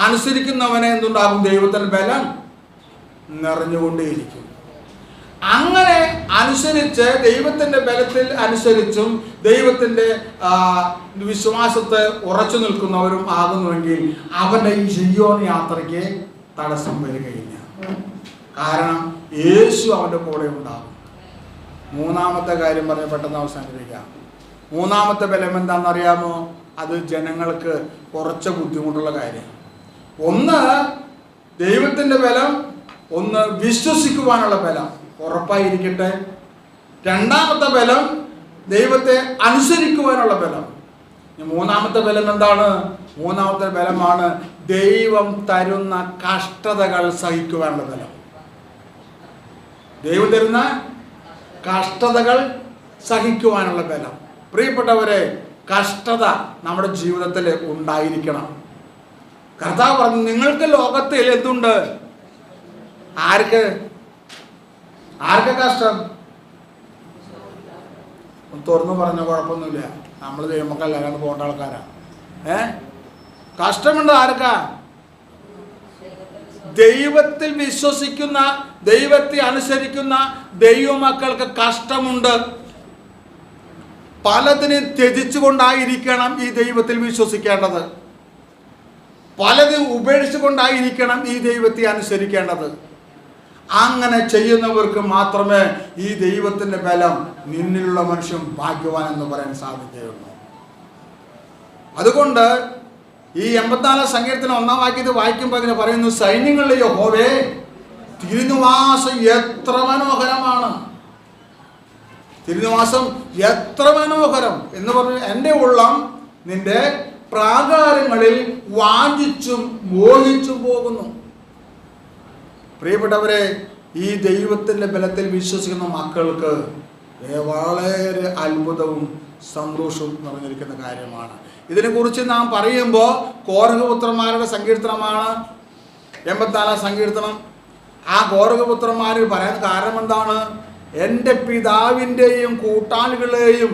അനുസരിക്കുന്നവനെ എന്തുണ്ടാകും? ദൈവത്തിൻ്റെ ബലം നിറഞ്ഞുകൊണ്ടേയിരിക്കും. അങ്ങനെ അനുസരിച്ച് ദൈവത്തിൻ്റെ ബലത്തിൽ അനുസരിച്ചും ദൈവത്തിൻ്റെ വിശ്വാസത്തെ ഉറച്ചു നിൽക്കുന്നവരും ആകുന്നുവെങ്കിൽ അവൻ്റെ ഈ ശിയോൻ യാത്രയ്ക്ക് തടസ്സം വരികയില്ല. കാരണം യേശു അവൻ്റെ കൂടെ ഉണ്ടാകും. 3-ാമത്തെ കാര്യം പറഞ്ഞ് പെട്ടെന്ന് അവസാനിപ്പിക്കാം. 3-ാമത്തെ ബലം എന്താണെന്നറിയാമോ? അത് ജനങ്ങൾക്ക് കുറച്ച് ബുദ്ധിമുട്ടുള്ള കാര്യം. ഒന്ന് ദൈവത്തിൻ്റെ ബലം, ഒന്ന് വിശ്വസിക്കുവാനുള്ള ബലം ഉറപ്പായിരിക്കട്ടെ. 2-ാമത്തെ ബലം ദൈവത്തെ അനുസരിക്കുവാനുള്ള ബലം. 3-ാമത്തെ ബലം എന്താണ്? 3-ാമത്തെ ബലമാണ് ദൈവം തരുന്ന കഷ്ടതകൾ സഹിക്കുവാനുള്ള ബലം. ദൈവം തരുന്ന കഷ്ടതകൾ സഹിക്കുവാനുള്ള ബലം. പ്രിയപ്പെട്ടവരെ, കഷ്ടത നമ്മുടെ ജീവിതത്തിൽ ഉണ്ടായിരിക്കണം. കർത്താവ് പറഞ്ഞു, നിങ്ങൾക്ക് ലോകത്തിൽ എന്തുണ്ട്? ആർക്ക് കഷ്ടം? തുറന്നു പറഞ്ഞ കുഴപ്പമൊന്നുമില്ല, നമ്മൾ ദൈവമക്കല്ല, അല്ലാണ്ട് പോകേണ്ട ആൾക്കാരാ. കഷ്ടമുണ്ട് ആർക്കാ? ദൈവത്തിൽ വിശ്വസിക്കുന്ന, ദൈവത്തെ അനുസരിക്കുന്ന ദൈവമക്കൾക്ക് കഷ്ടമുണ്ട്. പലതിനും ത്യജിച്ചുകൊണ്ടായിരിക്കണം ഈ ദൈവത്തിൽ വിശ്വസിക്കേണ്ടത്. പലതും ഉപേക്ഷിച്ചുകൊണ്ടായിരിക്കണം ഈ ദൈവത്തെ അനുസരിക്കേണ്ടത്. അങ്ങനെ ചെയ്യുന്നവർക്ക് മാത്രമേ ഈ ദൈവത്തിൻ്റെ ബലം നിന്നിലുള്ള മനുഷ്യൻ ഭാഗ്യവാൻ എന്ന് പറയാൻ സാധിക്കുകയുള്ളൂ. അതുകൊണ്ട് ഈ 84 സങ്കീർത്തനം 1-ാം വാക്യത്തിൽ വായിക്കുമ്പോൾ ഇങ്ങനെ പറയുന്നു, സൈന്യങ്ങളിലെ യഹോവേ, തിരുനിവാസം എത്ര മനോഹരമാണ്, തിരുനിവാസം എത്ര മനോഹരം എന്ന് പറഞ്ഞു. എൻ്റെ ഉള്ളം നിന്റെ പ്രാകാരങ്ങളിൽ വാഞ്ചിച്ചും മോഹിച്ചും പോകുന്നു. പ്രിയപ്പെട്ടവരെ, ഈ ദൈവത്തിൻ്റെ ബലത്തിൽ വിശ്വസിക്കുന്ന മക്കൾക്ക് വളരെ അത്ഭുതവും സന്തോഷവും നിറഞ്ഞിരിക്കുന്ന കാര്യമാണ്. ഇതിനെക്കുറിച്ച് നാം പറയുമ്പോൾ കോരഹപുത്രന്മാരുടെ സങ്കീർത്തനമാണ് 84-ാം സങ്കീർത്തനം. ആ കോരഹപുത്രന്മാർ പറയാൻ കാരണം എന്താണ്? എൻ്റെ പിതാവിൻ്റെയും കൂട്ടാളികളെയും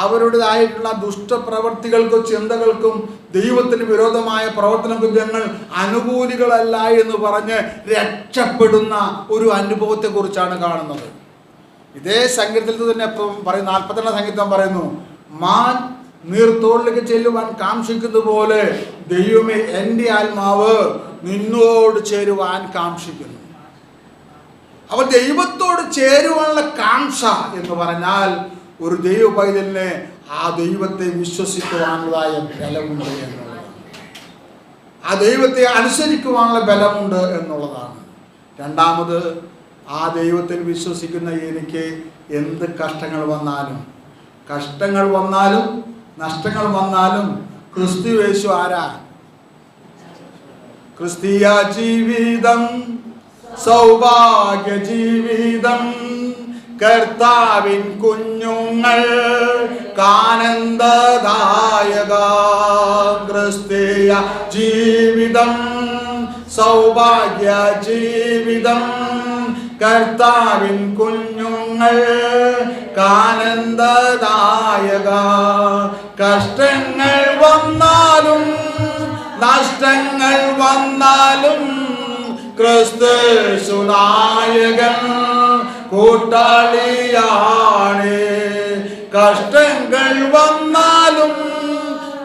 അവരുടേതായിട്ടുള്ള ദുഷ്ടപ്രവർത്തികൾക്കും ചിന്തകൾക്കും ദൈവത്തിന് വിരോധമായ പ്രവർത്തനങ്ങൾക്കും ഞങ്ങൾ അനുകൂലികളല്ല എന്ന് പറഞ്ഞ് രക്ഷപ്പെടുന്ന ഒരു അനുഭവത്തെക്കുറിച്ചാണ് കാണുന്നത്. ഇതേ സങ്കീർത്തനത്തിൽ തന്നെ പറയും, 42-ാം സങ്കീർത്തനം പറയുന്നു, മാൻ നീർത്തോളിലേക്ക് ചെല്ലുവാൻ കാക്ഷിക്കുന്ന പോലെ ദൈവമേ എൻ്റെ ആത്മാവ് നിന്നോട് ചേരുവാൻ കാക്ഷിക്കുന്നു. അപ്പോൾ ദൈവത്തോട് ചേരുവാനുള്ള കാംക്ഷ എന്ന് പറഞ്ഞാൽ ഒരു ദൈവ പൈതലിനെ ആ ദൈവത്തെ വിശ്വസിക്കുവാനുള്ളതായ ബലമുണ്ട് എന്നുള്ളതാണ്. ആ ദൈവത്തെ അനുസരിക്കുവാനുള്ള ബലമുണ്ട് എന്നുള്ളതാണ്. രണ്ടാമത്, ആ ദൈവത്തിൽ വിശ്വസിക്കുന്ന എനിക്ക് എന്ത് കഷ്ടങ്ങൾ വന്നാലും നഷ്ടങ്ങൾ വന്നാലും ക്രിസ്തുയേശു ആരാ? ക്രിസ്തീയ ജീവിതം സൗഭാഗ്യ ജീവിതം, കർത്താവിൻ കുഞ്ഞുങ്ങൾ ആനന്ദദായക. ക്രിസ്തീയ ജീവിതം സൗഭാഗ്യ ജീവിതം, കർത്താവിൻ കുഞ്ഞുങ്ങൾ ആനന്ദദായക. കഷ്ടങ്ങൾ വന്നാലും നഷ്ടങ്ങൾ വന്നാലും ക്രിസ്തു നായകൻ കൂട്ടാളിയാണ്. കഷ്ടങ്ങൾ വന്നാലും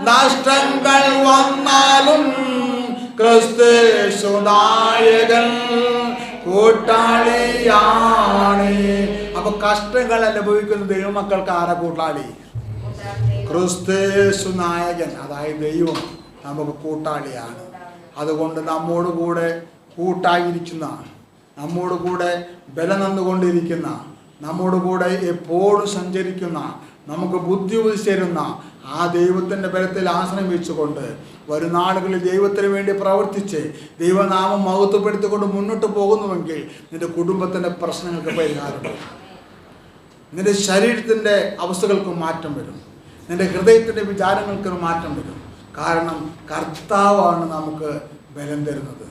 നഷ്ടങ്ങൾ വന്നാലും ക്രിസ്തു നായകൻ കൂട്ടാളിയാണ്. അപ്പൊ കഷ്ടങ്ങൾ അനുഭവിക്കുന്ന ദൈവമക്കൾക്ക് ആരാ കൂട്ടാളി? ക്രിസ്തു നായകൻ, അതായത് ദൈവം നമുക്ക് കൂട്ടാളിയാണ്. അതുകൊണ്ട് നമ്മോട് കൂടെ കൂട്ടായിരിക്കുന്ന, നമ്മോട് കൂടെ ബലം തന്നുകൊണ്ടിരിക്കുന്ന, നമ്മോട് കൂടെ എപ്പോഴും സഞ്ചരിക്കുന്ന, നമുക്ക് ബുദ്ധി ഉപദേശിച്ചിരുന്ന ആ ദൈവത്തിൻ്റെ ബലത്തിൽ ആശ്രയം വെച്ചുകൊണ്ട് വരും നാളുകളിൽ ദൈവത്തിന് വേണ്ടി പ്രവർത്തിച്ച് ദൈവനാമം മഹത്വപ്പെടുത്തിക്കൊണ്ട് മുന്നോട്ട് പോകുന്നുവെങ്കിൽ നിന്റെ കുടുംബത്തിൻ്റെ പ്രശ്നങ്ങൾക്ക് പരിഹാരം വരും, നിന്റെ ശരീരത്തിൻ്റെ അവസ്ഥകൾക്ക് മാറ്റം വരും, നിന്റെ ഹൃദയത്തിൻ്റെ വിചാരങ്ങൾക്ക് മാറ്റം വരും. കാരണം കർത്താവാണ് നമുക്ക് ബലം തരുന്നത്.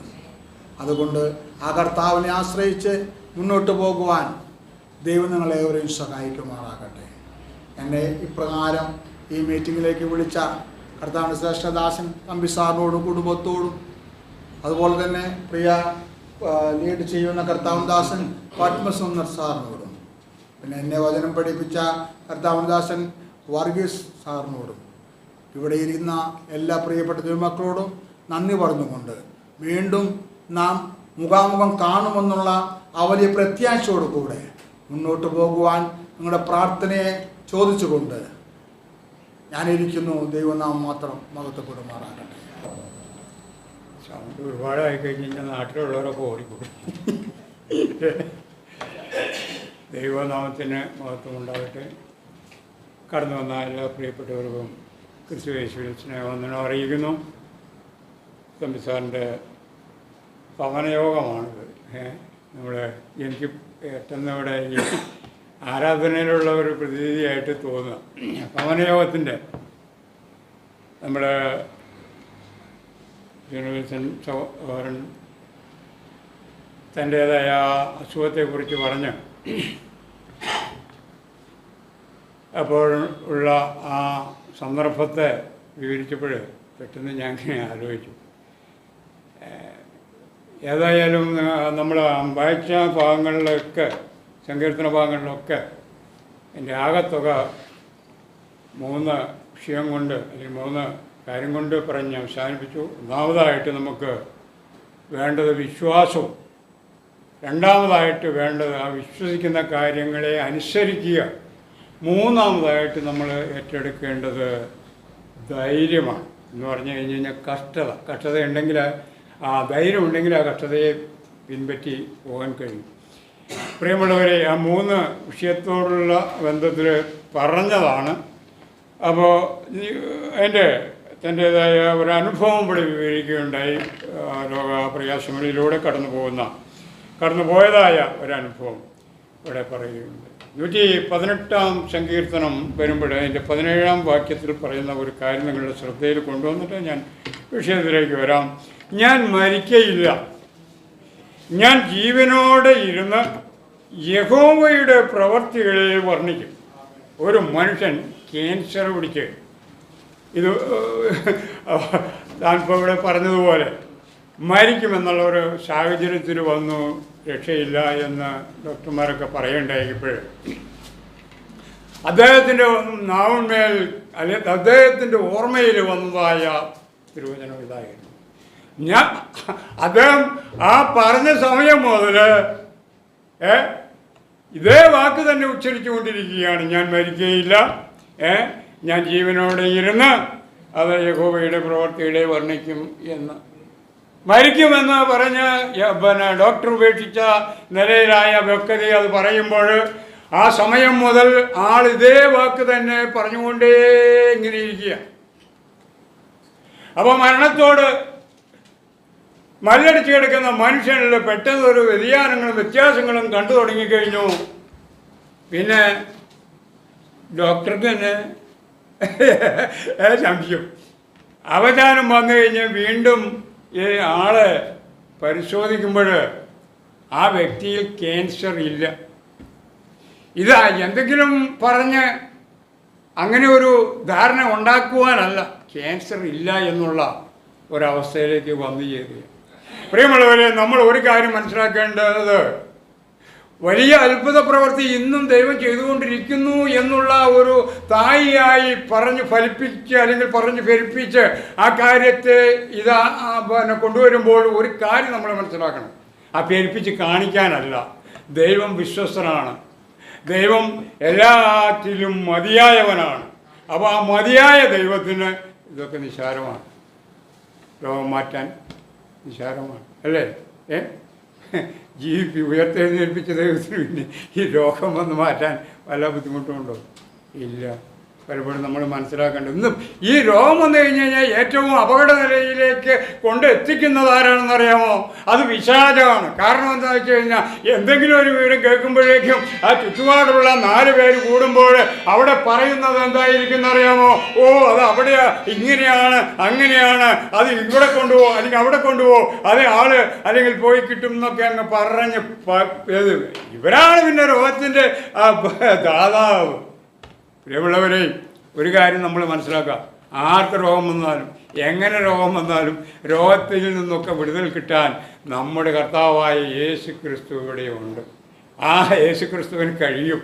അതുകൊണ്ട് ആ കർത്താവിനെ ആശ്രയിച്ച് മുന്നോട്ട് പോകുവാൻ ദൈവം നിങ്ങളേവരെയും സഹായിക്കുമാറാകട്ടെ. എന്നെ ഇപ്രകാരം ഈ മീറ്റിങ്ങിലേക്ക് വിളിച്ച കർത്താവിൻ്റെ ശ്രേഷ്ഠദാസൻ തമ്പി സാറിനോടും കുടുംബത്തോടും, അതുപോലെ തന്നെ പ്രിയ ലീഡ് ചെയ്യുന്ന കർത്താവൻദാസൻ പത്മസുന്ദർ സാറിനോടും, പിന്നെ എന്നെ വചനം പഠിപ്പിച്ച കർത്താവൻദാസൻ വർഗീസ് സാറിനോടും, ഇവിടെ ഇരുന്ന എല്ലാ പ്രിയപ്പെട്ട ദൈവമക്കളോടും നന്ദി പറഞ്ഞുകൊണ്ട് വീണ്ടും നാം മുഖാമുഖം കാണുമെന്നുള്ള ആ വലിയ പ്രത്യാശയോടുകൂടെ മുന്നോട്ട് പോകുവാൻ നിങ്ങളുടെ പ്രാർത്ഥനയെ ചോദിച്ചുകൊണ്ട് ഞാനിരിക്കുന്നു. ദൈവനാമം മാത്രം മഹത്വപ്പെടുമാറാകട്ടെ. സൗണ്ട് ഒരുപാടായി കഴിഞ്ഞ് കഴിഞ്ഞാൽ നാട്ടിലുള്ളവരൊക്കെ ഓടിക്കൊടുക്കും. ദൈവനാമത്തിന് മഹത്വമുണ്ടാകട്ടെ. കടന്നു വന്ന എല്ലാ പ്രിയപ്പെട്ടവർക്കും ക്രിസ്തുയേശുവിൽ സ്നേഹവന്ദനം അറിയിക്കുന്നു. തമ്പി സാറിൻ്റെ ഭവനയോഗമാണിത്. എനിക്ക് പെട്ടെന്ന് ഇവിടെ ഈ ആരാധനയിലുള്ള ഒരു പ്രതിനിധിയായിട്ട് തോന്നുക. ഭവനയോഗത്തിൻ്റെ നമ്മുടെ സഹോദരൻ തൻ്റേതായ അസുഖത്തെക്കുറിച്ച് പറഞ്ഞ് അപ്പോൾ ഉള്ള ആ സന്ദർഭത്തെ വിവരിച്ചപ്പോൾ പെട്ടെന്ന് ഞാൻ ഇങ്ങനെ ആലോചിച്ചു. ഏതായാലും നമ്മൾ വായിച്ച ഭാഗങ്ങളിലൊക്കെ സങ്കീർത്തന ഭാഗങ്ങളിലൊക്കെ എൻ്റെ ആകത്തുക 3 വിഷയം കൊണ്ട് അല്ലെങ്കിൽ 3 കാര്യം കൊണ്ട് പറഞ്ഞ് അവസാനിപ്പിച്ചു. ഒന്നാമതായിട്ട് നമുക്ക് വേണ്ടത് വിശ്വാസവും, രണ്ടാമതായിട്ട് വേണ്ടത് ആ വിശ്വസിക്കുന്ന കാര്യങ്ങളെ അനുസരിക്കുക, മൂന്നാമതായിട്ട് നമ്മൾ ഏറ്റെടുക്കേണ്ടത് ധൈര്യമാണ്. എന്ന് പറഞ്ഞു കഴിഞ്ഞാൽ കഷ്ടത ഉണ്ടെങ്കിൽ ആ ധൈര്യം ഉണ്ടെങ്കിൽ ആ കഷ്ടതയെ പിൻപറ്റി പോകാൻ കഴിയും. പ്രിയമുള്ളവരെ, ആ 3 വിഷയത്തോടുള്ള ബന്ധത്തിൽ പറഞ്ഞതാണ്. അപ്പോൾ തൻ്റേതായ ഒരു അനുഭവം ഇവിടെ വിവരിക്കുകയുണ്ടായി. രോഗപ്രയാസങ്ങളിലൂടെ കടന്നു പോയതായ ഒരനുഭവം ഇവിടെ പറയുകയുണ്ട്. 118-ാം സങ്കീർത്തനം വരുമ്പോൾ അതിൻ്റെ 17-ാം വാക്യത്തിൽ പറയുന്ന ഒരു കാര്യം നിങ്ങളുടെ ശ്രദ്ധയിൽ കൊണ്ടുവന്നിട്ട് ഞാൻ വിഷയത്തിലേക്ക് വരാം. ഞാൻ മരിക്കയില്ല, ഞാൻ ജീവനോടെ ഇരുന്ന് യഹോവയുടെ പ്രവർത്തികളെ വർണ്ണിക്കും. ഒരു മനുഷ്യൻ ക്യാൻസർ പിടിച്ച് ഇത് താനിപ്പോൾ ഇവിടെ പറഞ്ഞതുപോലെ മരിക്കുമെന്നുള്ള ഒരു സാഹചര്യത്തിൽ വന്നു, രക്ഷയില്ല എന്ന് ഡോക്ടർമാരൊക്കെ പറയണ്ടായപ്പോൾ അദ്ദേഹത്തിൻ്റെ നാവിന്മേൽ അല്ലെങ്കിൽ അദ്ദേഹത്തിൻ്റെ ഓർമ്മയിൽ വന്നതായ തിരുവചനം ഇതായിരുന്നു. അദ്ദേഹം ആ പറഞ്ഞ സമയം മുതൽ ഇതേ വാക്ക് തന്നെ ഉച്ചരിച്ചുകൊണ്ടിരിക്കുകയാണ്. ഞാൻ മരിക്കുകയില്ല, ഞാൻ ജീവനോടെ ഇരുന്ന് അത് യഹോവയുടെ പ്രവർത്തികളെ വർണ്ണിക്കും എന്ന്. മരിക്കുമെന്ന് പറഞ്ഞ് ഡോക്ടർ ഉപേക്ഷിച്ച നിലയിലായ വ്യക്തി അത് പറയുമ്പോൾ ആ സമയം മുതൽ ആൾ ഇതേ വാക്ക് തന്നെ പറഞ്ഞുകൊണ്ടേ ഇങ്ങനെ ഇരിക്കുക. അപ്പോൾ മരണത്തോട് മല്ലടിച്ച് കിടക്കുന്ന മനുഷ്യനിൽ പെട്ടെന്നൊരു വ്യതിയാനങ്ങളും വ്യത്യാസങ്ങളും കണ്ടു തുടങ്ങിക്കഴിഞ്ഞു. പിന്നെ ഡോക്ടർക്ക് തന്നെ സംശയം. അവസാനം വന്നു കഴിഞ്ഞ് വീണ്ടും ഈ ആളെ പരിശോധിക്കുമ്പോൾ ആ വ്യക്തിയിൽ ക്യാൻസർ ഇല്ല. ഇതാ എന്തെങ്കിലും പറഞ്ഞ് അങ്ങനെ ഒരു ധാരണ ഉണ്ടാക്കുവാനല്ല, ക്യാൻസർ ഇല്ല എന്നുള്ള ഒരവസ്ഥയിലേക്ക് വന്നു ചേരുക. പ്രിയമുള്ളവരെ, നമ്മൾ ഒരു കാര്യം മനസ്സിലാക്കേണ്ടത് വലിയ അത്ഭുത പ്രവൃത്തി ഇന്നും ദൈവം ചെയ്തുകൊണ്ടിരിക്കുന്നു എന്നുള്ള ഒരു തായിയായി പറഞ്ഞ് ഫലിപ്പിച്ച് അല്ലെങ്കിൽ പറഞ്ഞ് ഫലിപ്പിച്ച് ആ കാര്യത്തെ കൊണ്ടുവരുമ്പോൾ ഒരു കാര്യം നമ്മൾ മനസ്സിലാക്കണം. ആ ഫലിപ്പിച്ച് കാണിക്കാനല്ല, ദൈവം വിശ്വസ്തനാണ്, ദൈവം എല്ലാറ്റിലും മതിയായവനാണ്. അപ്പോൾ ആ മതിയായ ദൈവത്തിന് ഇതൊക്കെ നിസ്സാരമാണ്. രോഗം മാറ്റാൻ നിസ്സാരമാണ്, അല്ലേ? ഉയർത്തെഴുന്നേൽപ്പിച്ച ദൈവത്തിന് പിന്നെ ഈ രോഗം വന്ന് മാറ്റാൻ വല്ല ബുദ്ധിമുട്ടുമുണ്ടോ? ഇല്ല. പലപ്പോഴും നമ്മൾ മനസ്സിലാക്കേണ്ടത് ഇന്നും ഈ രോഗം വന്നു കഴിഞ്ഞ് കഴിഞ്ഞാൽ ഏറ്റവും അപകട നിലയിലേക്ക് കൊണ്ടെത്തിക്കുന്നത് ആരാണെന്നറിയാമോ? അത് പിശാചമാണ്. കാരണം എന്താണെന്ന് വെച്ച് കഴിഞ്ഞാൽ എന്തെങ്കിലും ഒരു വിവരം കേൾക്കുമ്പോഴേക്കും ആ ചുറ്റുപാടുള്ള 4 പേര് കൂടുമ്പോൾ അവിടെ പറയുന്നത് എന്തായിരിക്കും അറിയാമോ? ഓ, അത് അവിടെയാ, ഇങ്ങനെയാണ്, അങ്ങനെയാണ്, അത് ഇവിടെ കൊണ്ടുപോകും അല്ലെങ്കിൽ അവിടെ കൊണ്ടുപോകും, അത് ആള് അല്ലെങ്കിൽ പോയി കിട്ടും എന്നൊക്കെ അങ്ങ് പറഞ്ഞ് ഇവരാണ് പിന്നെ രോഗത്തിൻ്റെ ദാതാവ്. പ്രിയമുള്ളവരെ, ഒരു കാര്യം നമ്മൾ മനസ്സിലാക്കുക. ആർക്ക് രോഗം വന്നാലും എങ്ങനെ രോഗം വന്നാലും രോഗത്തിൽ നിന്നൊക്കെ വിടുതൽ കിട്ടാൻ നമ്മുടെ കർത്താവായ യേശു ക്രിസ്തു ഇവിടെയുണ്ട്. ആ യേശു ക്രിസ്തുവിന് കഴിയും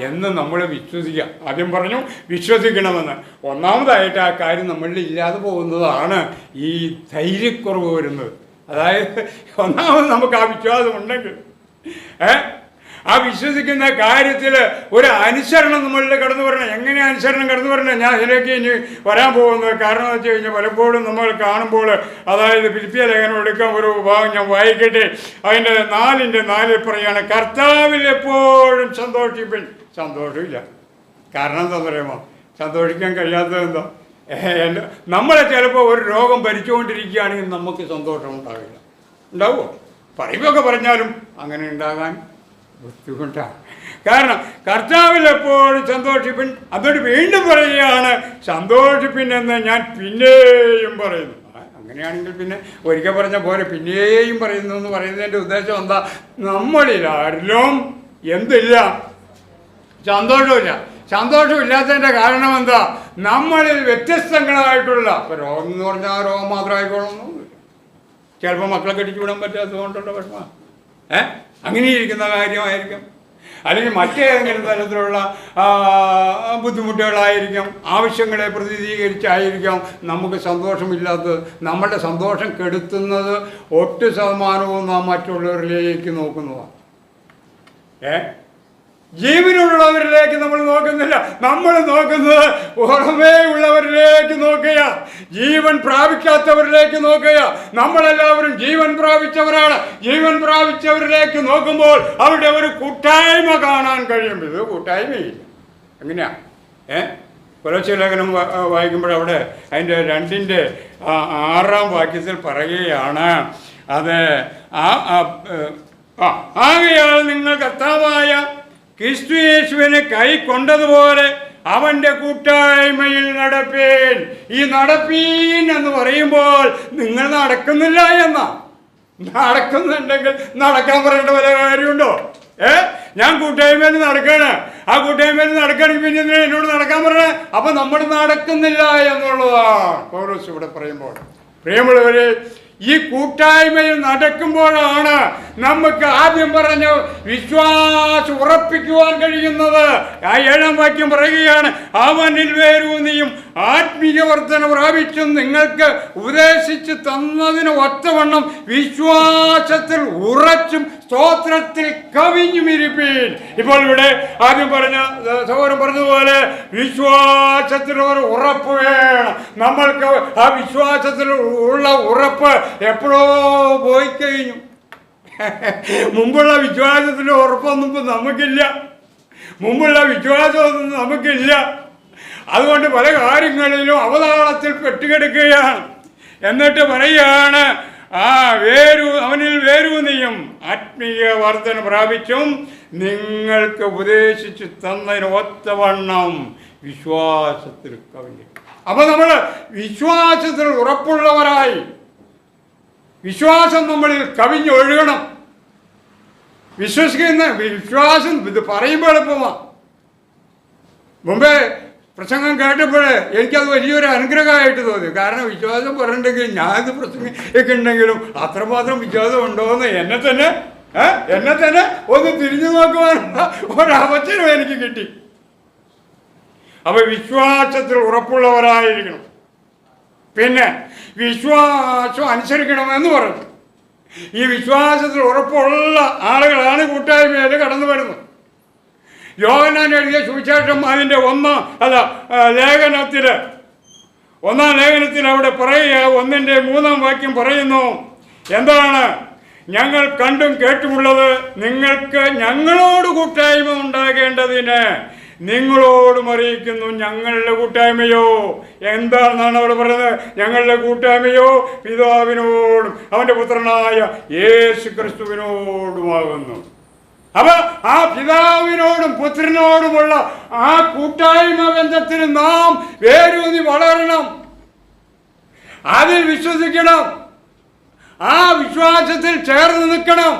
എന്ന് നമ്മൾ വിശ്വസിക്കുക. ആദ്യം പറഞ്ഞു വിശ്വസിക്കണമെന്ന്. ഒന്നാമതായിട്ട് ആ കാര്യം നമ്മളിൽ ഇല്ലാതെ പോകുന്നതാണ് ഈ ധൈര്യക്കുറവ് വരുന്നത്. അതായത് ഒന്നാമത് നമുക്ക് ആ വിശ്വാസം ഉണ്ടെങ്കിൽ ആ വിശ്വസിക്കുന്ന കാര്യത്തിൽ ഒരു അനുസരണം നമ്മളിൽ കടന്നു വരണം. എങ്ങനെ അനുസരണം കടന്നു വരണം? ഞാൻ ഇതിലേക്ക് ഇനി വരാൻ പോകുന്നത്. കാരണം എന്ന് വെച്ച് കഴിഞ്ഞാൽ പലപ്പോഴും നമ്മൾ കാണുമ്പോൾ, അതായത് ഫിലിപ്പിയ ലേഖനം എടുക്കാൻ ഒരു ഭാഗം ഞാൻ വായിക്കട്ടെ. അതിൻ്റെ 4:4 പറയുകയാണ്, കർത്താവിൽ എപ്പോഴും സന്തോഷിപ്പിൻ. സന്തോഷമില്ല. കാരണം എന്താണെന്ന് പറയുമോ? സന്തോഷിക്കാൻ കഴിയാത്തത് എന്താ? നമ്മളെ ചിലപ്പോൾ ഒരു രോഗം ഭരിച്ചുകൊണ്ടിരിക്കുകയാണെങ്കിൽ നമുക്ക് സന്തോഷം ഉണ്ടാവില്ല. ഉണ്ടാവുമോ? പറയുമൊക്കെ പറഞ്ഞാലും അങ്ങനെ ഉണ്ടാകാൻ ബുദ്ധിമുട്ടാണ്. കാരണം കർത്താവിൽ എപ്പോഴും സന്തോഷിപ്പിൻ. അതോട് വീണ്ടും പറയുകയാണ്, സന്തോഷിപ്പിൻ എന്ന് ഞാൻ പിന്നെയും പറയുന്നു. അങ്ങനെയാണെങ്കിൽ പിന്നെ ഒരിക്കൽ പറഞ്ഞ പോലെ പിന്നെയും പറയുന്നു എന്ന് പറയുന്നതിൻ്റെ ഉദ്ദേശം എന്താ? നമ്മളിൽ ആരിലും എന്തില്ല? സന്തോഷമില്ല. സന്തോഷമില്ലാത്തതിൻ്റെ കാരണം എന്താ? നമ്മളിൽ വ്യത്യസ്തങ്ങളായിട്ടുള്ള, ഇപ്പോൾ രോഗം എന്ന് പറഞ്ഞാൽ രോഗം മാത്രമായിക്കോളണമെന്നൊന്നുമില്ല. ചിലപ്പോൾ മക്കളെ കെട്ടിച്ചു വിടാൻ പറ്റാത്തത് കൊണ്ടുള്ള വിഷമമാണ്. അങ്ങനെ ഇരിക്കുന്ന കാര്യമായിരിക്കും. അല്ലെങ്കിൽ മറ്റേതെങ്കിലും തരത്തിലുള്ള ബുദ്ധിമുട്ടുകളായിരിക്കും, ആവശ്യങ്ങളെ പ്രതിനിധീകരിച്ചായിരിക്കാം നമുക്ക് സന്തോഷമില്ലാത്തത്. നമ്മളുടെ സന്തോഷം കെടുത്തുന്നത് 8% നാം മറ്റുള്ളവരിലേക്ക് നോക്കുന്നതാണ്. ജീവനുള്ളവരിലേക്ക് നമ്മൾ നോക്കുന്നില്ല, നമ്മൾ നോക്കുന്നത് പുറമേ ഉള്ളവരിലേക്ക് നോക്കുക, ജീവൻ പ്രാപിക്കാത്തവരിലേക്ക് നോക്കുക. നമ്മളെല്ലാവരും ജീവൻ പ്രാപിച്ചവരാണ്. ജീവൻ പ്രാപിച്ചവരിലേക്ക് നോക്കുമ്പോൾ അവിടെ ഒരു കൂട്ടായ്മ കാണാൻ കഴിയും. ഇത് കൂട്ടായ്മയില്ല. എങ്ങനെയാ? കൊലോസ്യ ലേഖനം വായിക്കുമ്പോൾ അവിടെ അതിൻ്റെ 2:6 വാക്യത്തിൽ പറയുകയാണ്, അത് ആകയാൽ നിങ്ങൾ കർത്താവായ ക്രിസ്തു യേശുവിനെ കൈക്കൊണ്ടതുപോലെ അവൻ്റെ കൂട്ടായ്മയിൽ നടപ്പീൻ. ഈ നടപ്പീൻ എന്ന് പറയുമ്പോൾ നിങ്ങൾ നടക്കുന്നില്ല എന്നാ. നടക്കുന്നുണ്ടെങ്കിൽ നടക്കാൻ പറയേണ്ട വല്ല കാര്യമുണ്ടോ? ഞാൻ കൂട്ടായ്മയിൽ നടക്കുകയാണ്, ആ കൂട്ടായ്മയിൽ നടക്കുകയാണെങ്കിൽ പിന്നെ എന്നോട് നടക്കാൻ പറയണേ. അപ്പം നമ്മൾ നടക്കുന്നില്ല എന്നുള്ളതാണ് പൗലോസ് ഇവിടെ പറയുമ്പോൾ. പ്രിയമുള്ളവരെ, ഈ കൂട്ടായ്മയിൽ നടക്കുമ്പോഴാണ് നമുക്ക് ആദ്യം പറഞ്ഞ വിശ്വാസം ഉറപ്പിക്കുവാൻ കഴിയുന്നത്. ആ 7-ാം വാക്യം പറയുകയാണ്, അവനിൽ വേരൂന്നിയും ആത്മീയ വർധന പ്രാപിച്ചും നിങ്ങൾക്ക് ഉപദേശിച്ച് തന്നതിന് ഒത്തവണ്ണം വിശ്വാസത്തിൽ ഉറച്ചും സ്തോത്രത്തിൽ കവിഞ്ഞും ഇരിപ്പീൻ. ഇപ്പോൾ ഇവിടെ ആദ്യം പറഞ്ഞ സഹോദരൻ പറഞ്ഞതുപോലെ വിശ്വാസത്തിൽ ഒരു ഉറപ്പ് വേണം. നമ്മൾക്ക് ആ വിശ്വാസത്തിൽ ഉള്ള ഉറപ്പ് എപ്പോഴോ പോയി കഴിഞ്ഞു. മുമ്പുള്ള വിശ്വാസത്തിൻ്റെ ഉറപ്പൊന്നും ഇപ്പം നമുക്കില്ല. മുമ്പുള്ള വിശ്വാസമൊന്നും നമുക്കില്ല. അതുകൊണ്ട് പല കാര്യങ്ങളിലും അവതാളത്തിൽ പെട്ടുകിടക്കുകയാണ്. എന്നിട്ട് പറയുകയാണ്, അവനിൽ വേരൂന്നിയും ആത്മീയ വർധന പ്രാപിച്ചും നിങ്ങൾക്ക് ഉപദേശിച്ച് തന്നതിന് ഒത്തവണ്ണം വിശ്വാസത്തിൽ കവിഞ്ഞു. അപ്പൊ നമ്മൾ വിശ്വാസത്തിൽ ഉറപ്പുള്ളവരായി, വിശ്വാസം നമ്മളിൽ കവിഞ്ഞൊഴുകണം. വിശ്വസിക്കുന്ന വിശ്വാസം ഇത് പറയുമ്പോൾ എളുപ്പമാണ്. മുമ്പേ പ്രസംഗം കേട്ടപ്പോൾ എനിക്കത് വലിയൊരു അനുഗ്രഹമായിട്ട് തോന്നി. കാരണം വിശ്വാസം പറഞ്ഞിട്ടുണ്ടെങ്കിൽ ഞാനിത് പ്രസംഗിക്കുന്നുണ്ടെങ്കിലും അത്രമാത്രം വിശ്വാസം ഉണ്ടോയെന്ന് എന്നെ തന്നെ ഒന്ന് തിരിഞ്ഞു നോക്കുവാനുള്ള ഒരവസരം എനിക്ക് കിട്ടി. അപ്പൊ വിശ്വാസത്തിൽ ഉറപ്പുള്ളവരായിരിക്കണം. പിന്നെ വിശ്വാസം അനുസരിക്കണമെന്ന് പറഞ്ഞു. ഈ വിശ്വാസത്തിൽ ഉറപ്പുള്ള ആളുകളാണ് കൂട്ടായ്മയിൽ കടന്നു വരുന്നത്. യോഹന്നാൻ എഴുതിയ സുവിശേഷം അതിൻ്റെ 1-ാം ലേഖനത്തിൽ അവിടെ പറയുക, 1-ന്റെ 3-ാം വാക്യം പറയുന്നു, എന്താണ്? ഞങ്ങൾ കണ്ടും കേട്ടുമുള്ളത് നിങ്ങൾക്ക് ഞങ്ങളോട് കൂട്ടായ്മ ഉണ്ടാകേണ്ടതിന് നിങ്ങളോടും അറിയിക്കുന്നു. ഞങ്ങളുടെ കൂട്ടായ്മയോ എന്താണെന്നാണ് അവിടെ പറയുന്നത്? ഞങ്ങളുടെ കൂട്ടായ്മയോ പിതാവിനോടും അവൻ്റെ പുത്രനായ യേശു ക്രിസ്തുവിനോടുമാകുന്നു. അപ്പൊ ആ പിതാവിനോടും പുത്രനോടുമുള്ള ആ കൂട്ടായ്മ ബന്ധത്തിൽ നാം വേരൂന്നി വളരണം, അതിൽ വിശ്വസിക്കണം, ആ വിശ്വാസത്തിൽ ചേർന്ന് നിൽക്കണം.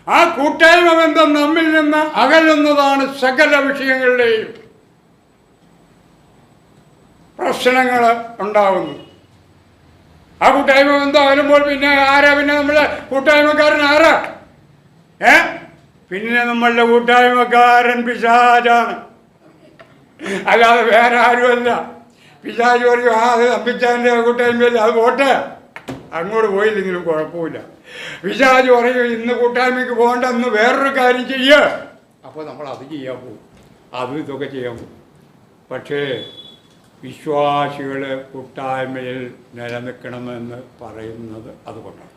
ആ കൂട്ടായ്മ ബന്ധം നമ്മിൽ നിന്ന് അകലുന്നതാണ് സകല വിഷയങ്ങളുടെയും പ്രശ്നങ്ങൾ ഉണ്ടാവുന്നു. ആ കൂട്ടായ്മ ബന്ധം അകലുമ്പോൾ പിന്നെ നമ്മളെ കൂട്ടായ്മക്കാരൻ ആരാ? പിന്നെ നമ്മളുടെ കൂട്ടായ്മക്കാരൻ പിശാചാണ്, അല്ലാതെ വേറെ ആരുമല്ല. പിശാച് പറയും, അത് അമ്പിച്ചാൻ്റെ കൂട്ടായ്മയല്ല, അത് പോട്ടെ, അങ്ങോട്ട് പോയില്ലെങ്കിലും കുഴപ്പമില്ല. പിശാച് പറയും, ഇന്ന് കൂട്ടായ്മയ്ക്ക് പോകേണ്ട, ഇന്ന് വേറൊരു കാര്യം ചെയ്യുക. അപ്പോൾ നമ്മൾ അത് ചെയ്യാൻ പോകും, അതും ഇതൊക്കെ ചെയ്യാൻ പോകും. പക്ഷേ വിശ്വാസികൾ കൂട്ടായ്മയിൽ നിലനിൽക്കണമെന്ന് പറയുന്നത് അതുകൊണ്ടാണ്.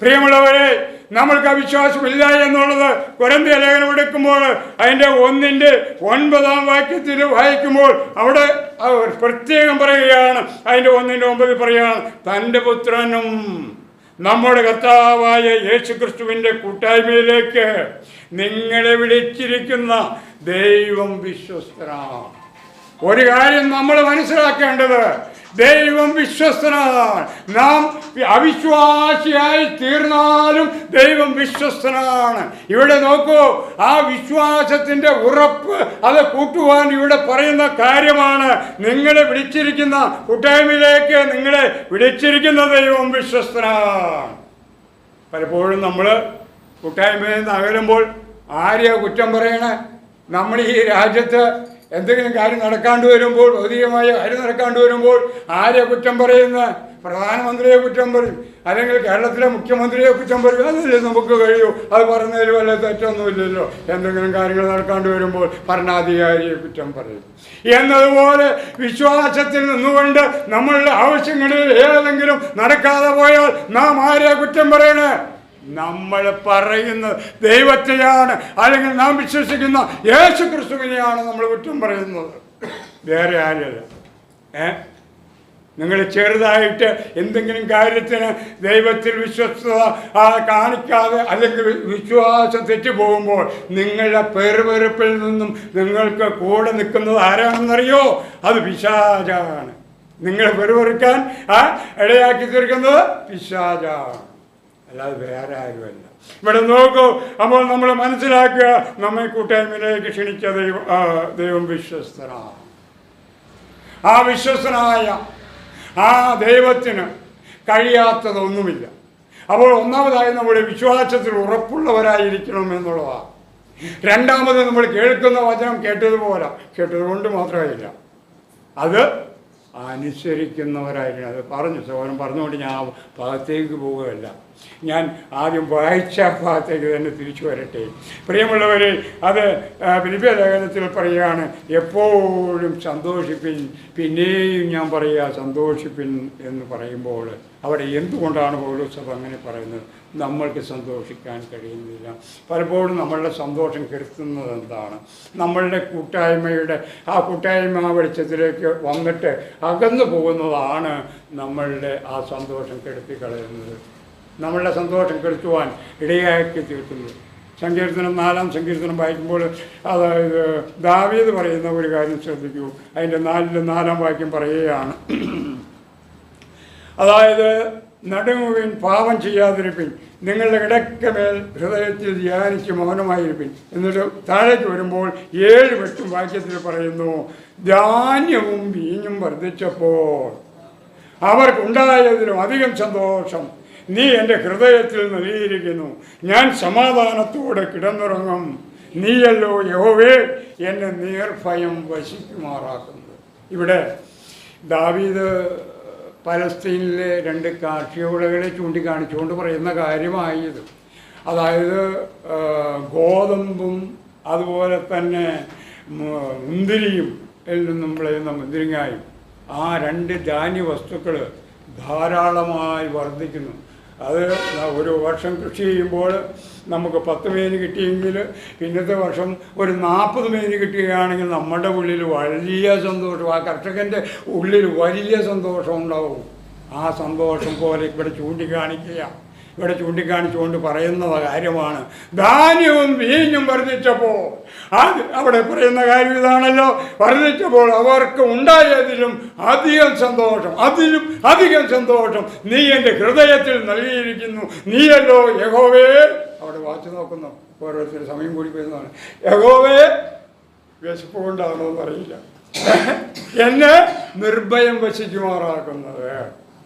പ്രിയമുള്ളവരെ, നമ്മൾക്ക് അവിശ്വാസമില്ല എന്നുള്ളത് കൊരിന്ത്യർ ലേഖനം എടുക്കുമ്പോൾ അതിൻ്റെ 1-ന്റെ 9 വായിക്കുമ്പോൾ അവിടെ പ്രത്യേകം പറയുകയാണ്. അതിൻ്റെ 1-ന്റെ 9 പറയുകയാണ്, തൻ്റെ പുത്രനും നമ്മുടെ കർത്താവായ യേശു ക്രിസ്തുവിൻ്റെ കൂട്ടായ്മയിലേക്ക് നിങ്ങളെ വിളിച്ചിരിക്കുന്ന ദൈവം വിശ്വസ്തനാണ്. ഒരു കാര്യം നമ്മൾ മനസ്സിലാക്കേണ്ടത്, ദൈവം വിശ്വസ്തനാണ്. നാം അവിശ്വാസിയായി തീർന്നാലും ദൈവം വിശ്വസ്തനാണ്. ഇവിടെ നോക്കൂ, ആ വിശ്വാസത്തിൻ്റെ ഉറപ്പ് അത് കൂട്ടുവാൻ ഇവിടെ പറയുന്ന കാര്യമാണ്. നിങ്ങളെ വിളിച്ചിരിക്കുന്ന കൂട്ടായ്മയിലേക്ക് നിങ്ങളെ വിളിച്ചിരിക്കുന്ന ദൈവം വിശ്വസ്തനാണ്. പലപ്പോഴും നമ്മൾ കൂട്ടായ്മയിൽ നിന്ന് അകലുമ്പോൾ ആരെയാ കുറ്റം പറയണേ? നമ്മൾ ഈ രാജ്യത്ത് എന്തെങ്കിലും കാര്യം നടക്കാണ്ട് വരുമ്പോൾ, ഭൗതികമായ കാര്യം നടക്കാണ്ട് വരുമ്പോൾ ആരെയാ കുറ്റം പറയുന്നത്? പ്രധാനമന്ത്രിയെ കുറ്റം പറയും, അല്ലെങ്കിൽ കേരളത്തിലെ മുഖ്യമന്ത്രിയെ കുറ്റം പറയും. അതല്ലേ നമുക്ക് കഴിയൂ. അത് പറഞ്ഞതിൽ വല്ല തെറ്റൊന്നുമില്ലല്ലോ. എന്തെങ്കിലും കാര്യങ്ങൾ നടക്കാണ്ട് വരുമ്പോൾ ഭരണാധികാരിയെ കുറ്റം പറയും. എന്നതുപോലെ വിശ്വാസത്തിൽ നിന്നുകൊണ്ട് നമ്മളുടെ ആവശ്യങ്ങളിൽ ഏതെങ്കിലും നടക്കാതെ പോയാൽ നാം ആരെയാ കുറ്റം പറയണേ? നമ്മൾ പറയുന്നത് ദൈവത്തെയാണ്, അല്ലെങ്കിൽ നാം വിശ്വസിക്കുന്ന യേശു ക്രിസ്തുവിനെയാണ് നമ്മൾ കുറ്റം പറയുന്നത്, വേറെ ആരല്ല. നിങ്ങൾ ചെറുതായിട്ട് എന്തെങ്കിലും കാര്യത്തിന് ദൈവത്തിൽ വിശ്വസ്തത കാണിക്കാതെ, അല്ലെങ്കിൽ വിശ്വാസം തെറ്റിപ്പോകുമ്പോൾ നിങ്ങളുടെ പെറുപെറുപ്പിൽ നിന്നും നിങ്ങൾക്ക് കൂടെ നിൽക്കുന്നത് ആരാണെന്നറിയോ? അത് പിശാചാണ്. നിങ്ങളെ പെറുപെറുക്കാൻ ഇടയാക്കി തീർക്കുന്നത് പിശാചാണ്, അല്ലാതെ വേറെ ആരുമല്ല. ഇവിടെ നോക്കൂ, അപ്പോൾ നമ്മൾ മനസ്സിലാക്കുക, നമ്മെ കൂട്ടായ്മയിലേക്ക് ക്ഷണിച്ച ദൈവം വിശ്വസ്തനാണ്. ആ വിശ്വസ്തനായ ആ ദൈവത്തിന് കഴിയാത്തതൊന്നുമില്ല. അപ്പോൾ ഒന്നാമതായി നമ്മുടെ വിശ്വാസത്തിൽ ഉറപ്പുള്ളവരായിരിക്കണം എന്നുള്ളതാണ്. രണ്ടാമത് നമ്മൾ കേൾക്കുന്ന വചനം കേട്ടതുകൊണ്ട് മാത്രമായില്ല, അത് അനുസരിക്കുന്നവരായിരിക്കണം. അത് സഹോദരൻ പറഞ്ഞുകൊണ്ട് ഞാൻ ആ ഭാഗത്തേക്ക് പോവുകയല്ല. ഞാൻ ആദ്യം വായിച്ച ഭാഗത്തേക്ക് തന്നെ തിരിച്ചു വരട്ടെ. പ്രിയമുള്ളവരെ, അത് ഫിലിപ്പിയ ലേഖനത്തിൽ പറയുകയാണ്, എപ്പോഴും സന്തോഷിപ്പിൻ. പിന്നെയും ഞാൻ പറയുക സന്തോഷിപ്പിൻ എന്ന് പറയുമ്പോൾ അവിടെ എന്തുകൊണ്ടാണ് പൗലോസ് അങ്ങനെ പറയുന്നത്? നമ്മൾക്ക് സന്തോഷിക്കാൻ കഴിയുന്നില്ല. പലപ്പോഴും നമ്മളുടെ സന്തോഷം കെടുത്തുന്നത് എന്താണ്? നമ്മളുടെ ആ കൂട്ടായ്മ വെളിച്ചത്തിലേക്ക് വന്നിട്ട് അകന്നു പോകുന്നതാണ് നമ്മളുടെ ആ സന്തോഷം കെടുത്തി കളയുന്നത്, നമ്മളുടെ സന്തോഷം കെടുത്തുവാൻ ഇടയാക്കി തീർക്കുന്നത്. സങ്കീർത്തനം 4-ാം സങ്കീർത്തനം വായിക്കുമ്പോൾ, അതായത് ദാവീദ് പറയുന്ന ഒരു കാര്യം ശ്രദ്ധിക്കൂ. അതിൻ്റെ 4-ാം വാക്യം പറയുകയാണ്, അതായത് നടുങ്ങുവിൻ, പാപം ചെയ്യാതിരിപ്പിൻ, നിങ്ങളുടെ കിടക്കമേൽ ഹൃദയത്തിൽ ധ്യാനിച്ച് മൗനമായിരിപ്പിൻ. എന്നിട്ട് താഴേക്ക് വരുമ്പോൾ 7-8 വാക്യത്തിൽ പറയുന്നു, ധാന്യവും വീഞ്ഞും വർദ്ധിച്ചപ്പോൾ അവർക്കുണ്ടായതിലും അധികം സന്തോഷം നീ എൻ്റെ ഹൃദയത്തിൽ നൽകിയിരിക്കുന്നു. ഞാൻ സമാധാനത്തോടെ കിടന്നുറങ്ങും. നീയല്ലോ യഹോവേ എന്നെ നിർഭയം വശിക്കുമാറാക്കുന്നത്. ഇവിടെ ദാവീദ് പലസ്തീനിലെ 2 കാർഷിക വിളകളെ ചൂണ്ടിക്കാണിച്ചുകൊണ്ട് പറയുന്ന കാര്യമായത്, അതായത് ഗോതമ്പും അതുപോലെ തന്നെ മുന്തിരിയും നിന്നും വിളയുന്ന മുന്തിരിങ്ങായും, ആ 2 ധാന്യവസ്തുക്കൾ ധാരാളമായി വർദ്ധിക്കുന്നു. അത് ഒരു വർഷം കൃഷി ചെയ്യുമ്പോൾ നമുക്ക് 10 മേനി കിട്ടിയെങ്കിൽ പിന്നത്തെ വർഷം ഒരു 40 മേനി കിട്ടുകയാണെങ്കിൽ നമ്മുടെ ഉള്ളിൽ വലിയ സന്തോഷം, ആ കർഷകൻ്റെ ഉള്ളിൽ വലിയ സന്തോഷം ഉണ്ടാവും. ആ സന്തോഷം പോലെ ഇവിടെ ചൂണ്ടിക്കാണിച്ചുകൊണ്ട് പറയുന്ന കാര്യമാണ്, ധാന്യവും വീഞ്ഞും വർദ്ധിച്ചപ്പോൾ. അവിടെ പറയുന്ന കാര്യം ഇതാണല്ലോ, വർദ്ധിച്ചപ്പോൾ അവർക്ക് ഉണ്ടായതിലും അധികം സന്തോഷം നീ എൻ്റെ ഹൃദയത്തിൽ നൽകിയിരിക്കുന്നു. നീയല്ലോ യഹോവേ. അവിടെ വായിച്ചു നോക്കുന്നു, ഓരോരുത്തർ സമയം കൂടി വരുന്നതാണ്. യഹോവേ, വിശപ്പ് കൊണ്ടാണോ എന്നറിയില്ല, എന്നെ നിർഭയം വശിക്കുമാറാക്കുന്നത്.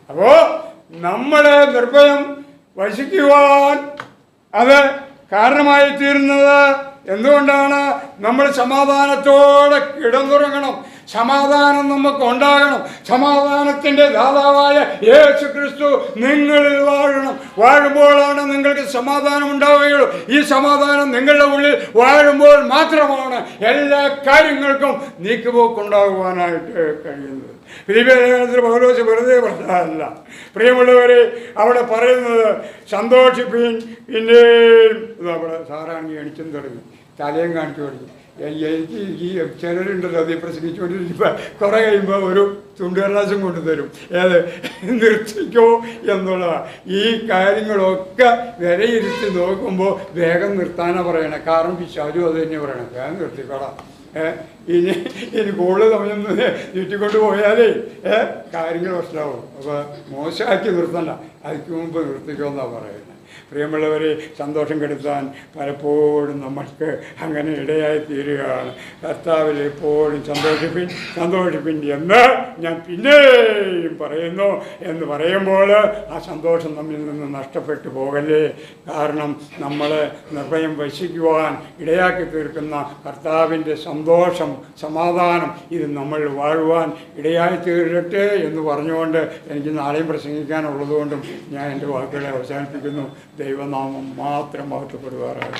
അപ്പോൾ നമ്മളെ നിർഭയം വശിക്കുവാൻ അത് കാരണമായി തീരുന്നത് എന്തുകൊണ്ടാണ്? നമ്മൾ സമാധാനത്തോടെ കിടന്നുറങ്ങണം, സമാധാനം നമുക്ക് ഉണ്ടാകണം. സമാധാനത്തിൻ്റെ ദാതാവായ യേശു ക്രിസ്തു നിങ്ങളിൽ വാഴുമ്പോഴാണ് നിങ്ങൾക്ക് സമാധാനം ഉണ്ടാവുകയുള്ളൂ. ഈ സമാധാനം നിങ്ങളുടെ ഉള്ളിൽ വാഴുമ്പോൾ മാത്രമാണ് എല്ലാ കാര്യങ്ങൾക്കും നീക്കുപോക്കുണ്ടാകുവാനായിട്ട് കഴിയുന്നത്. ഫിലിപ്പിയ ലേഖനത്തിൽ പൗലോസ് വെറുതെ പറഞ്ഞതല്ല. പ്രിയമുള്ളവരെ, അവിടെ പറയുന്നത് സന്തോഷിപ്പിൻ. പിന്നെയും അവിടെ സാറാണി എണിച്ചും തുടങ്ങി, തലയും കാണിച്ചു തുടങ്ങി. എനിക്ക് ഈ ചിലരുണ്ടല്ലോ അത് പ്രസംഗിച്ചുകൊണ്ടിരിക്കുമ്പോൾ കുറേ കഴിയുമ്പോൾ ഒരു തുണ്ടുകടലാസം കൊണ്ടുതരും, ഏത് നിർത്തിക്കോ എന്നുള്ളതാണ്. ഈ കാര്യങ്ങളൊക്കെ വിലയിരുത്തി നോക്കുമ്പോൾ വേഗം നിർത്താനാണ് പറയണേ. കാരണം പിശാചും അത് തന്നെ പറയണം, വേഗം നിർത്തിക്കോളാം, ഇനി കൂടുതൽ സമയം നീട്ടിക്കൊണ്ട് പോയാലേ കാര്യങ്ങൾ പ്രശ്നമാവും. അപ്പോൾ മോശമാക്കി നിർത്തണ്ട, അതിക്ക് മുമ്പ് നിർത്തിക്കുമെന്നാണ് പറയുന്നത്. പ്രിയമുള്ളവരെ, സന്തോഷം കെടുത്താൻ പലപ്പോഴും നമ്മൾക്ക് അങ്ങനെ ഇടയായി തീരുകയാണ്. കർത്താവിൽ എപ്പോഴും സന്തോഷിപ്പിൻ എന്ന് ഞാൻ പിന്നെയും പറയുന്നു എന്ന് പറയുമ്പോൾ ആ സന്തോഷം നമ്മിൽ നിന്ന് നഷ്ടപ്പെട്ടു പോകല്ലേ. കാരണം നമ്മൾ നിർഭയം വശിക്കുവാൻ ഇടയാക്കി തീർക്കുന്ന കർത്താവിൻ്റെ സന്തോഷം, സമാധാനം ഇത് നമ്മൾ വാഴുവാൻ ഇടയായി തീരട്ടെ എന്ന് പറഞ്ഞുകൊണ്ട് എനിക്ക് നാളെയും പ്രസംഗിക്കാനുള്ളതുകൊണ്ടും ഞാൻ എൻ്റെ വാക്കുകളെ അവസാനിപ്പിക്കുന്നു. ദൈവനാമം മാത്രം മഹത്വപ്പെടുവാറാണ്.